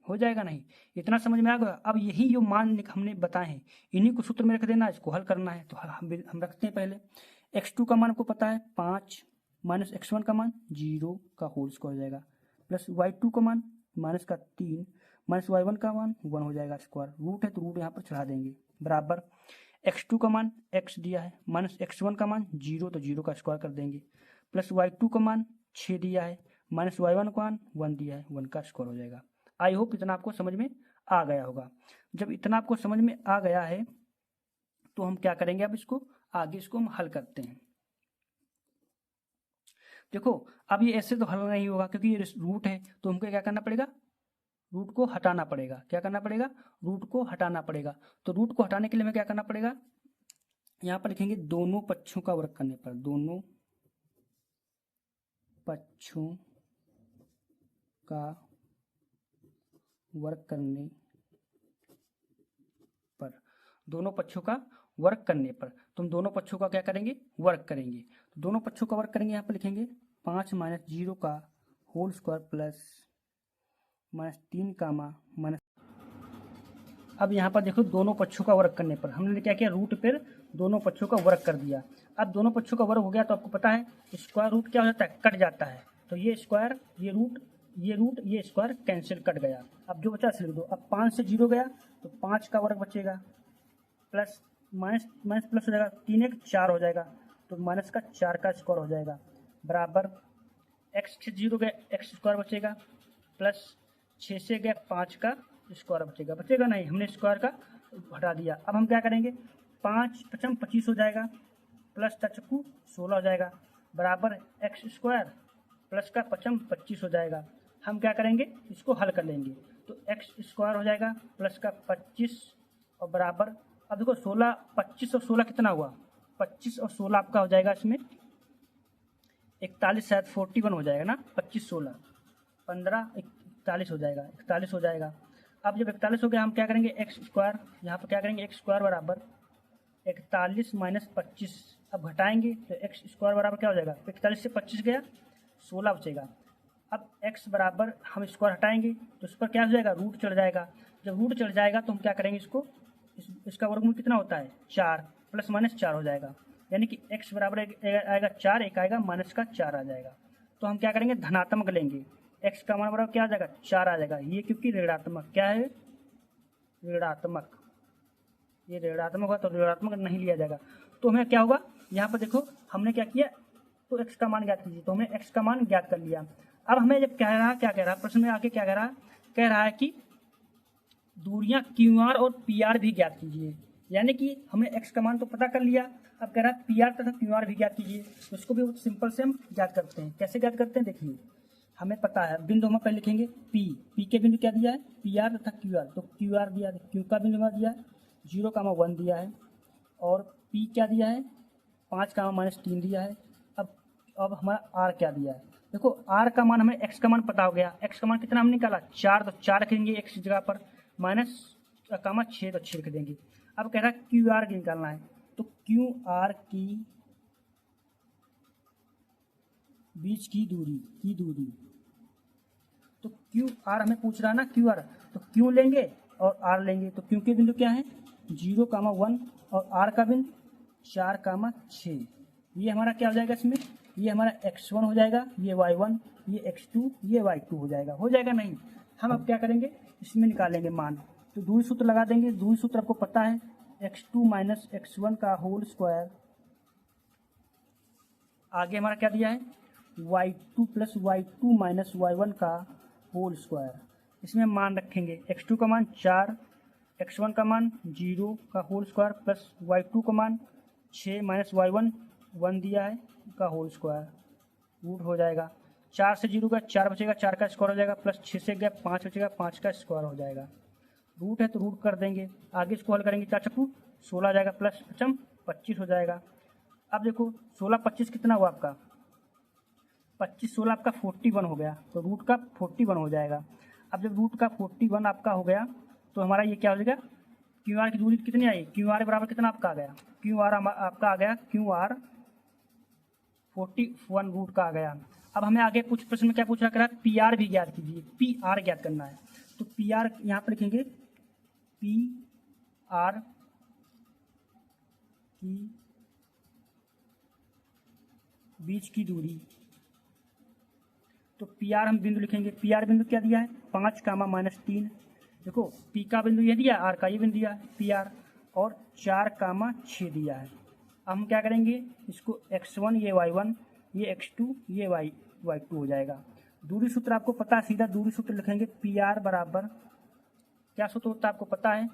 हो जाएगा नहीं। इतना समझ में आ गया। अब यही जो मान हमने बताए हैं इन्हीं को सूत्र में रख देना, इसको हल करना है। तो हम रखते हैं पहले x2 का मान आपको पता है 5 माइनस x1 का मान 0 का होल स्क्वायर हो जाएगा प्लस y2 का मान माइनस का 3 माइनस y1 का मान 1 हो जाएगा स्क्वायर, रूट है तो रूट यहाँ पर चढ़ा देंगे बराबर x2 का मान x दिया है माइनस x1 का मान 0 तो 0 का स्क्वायर कर देंगे प्लस y2 का मान 6 दिया है माइनस y1 का मान 1 दिया है 1 का स्क्वायर हो जाएगा। आई होप इतना आपको समझ में आ गया होगा। जब इतना आपको समझ में आ गया है तो हम क्या करेंगे, अब इसको आगे इसको हम हल करते हैं। देखो अब ये ऐसे तो हल नहीं होगा क्योंकि ये रूट है, तो हमको क्या करना पड़ेगा, रूट को हटाना पड़ेगा। क्या करना पड़ेगा, रूट को हटाना पड़ेगा। तो रूट को हटाने के लिए हमें क्या करना पड़ेगा, यहाँ पर लिखेंगे दोनों पक्षों का वर्ग करने पर, दोनों पक्षों का वर्ग करने पर, दोनों पक्षों का वर्ग करने पर तुम दोनों पक्षों का क्या करेंगे, वर्ग करेंगे। तो दोनों पक्षों का वर्ग करेंगे, यहाँ पर लिखेंगे 5 माइनस 0 का होल स्क्वायर प्लस माइनस 3 का माइनस। अब यहाँ पर देखो दोनों पक्षों का वर्ग करने पर हमने क्या किया, रूट पर दोनों पक्षों का वर्ग कर दिया। अब दोनों पक्षों का वर्ग हो गया तो आपको पता है स्क्वायर रूट क्या हो जाता है, कट जाता है। तो ये स्क्वायर ये रूट ये स्क्वायर कैंसिल, कट गया। अब जो बचा लिख दो। अब 5 से 0 गया तो 5 का वर्ग बचेगा प्लस माइनस प्लस हो जाएगा, 3 1 4 हो जाएगा तो माइनस का 4 का स्क्वायर हो जाएगा बराबर x से 0 गया x स्क्वायर बचेगा प्लस 6 से गया 5 का स्क्वायर बचेगा नहीं, हमने स्क्वायर का हटा दिया। अब हम क्या करेंगे, 5 पचम 25 हो जाएगा प्लस तचकू 16 हो जाएगा बराबर x स्क्वायर प्लस का पचम 25 हो जाएगा। हम क्या करेंगे, इसको हल कर लेंगे तो x स्क्वायर हो जाएगा प्लस का 25 और बराबर, अब देखो 16 25 और 16 कितना हुआ, 25 और 16 आपका हो जाएगा इसमें 41 शायद 41 हो जाएगा ना, 25 16 15 41 हो जाएगा, 41 हो जाएगा। अब जब 41 हो गया हम क्या करेंगे, एक्स स्क्वायर यहाँ पर क्या करेंगे, एक्स स्क्वायर बराबर 41 माइनस 25, अब घटाएंगे तो एक्स स्क्वायर बराबर क्या हो जाएगा, 41 से 25 गया 16 बचेगा। अब x बराबर हम स्क्वायर हटाएंगे तो इस पर क्या हो जाएगा, रूट चढ़ जाएगा। जब रूट चढ़ जाएगा तो हम क्या करेंगे, इसको इसका वर्गमूल कितना होता है 4 प्लस माइनस 4 हो जाएगा, यानी कि x बराबर आएगा 4, एक आएगा माइनस का 4 आ जाएगा। तो हम क्या करेंगे, धनात्मक लेंगे, x का मान बराबर क्या आ जाएगा 4 आ जाएगा। ये क्योंकि ऋणात्मक क्या है, ऋणात्मक, ये ऋणात्मक होगा तो ऋणात्मक नहीं लिया जाएगा। तो हमें क्या होगा, यहाँ पर देखो हमने क्या किया, तो x का मान ज्ञात कीजिए, तो हमने x का मान ज्ञात कर लिया। अब हमें जब क्या कह रहा है प्रश्न में आके क्या कह रहा है कि दूरियां QR और PR भी ज्ञात कीजिए, यानी कि हमने x का मान तो पता कर लिया, अब कह रहा है PR तथा QR भी ज्ञात कीजिए। तो इसको भी सिंपल से हम ज्ञात करते हैं। कैसे ज्ञात करते हैं, देखिए हमें पता है बिंदु हम पहले लिखेंगे P के बिंदु क्या दिया है, PR तथा QR। तो QR दिया है, Q का बिंदु दिया है 0,1 दिया है, और P क्या दिया है 5,-3 दिया है। अब हमारा R क्या दिया है, देखो R का मान हमें x का मान पता हो गया, x का मान कितना हमने निकाला 4, तो 4 रखेंगे x की जगह पर, माइनस कामा 6 तो 6 रख देंगे। अब कह रहा है QR की निकालना है, तो QR की बीच की दूरी, तो QR हमें पूछ रहा है ना QR, तो Q लेंगे और R लेंगे। तो Q के बिंदु क्या है 0,1 और R का बिंदु 4,6। ये हमारा क्या हो जाएगा, इसमें ये हमारा x1 हो जाएगा, ये y1, ये x2, ये y2 हो जाएगा नहीं। हम अब क्या करेंगे, इसमें निकालेंगे मान, तो दूरी सूत्र लगा देंगे। दूरी सूत्र आपको पता है x2 माइनस x1 का होल स्क्वायर, आगे हमारा क्या दिया है y2 plus y2 minus y1 का होल स्क्वायर। इसमें मान रखेंगे x2 का मान 4, x1 का मान 0 का होल स्क्वायर प्लस y2 का मान 6 माइनस y1 1 दिया है का होल स्क्वायर, रूट हो जाएगा। 4 से 0 गया 4 बचेगा, 4 का स्क्वायर हो जाएगा, प्लस 6 से गया 5 बचेगा, 5 का स्क्वायर हो जाएगा। रूट है तो रूट कर देंगे, आगे इसको हल करेंगे 4 चक्कू 16 आ जाएगा, प्लस 25 हो जाएगा। अब देखो 16 25 कितना हुआ आपका, 25 16 आपका 41 हो गया, तो रूट का 41 हो जाएगा। अब जब रूट का 41 आपका हो गया तो हमारा ये क्या हो जाएगा, क्यू आर की दूरी कितनी आई, क्यू आर बराबर कितना आपका आ गया, क्यू आर आपका आ गया, क्यू आर 41 रूट का आ गया। अब हमें आगे कुछ प्रश्न में क्या पूछा करा, पी आर भी ज्ञात कीजिए, पी आर ज्ञात करना है। तो पी आर यहाँ पर लिखेंगे, पी आर की बीच की दूरी, तो पी आर हम बिंदु लिखेंगे, पी आर बिंदु क्या दिया है 5 कामा -3, देखो पी का बिंदु ये दिया, आर का ये बिंदु दिया है पी आर, और 4 कामा 6 दिया है। अब हम क्या करेंगे, इसको x1 ये y1 ये x2 ये y2 हो जाएगा। दूरी सूत्र आपको पता है, सीधा दूरी सूत्र लिखेंगे, पी आर बराबर क्या सूत्र होता है आपको पता है,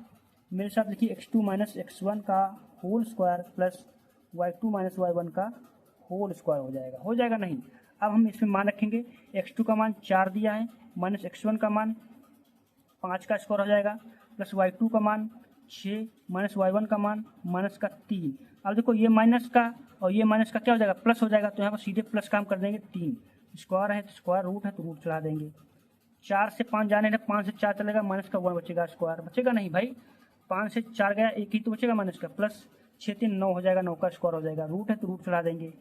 मेरे साथ लिखिए x2 - x1 का whole square plus y2 - y1 का होल स्क्वायर हो जाएगा, हो जाएगा नहीं। अब हम इसमें मान रखेंगे, x2 का मान 4 दिया है, माइनस x1 का मान 5 का स्क्वायर हो जाएगा, प्लस y2 का मान 6 माइनस y1 का मान माइनस का 3। अब देखो ये माइनस का और ये माइनस का क्या हो जाएगा, प्लस हो जाएगा, तो यहाँ पर सीधे प्लस काम कर देंगे, 3 स्क्वायर है तो स्क्वायर, रूट है तो रूट चला देंगे। 4 से 5 जाने हैं, 5 से 4 चलेगा, माइनस का 1 बचेगा, स्क्वायर बचेगा नहीं भाई, 5 से 4 गया, एक ही तो बचेगा माइनस का, प्लस 6 3 9 हो जाएगा, 9 का स्क्वायर हो जाएगा, रूट है तो रूट चला देंगे।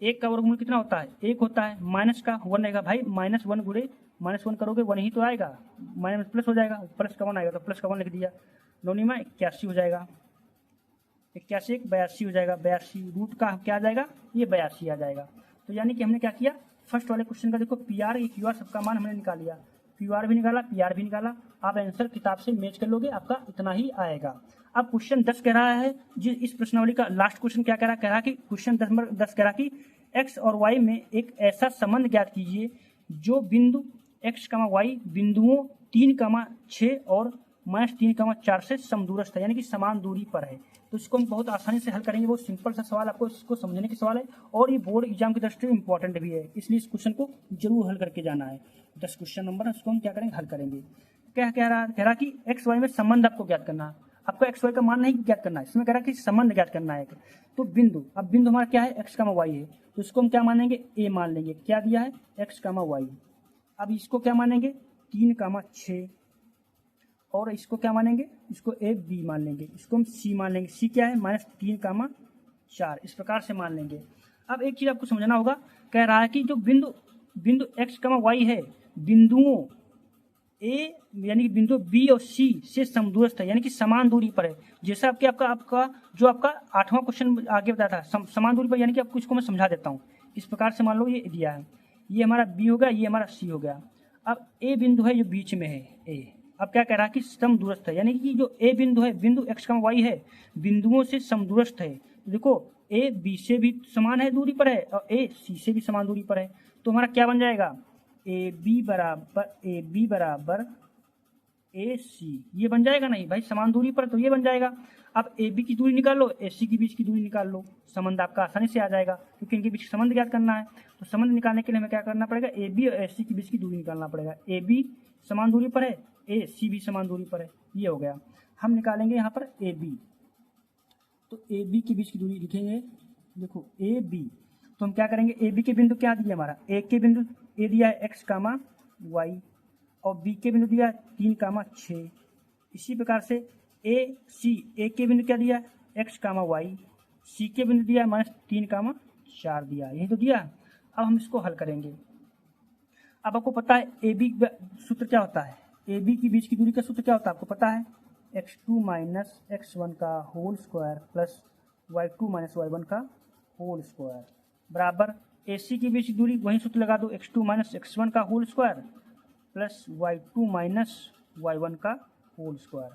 1 का वर्गमूल कितना होता है, 1 होता है, माइनस का 1 रहेगा भाई, -1 गुणे -1 करोगे 1 ही तो आएगा, माइनस प्लस हो जाएगा, प्लस का 1 आएगा तो प्लस का 1 लिख दिया, 9 में 81 हो जाएगा, 81 82 हो जाएगा, 82 रूट का क्या आ जाएगा, ये 82 आ जाएगा। तो यानी कि हमने क्या किया, फर्स्ट वाले क्वेश्चन का देखो पी आर क्यू आर सबका मान हमने निकाल लिया, क्यू आर भी निकाला पी आर भी निकाला, आप आंसर किताब से मैच कर लोगे, आपका इतना ही आएगा। अब क्वेश्चन 10 कह रहा है, जिस इस प्रश्नावली का लास्ट क्वेश्चन क्या कह रहा है, कि क्वेश्चन 10 कह रहा कि x और y में एक ऐसा संबंध ज्ञात कीजिए जो बिंदु x, y बिंदुओं 3, 6 और -3, 4 से समदूरस्थ है, यानी कि समान दूरी पर है। तो इसको हम बहुत आसानी से हल करेंगे, बहुत सिंपल सा सवाल, आपको इसको समझने के सवाल है, और ये बोर्ड एग्जाम की दृष्टि से इंपॉर्टेंट भी है, इसलिए इस क्वेश्चन को जरूर हल करके जाना है। 10 क्वेश्चन नंबर है, उसको हम क्या करेंगे, हल करेंगे। क्या कह रहा कि एक्स वाई में संबंध आपको ज्ञात करना है, आपको एक्स वाई का मान नहीं ज्ञात करना है, इसमें कह रहा कि संबंध ज्ञात करना है। तो बिंदु, अब बिंदु हमारा क्या है, एक्स कामा वाई है, तो इसको हम क्या मानेंगे, ए मान लेंगे, क्या दिया है एक्स कामा वाई। अब इसको क्या मानेंगे 3, 6, और इसको क्या मानेंगे, इसको ए बी मान लेंगे, इसको हम सी मान लेंगे, सी क्या है -3, 4, इस प्रकार से मान लेंगे। अब एक चीज आपको समझना होगा, कह रहा है कि जो बिंदु एक्स कामा वाई है, बिंदुओं ए यानी कि बिंदु बी और सी से समदूरस्थ है, यानी कि समान दूरी पर है। जैसा आपका जो आपका 8वां क्वेश्चन आगे बताया था, समान दूरी पर, यानी कि आपको इसको मैं समझा देता हूँ। इस प्रकार से मान लो ये दिया है, ये हमारा बी हो गया, ये हमारा सी हो गया। अब ए बिंदु है जो बीच में है ए, अब क्या कह रहा है कि समदूरस्थ है, यानी कि जो ए बिंदु है, बिंदु एक्स कामा वाई है, बिंदुओं से समदूरस्थ है। देखो ए बी से भी समान है दूरी पर है, और ए सी से भी समान दूरी पर है, तो हमारा क्या बन जाएगा, ए बी बराबर ए सी, ये बन जाएगा नहीं भाई, समान दूरी पर, तो ये बन जाएगा। अब ए बी की दूरी निकाल लो, ए सी के बीच की दूरी निकाल लो, संबंध आपका आसानी से आ जाएगा, क्योंकि इनके बीच संबंध ज्ञात करना है। तो संबंध निकालने के लिए हमें क्या करना पड़ेगा, ए बी और ए सी के बीच की दूरी निकालना पड़ेगा। ए बी समान दूरी पर है, ए सी भी समान दूरी पर है, ये हो गया। हम निकालेंगे यहाँ पर ए बी, तो ए बी के बीच की दूरी लिखेंगे, देखो ए बी, तो हम क्या करेंगे, ए बी के बिंदु क्या दिया हमारा, ए के बिंदु ए दिया है एक्स कामा वाई, और बी के बिंदु दिया 3, 6। इसी प्रकार से ए के बिंदु क्या दिया एक्स कामा वाई, सी के बिंदु दिया -3, 4 दिया, यही तो दिया। अब हम इसको हल करेंगे। अब आपको पता है ए बी सूत्र क्या होता है, ए बी के बीच की दूरी का सूत्र क्या होता है आपको पता है, x2 - x1 का whole square plus y2 - y1 का होल स्क्वायर बराबर ए सी के बीच की दूरी, वही सूत्र लगा दो, x2 - x1 का whole square plus y2 - y1 का होल स्क्वायर।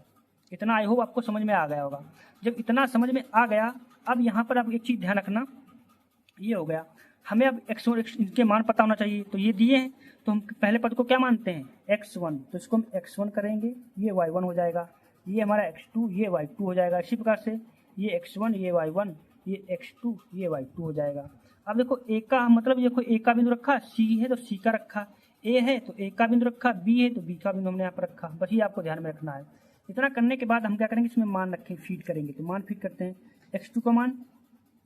इतना आई होप आपको समझ में आ गया होगा। जब इतना समझ में आ गया, अब यहाँ पर आप एक चीज़ ध्यान रखना, ये हो गया, हमें अब x और x इनके मान पता होना चाहिए। तो ये दिए हैं, तो हम पहले पद को क्या मानते हैं x1, तो इसको हम x1 करेंगे, ये y1 हो जाएगा, ये हमारा x2, ये y2 हो जाएगा। इसी प्रकार से ये x1, ये y1, ये x2, ये y2 हो जाएगा। अब देखो ए का मतलब देखो ए का बिंदु रखा, सी है तो सी का रखा, ए है तो ए का बिंदु रखा, बी है तो बी का बिंदु हमने यहाँ पर रखा। बस ये आपको ध्यान में रखना है। इतना करने के बाद हम क्या करेंगे, इसमें मान रखेंगे, फीड करेंगे। तो मान फीड करते हैं, x2 का मान,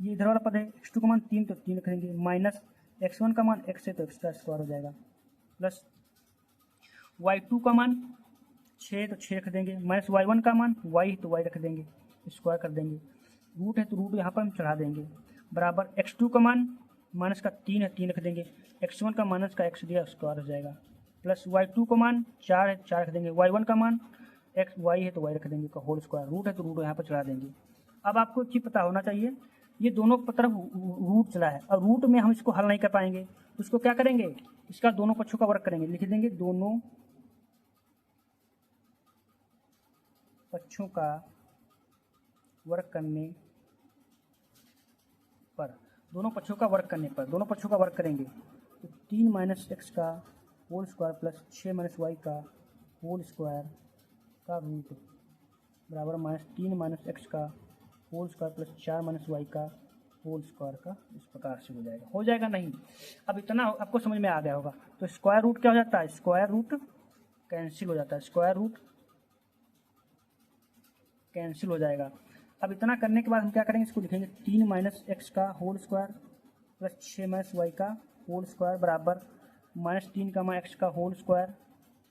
ये इधर वाला पद है, x2 का मान 3 तो 3 रखेंगे, माइनस x1 का मान x है तो x का स्क्वायर हो जाएगा, प्लस y2 का मान 6 तो 6 रख देंगे, माइनस y1 का मान y है तो y रख देंगे, स्क्वायर कर देंगे, रूट है तो रूट यहाँ पर हम चढ़ा देंगे, बराबर x2 का मान माइनस का 3 है 3 रख देंगे, x1 का माइनस का x दिया स्क्वायर हो जाएगा, प्लस y2 का मान 4 है 4 रख देंगे, y1 का मान y है तो y रख देंगे का होल स्क्वायर, रूट है तो रूट यहाँ पर चढ़ा देंगे। अब आपको एक चीज़ पता होना चाहिए, ये दोनों तरफ रूट चला है और रूट में हम इसको हल नहीं कर पाएंगे, तो इसको क्या करेंगे, इसका दोनों पक्षों का वर्ग करेंगे, लिख देंगे दोनों पक्षों का वर्ग करने पर, दोनों पक्षों का वर्ग करने पर, दोनों पक्षों का वर्ग करेंगे तो 3 माइनस एक्स का whole square plus 6 minus y का होल स्क्वायर का रूट बराबर माइनस 3 माइनस एक्स का whole square plus 4 minus y का होल स्क्वायर का इस प्रकार से हो जाएगा। हो जाएगा नहीं, अब इतना आपको समझ में आ गया होगा। तो स्क्वायर रूट क्या हो जाता है, स्क्वायर रूट कैंसिल हो जाता है, स्क्वायर रूट कैंसिल हो जाएगा। अब इतना करने के बाद हम क्या करेंगे, इसको लिखेंगे 3 माइनस एक्स का whole square plus 6 minus y का होल स्क्वायर बराबर माइनस 3 का एक्स का whole square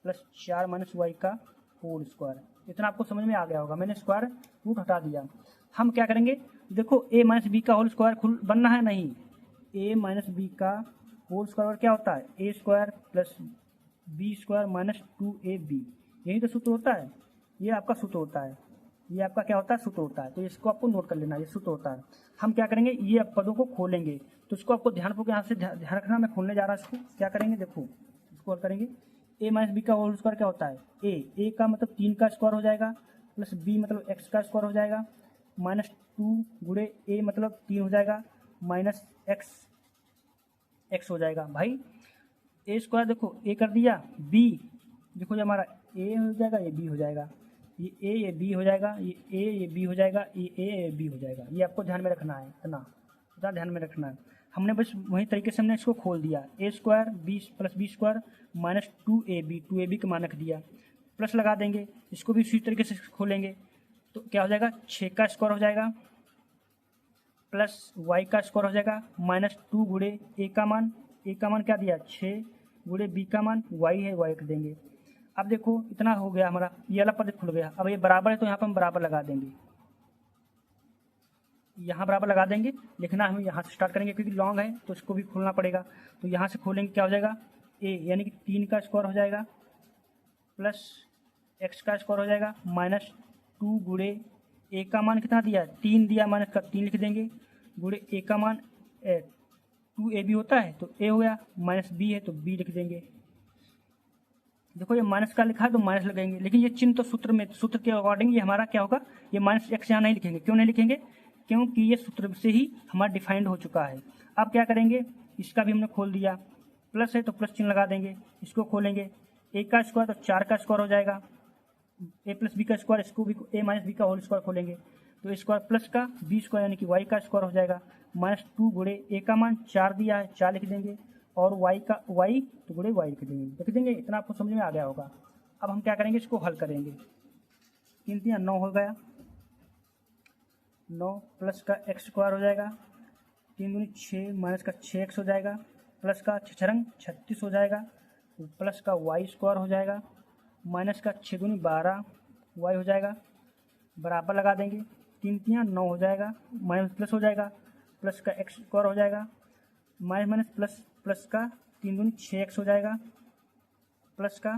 plus 4 minus y का होल स्क्वायर। इतना आपको समझ में आ गया होगा, मैंने स्क्वायर रूट हटा दिया। हम क्या करेंगे, देखो ए माइनस बी का होल स्क्वायर बनना है नहीं, ए माइनस बी का होल स्क्वायर क्या होता है, A square plus B square minus 2ab, यही तो सूत्र होता है, ये आपका सूत्र होता है, ये आपका क्या होता है, सूत्र होता है। तो इसको आपको नोट कर लेना, ये सूत्र होता है। हम क्या करेंगे, ये पदों को खोलेंगे, तो इसको आपको ध्यानपूर्वक यहाँ से ध्यान रखना, मैं खोलने जा रहा हूँ इसको। क्या करेंगे, देखो इसको और करेंगे, ए माइनस बी का होल स्क्वायर क्या होता है, ए का मतलब 3 का स्क्वायर हो जाएगा प्लस बी मतलब एक्स का स्क्वायर हो जाएगा माइनस 2 गुणे ए मतलब 3 हो जाएगा माइनस एक्स हो जाएगा। भाई ए स्क्वायर देखो ए कर दिया, बी देखो जो हमारा ए हो जाएगा, ये बी हो जाएगा, ये बी हो जाएगा, ये बी हो जाएगा, ये बी हो जाएगा। ये आपको ध्यान में रखना है, इतना ध्यान में रखना है। हमने बस वही तरीके से हमने इसको खोल दिया, A square B plus B square minus 2ab का मान रख दिया, प्लस लगा देंगे, इसको भी इसी तरीके से खोलेंगे तो क्या हो जाएगा, 6 का स्क्वायर हो जाएगा प्लस वाई का स्क्वायर हो जाएगा माइनस 2 गुणे ए का मान क्या दिया 6 गुणे बी का मान वाई है, वाई रख देंगे। अब देखो इतना हो गया हमारा, ये वाला पद खुल गया। अब ये बराबर है तो यहाँ पर हम बराबर लगा देंगे, यहाँ बराबर लगा देंगे। लिखना हम यहाँ से स्टार्ट करेंगे क्योंकि लॉन्ग है तो इसको भी खोलना पड़ेगा। तो यहाँ से खोलेंगे, क्या हो जाएगा, ए यानी कि 3 का स्क्वायर हो जाएगा प्लस एक्स का स्क्वायर हो जाएगा माइनस 2 गुणे ए का मान कितना दिया 3 दिया, माइनस का 3 लिख देंगे गुणे ए का मान 2ab होता है तो ए हो गया, माइनस बी है तो बी लिख देंगे। देखो ये माइनस का लिखा है तो माइनस लगाएंगे, लेकिन ये चिन्ह तो सूत्र के अकॉर्डिंग ये हमारा क्या होगा, ये माइनस एक्स यहाँ नहीं लिखेंगे। क्यों नहीं लिखेंगे, क्योंकि ये सूत्र से ही हमारा डिफाइंड हो चुका है। अब क्या करेंगे, इसका भी हमने खोल दिया, प्लस है तो प्लस चिन्ह लगा देंगे, इसको खोलेंगे, ए का स्क्वायर तो 4 का स्क्वायर हो जाएगा, ए प्लस बी का स्क्वायर, इसको भी ए माइनस बी का होल स्क्वायर खोलेंगे तो स्क्वायर प्लस का बी स्क्वायर यानी कि वाई का स्क्वायर हो जाएगा माइनस 2 गुणे ए का मान 4 दिया है 4 लिख देंगे और वाई तो गुणे वाई लिख देंगे। इतना आपको समझ में आ गया होगा। अब हम क्या करेंगे, इसको हल करेंगे, 3 3 9 हो गया, 9 प्लस का एक्स स्क्वायर हो जाएगा, 3 दूनी 6 माइनस का 6x हो जाएगा प्लस का 6 36 हो जाएगा प्लस का वाई स्क्वायर हो जाएगा माइनस का 6 दूनी 12 वाई हो जाएगा, बराबर लगा देंगे, 3 3 9 हो जाएगा, माइनस प्लस हो जाएगा प्लस का एक्स स्क्वायर हो जाएगा माइनस प्लस का 3 दूनी 6x हो जाएगा प्लस का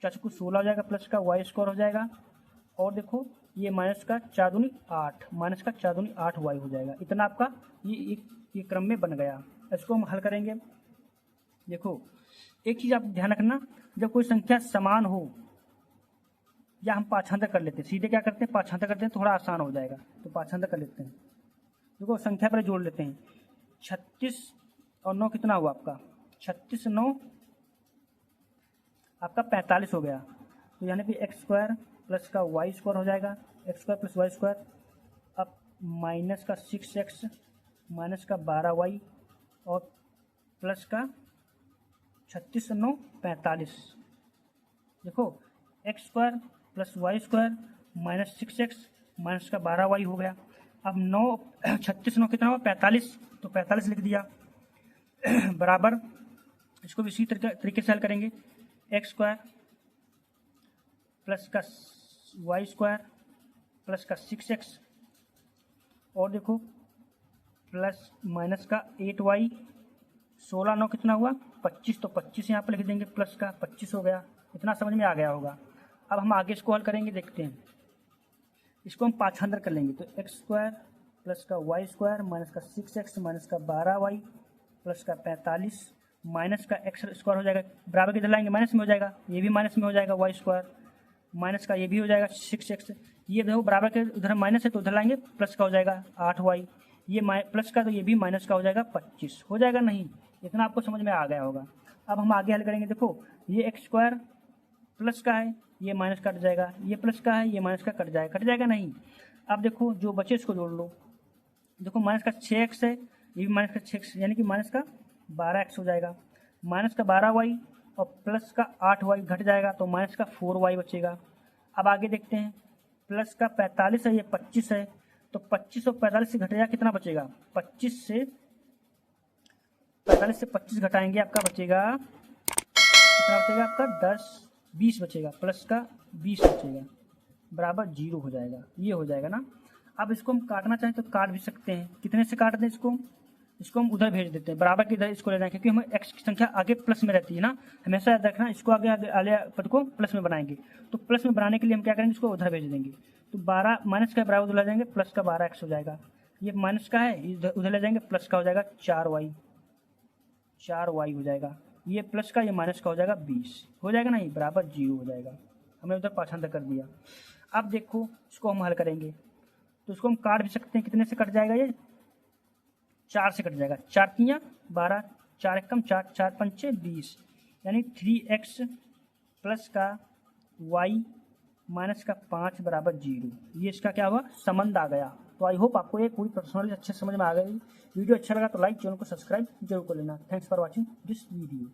4 को 16 हो जाएगा प्लस का वाई स्क्वायर हो जाएगा और देखो ये माइनस का 4 दूनी 8 वाई हो जाएगा। इतना आपका ये क्रम में बन गया। इसको हम हल करेंगे। देखो एक चीज़ आप ध्यान रखना, जब कोई संख्या समान हो या हम पाछांतर कर लेते हैं, सीधे क्या करते हैं पाछांतर करते हैं, थोड़ा आसान हो जाएगा तो पाछांतर कर लेते हैं। देखो संख्या पर जोड़ लेते हैं, 36 और 9 कितना हुआ आपका, 36 9 आपका 45 हो गया। तो यानी कि एक्स स्क्वायर प्लस का वाई स्क्वायर हो जाएगा, x square plus y square, अब माइनस का 6x माइनस का 12y और प्लस का 36 9 45। देखो x square plus y square minus 6x minus का 12y हो गया। अब 9 36 9 कितना हुआ 45, तो 45 लिख दिया बराबर। इसको भी इसी तरीके से हल करेंगे। एक्स स्क्वायर प्लस का वाई स्क्वायर प्लस का 6x और देखो प्लस माइनस का 8y। 16 9 कितना हुआ 25, तो 25 यहाँ पर लिख देंगे, प्लस का 25 हो गया। इतना समझ में आ गया होगा। अब हम आगे इसको हल करेंगे, देखते हैं। इसको हम पाछांतर कर लेंगे, तो एक्स स्क्वायर प्लस का वाई स्क्वायर माइनस का 6x माइनस का 12y प्लस का 45 माइनस का एक्स स्क्वायर हो जाएगा, बराबर किधर लाएंगे माइनस में हो जाएगा, ये भी माइनस में हो जाएगा वाई स्क्वायर माइनस का ये भी हो जाएगा 6x। ये देखो बराबर के उधर माइनस है तो उधर लाएंगे प्लस का हो जाएगा 8y, ये प्लस का तो ये भी माइनस का हो जाएगा 25 हो जाएगा। नहीं, इतना आपको समझ में आ गया होगा। अब हम आगे हल करेंगे। देखो ये एक्स स्क्वायर प्लस का है, ये माइनस कट जाएगा, ये प्लस का है, ये माइनस का कट जाएगा नहीं। अब देखो जो बचे इसको जोड़ लो। देखो माइनस का 6x है, ये भी माइनस का 6x यानी कि माइनस का 12x हो जाएगा। माइनस का 12y और प्लस का 8y घट जाएगा तो माइनस का 4y बचेगा। अब आगे देखते हैं। प्लस का 45 है, ये 25 है, तो 25 और 45 से घटेगा कितना बचेगा 45 से 25 घटाएंगे आपका बचेगा कितना बचेगा आपका 10 20 बचेगा, प्लस का 20 बचेगा बराबर 0 हो जाएगा। ये हो जाएगा ना। अब इसको हम काटना चाहें तो काट भी सकते हैं। कितने से काट दें इसको हम उधर भेज देते हैं, बराबर के इधर इसको ले जाएंगे, क्योंकि हमें एक्स की संख्या आगे प्लस में रहती है ना, हमेशा याद रखना। इसको आगे आगे पद को प्लस में बनाएंगे, तो प्लस में बनाने के लिए हम क्या करेंगे, इसको उधर भेज देंगे। तो 12 माइनस का बराबर उधर ले जाएंगे, प्लस का 12x हो जाएगा। ये माइनस का है, उधर ले जाएंगे, प्लस का हो जाएगा 4y हो जाएगा। ये प्लस का ये माइनस का हो जाएगा 20 हो जाएगा नहीं, बराबर 0 हो जाएगा। हमने उधर पाछांतर कर दिया। अब देखो इसको हम हल करेंगे, तो इसको हम काट भी सकते हैं। कितने से कट जाएगा, ये 4 से कट जाएगा। 4 तियाँ 12, 4 एकम 4, 4 पंचे 20 यानी 3x प्लस का y माइनस का 5 बराबर 0। ये इसका क्या हुआ संबंध आ गया। तो आई होप आपको ये पूरी पर्सनली अच्छे समझ में आ गई। वीडियो अच्छा लगा तो लाइक, चैनल को सब्सक्राइब जरूर कर लेना। Thanks for watching this video.